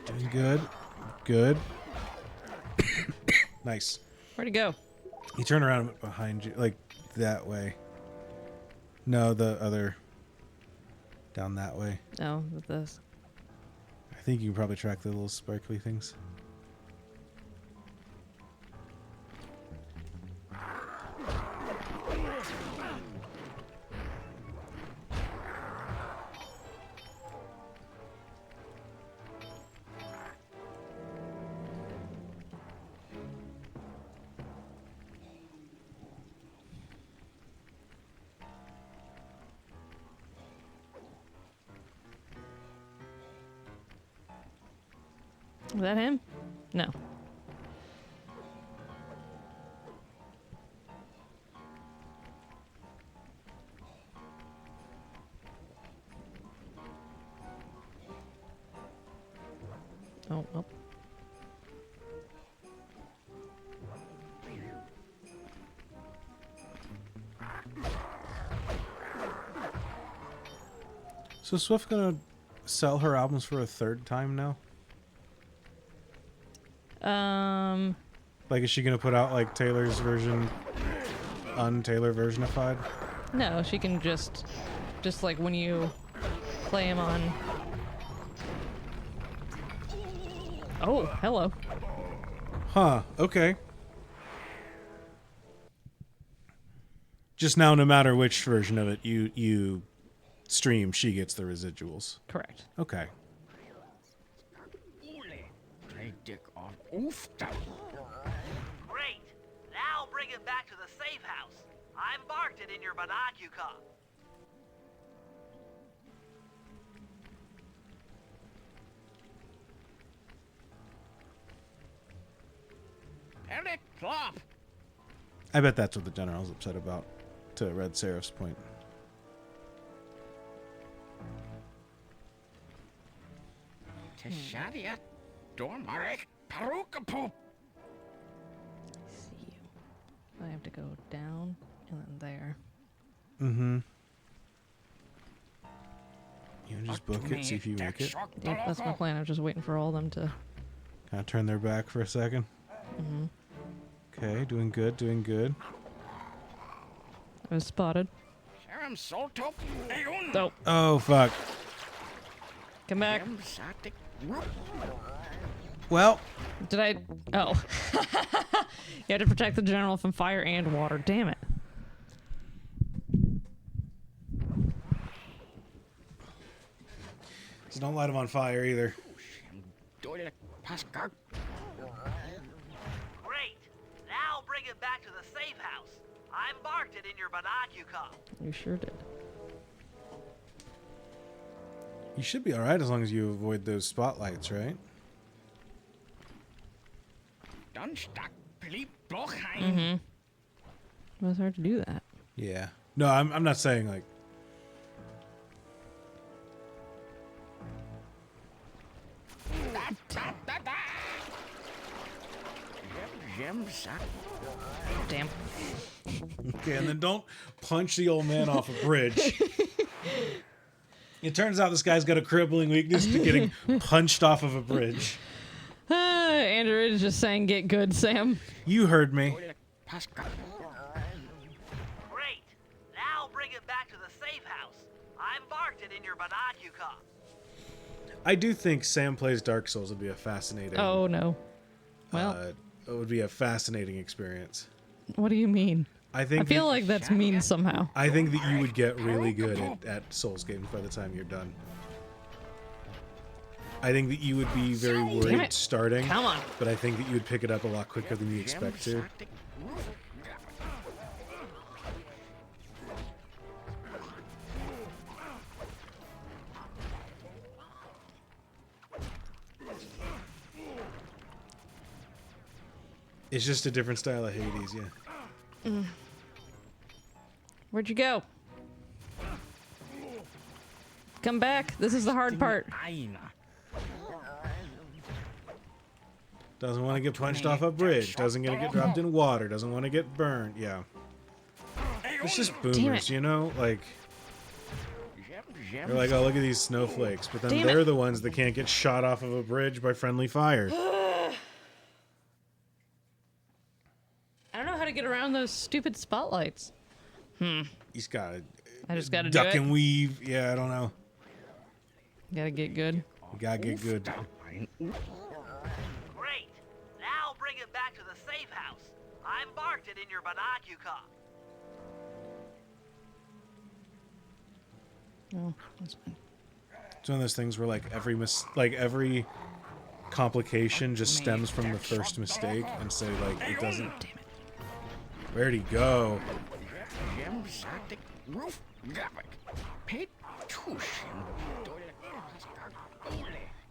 Doing good. Good. Nice. Where'd he go? You turn around behind you, like that way. No, the other. Down that way. No, with this. I think you can probably track the little sparkly things. Is that him? No. Oh, well. So Swift gonna sell her albums for a third time now? Like, is she gonna put out like Taylor's version, un-Taylor versionified? No, she can just like when you play him on. Oh, hello. Huh, okay. Just now, no matter which version of it you stream, she gets the residuals. Correct. Okay. Great. Now bring it back to the safe house. I've marked it in your binocular. Eric Plop. I bet that's what the general's upset about, to Red Seraph's point. Teshadia. Dormarek. Perukapoop. See you. I have to go down and then there. Mm-hmm. You can just book it, see if you make it. Yep, that's my plan. I'm just waiting for all of them to. Kind of turn their back for a second. Mm-hmm. Okay, doing good, doing good. I was spotted. Sharam Soltop. Oh, Oh, fuck. come back. Well, Did I? Oh. You had to protect the general from fire and water. Damn it. so don't light them on fire either. Great. Now bring it back to the safe house. I've marked it in your binocular. You sure did. You should be alright as long as you avoid those spotlights, right? Mm-hmm. It was hard to do that. Yeah. No, I'm not saying like. Damn. Okay, and then don't punch the old man off a bridge. It turns out this guy's got a crippling weakness to getting punched off of a bridge. Andrew is just saying, "Get good, Sam." You heard me. Great. Now bring it back to the safe house. I've marked it in your binocular. I do think Sam Plays Dark Souls would be a fascinating. Oh no. Well, it would be a fascinating experience. what do you mean? I think. I feel like that's mean somehow. I think that you would get really good at Souls games by the time you're done. I think that you would be very Damn worried it. starting. Come on. But I think that you would pick it up a lot quicker than you expect to. It's just a different style of Hades, yeah. Where'd you go? Come back. This is the hard part. Doesn't want to get punched off a bridge. Doesn't want to get dropped in water. Doesn't want to get burned. Yeah. It's just boomers, you know? Like, they're like, oh, look at these snowflakes. But then they're the ones that can't get shot off of a bridge by friendly fire. I don't know how to get around those stupid spotlights. He's got to I just gotta duck do it. and weave. Yeah, I don't know. Gotta get good. You gotta get good. Great. Now bring it back to the safe house. I've marked it in your binocular. Oh, that's fine. It's one of those things where like every complication just stems from the first mistake, and so like it doesn't. Damn it. Where'd he go?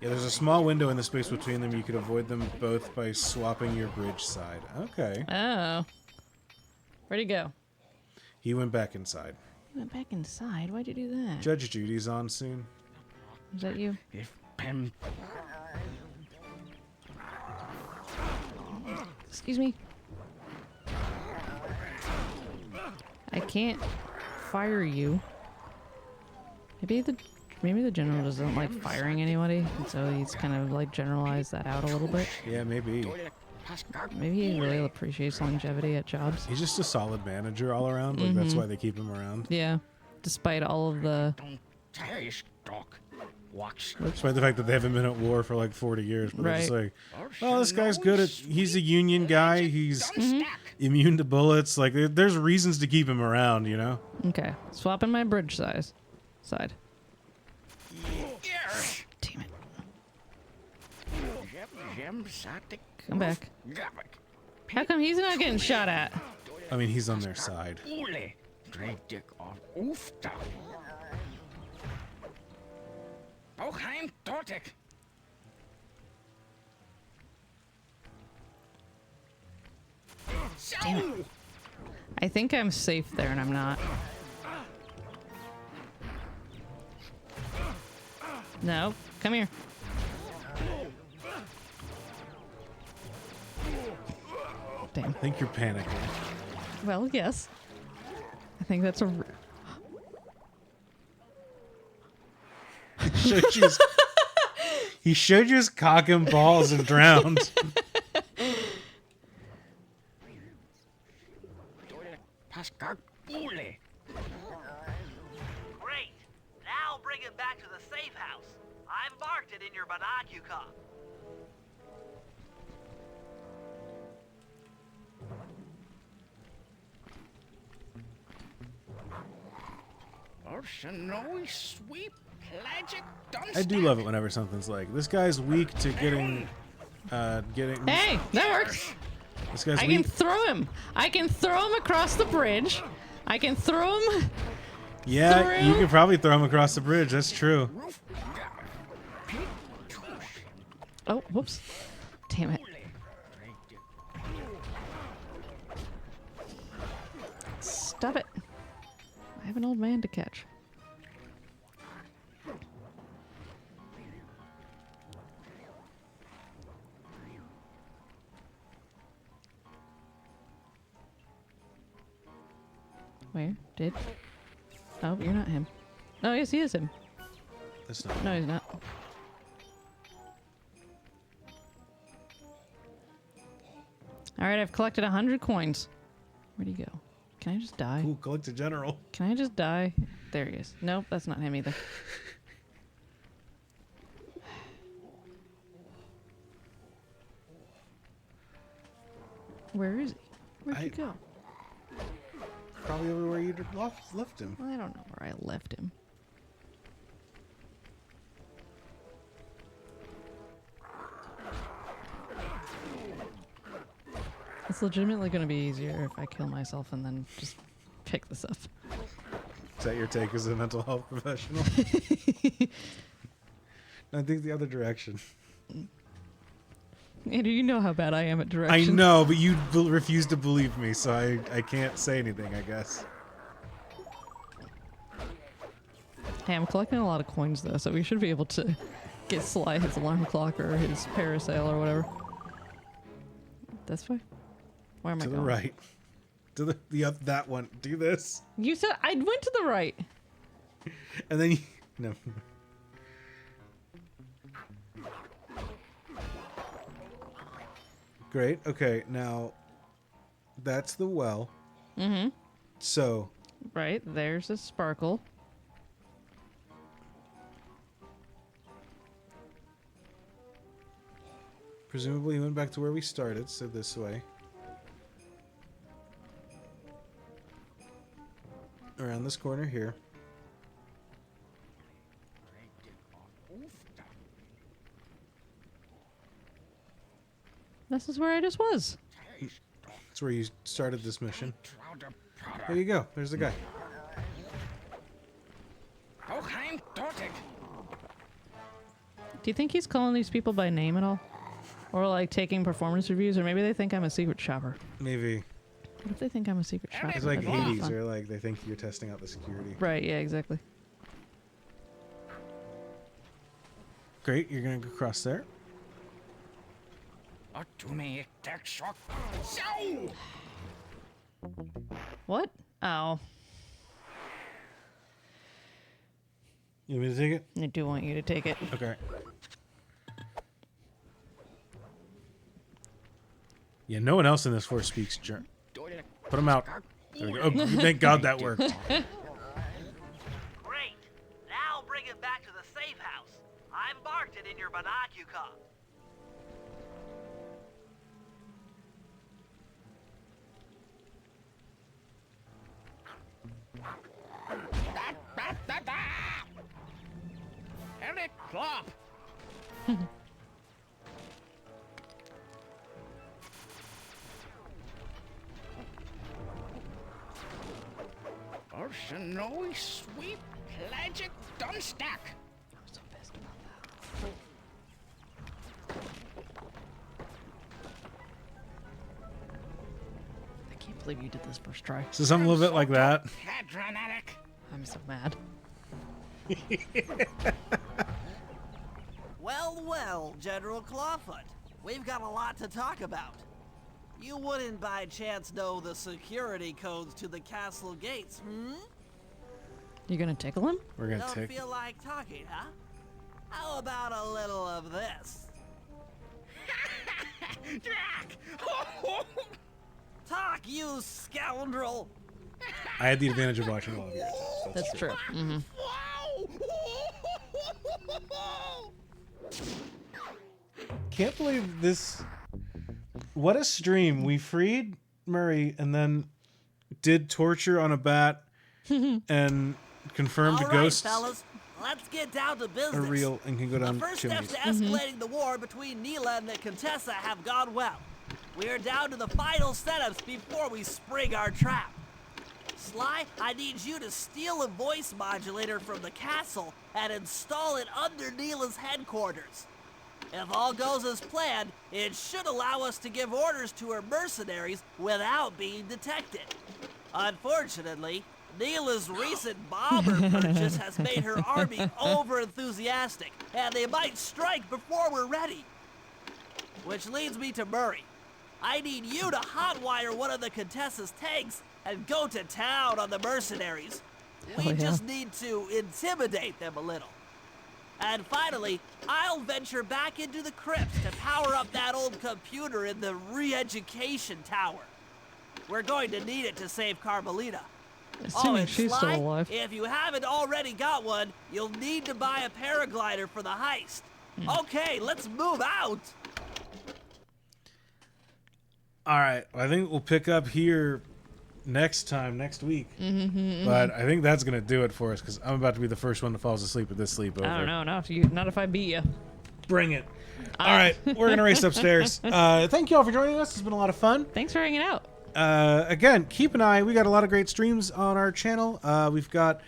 Yeah, there's a small window in the space between them. You could avoid them both by swapping your bridge side. Okay. Oh. Where'd he go? He went back inside. He went back inside. Why'd you do that? Judge Judy's on soon. Is that you? Excuse me. I can't fire you. Maybe the general doesn't like firing anybody, and so he's kind of like generalized that out a little bit. Yeah, maybe. Maybe he really appreciates longevity at jobs. He's just a solid manager all around. Like that's why they keep him around. Yeah, despite all of the. Despite the fact that they haven't been at war for like 40 years, but they're just Right. like, well, this guy's good at. He's a union guy. He's immune to bullets. Like there's reasons to keep him around, you know. Okay, swapping my bridge side. Damn it! Come back. How come he's not getting shot at? I mean, he's on their side. I think I'm safe there, and I'm not. No, come here. Damn. I think you're panicking. Well, yes. I think that's a. He showed you his cock and balls and drowned. Great. Now bring it back to the safe house. I've marked it in your binocular. I do love it whenever something's like, this guy's weak to getting. Hey, that works. This guy's I weak. can throw him. I can throw him across the bridge. I can throw him. Yeah, you can probably throw him across the bridge. That's true. Oh, whoops. Damn it. Stop it. I have an old man to catch. Where? Did? Oh, you're not him. No, yes, he is him. That's not. No, he's not. Alright, I've collected 100 coins. Where'd he go? Can I just die? Cool, collect a general. Can I just die? There he is. Nope, that's not him either. Where is he? Where'd he go? Probably over where you left him. Well, I don't know where I left him. It's legitimately going to be easier if I kill myself and then just pick this up. Is that your take as a mental health professional? I think the other direction. Andrew, you know how bad I am at directions. I know, but you refuse to believe me, so I can't say anything, I guess. Hey, I'm collecting a lot of coins, though, so we should be able to get Sly his alarm clock or his parasail or whatever. This way? Where am I To going? the right. To the that one. Do this. You said I went to the right. And then you... No. Great. Okay, now that's the well. Mm-hmm. So... Right, there's a sparkle. Presumably he went back to where we started, so this way. Around this corner here. This is where I just was. That's where you started this mission. There you go. There's the guy. Do you think he's calling these people by name at all? Or like taking performance reviews? Or maybe they think I'm a secret shopper. Maybe. What if they think I'm a secret shopper? It's like That'd be Hades, fun. or like they think you're testing out the security. Right, yeah, exactly. Great, you're gonna go across there. What? Oh. You want me to take it? I do want you to take it. Okay. Yeah, no one else in this force speaks German. Put them out. There we go. Oh, thank God that worked. Great. Now bring it back to the safe house. I've marked it in your binocular. Eric Plop. Or snowy sweet pelagic dunstack. I'm so pissed about that. I can't believe you did this first try. So something a little bit like that. Hadronatic. I'm so mad. Well, well, General Clawfoot. We've got a lot to talk about. You wouldn't by chance know the security codes to the castle gates, hmm? You gonna tickle him? We're going to Don't take... feel like talking, huh? How about a little of this? Drac. Talk, you scoundrel! I had the advantage of watching all of yours. That's true. Mm-hmm. Can't believe this. What a stream. We freed Murray and then did torture on a bat and confirmed All the right, ghosts fellas, let's get down to business. are real and can go The down first chimneys. steps to escalating the war between Neela and the Contessa have gone well. We are down to the final setups before we spring our trap. Sly, I need you to steal a voice modulator from the castle and install it under Neela's headquarters. If all goes as planned, it should allow us to give orders to her mercenaries without being detected. Unfortunately, Neela's recent bomber purchase has made her army over-enthusiastic, and they might strike before we're ready. Which leads me to Murray. I need you to hotwire one of the Contessa's tanks and go to town on the mercenaries. We Hell yeah. just need to intimidate them a little. And finally, I'll venture back into the crypts to power up that old computer in the re-education tower. We're going to need it to save Carmelita. Assuming and she's Sly, still alive. if you haven't already got one, you'll need to buy a paraglider for the heist. Okay, let's move out. All right. I think we'll pick up here next week. But I think that's going to do it for us because I'm about to be the first one to fall asleep with this sleepover. I don't know. Not if I beat you. Bring it. All right. We're going to race upstairs. Thank you all for joining us. It's been a lot of fun. Thanks for hanging out. Again, keep an eye. We got a lot of great streams on our channel. We've got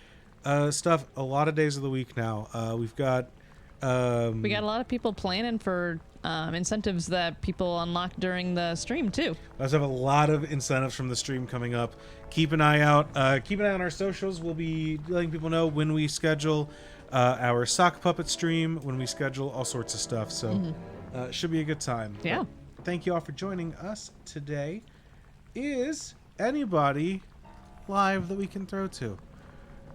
stuff a lot of days of the week now. We've got... We got a lot of people planning for incentives that people unlock during the stream, too. We also have a lot of incentives from the stream coming up. Keep an eye out. Keep an eye on our socials. We'll be letting people know when we schedule our sock puppet stream, when we schedule all sorts of stuff. So it should be a good time. Yeah. But thank you all for joining us today. Is anybody live that we can throw to?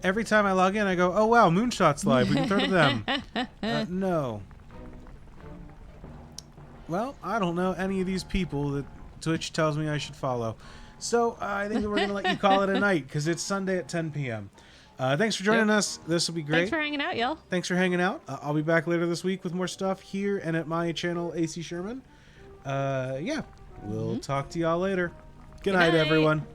Every time I log in, I go, oh, wow, Moonshot's live. We can throw to them. No. Well, I don't know any of these people that Twitch tells me I should follow. So I think that we're going to let you call it a night because it's Sunday at 10 p.m. Thanks for joining us. This will be great. Thanks for hanging out, y'all. Thanks for hanging out. I'll be back later this week with more stuff here and at my channel, AC Sherman. Yeah, we'll talk to y'all later. Good night, everyone.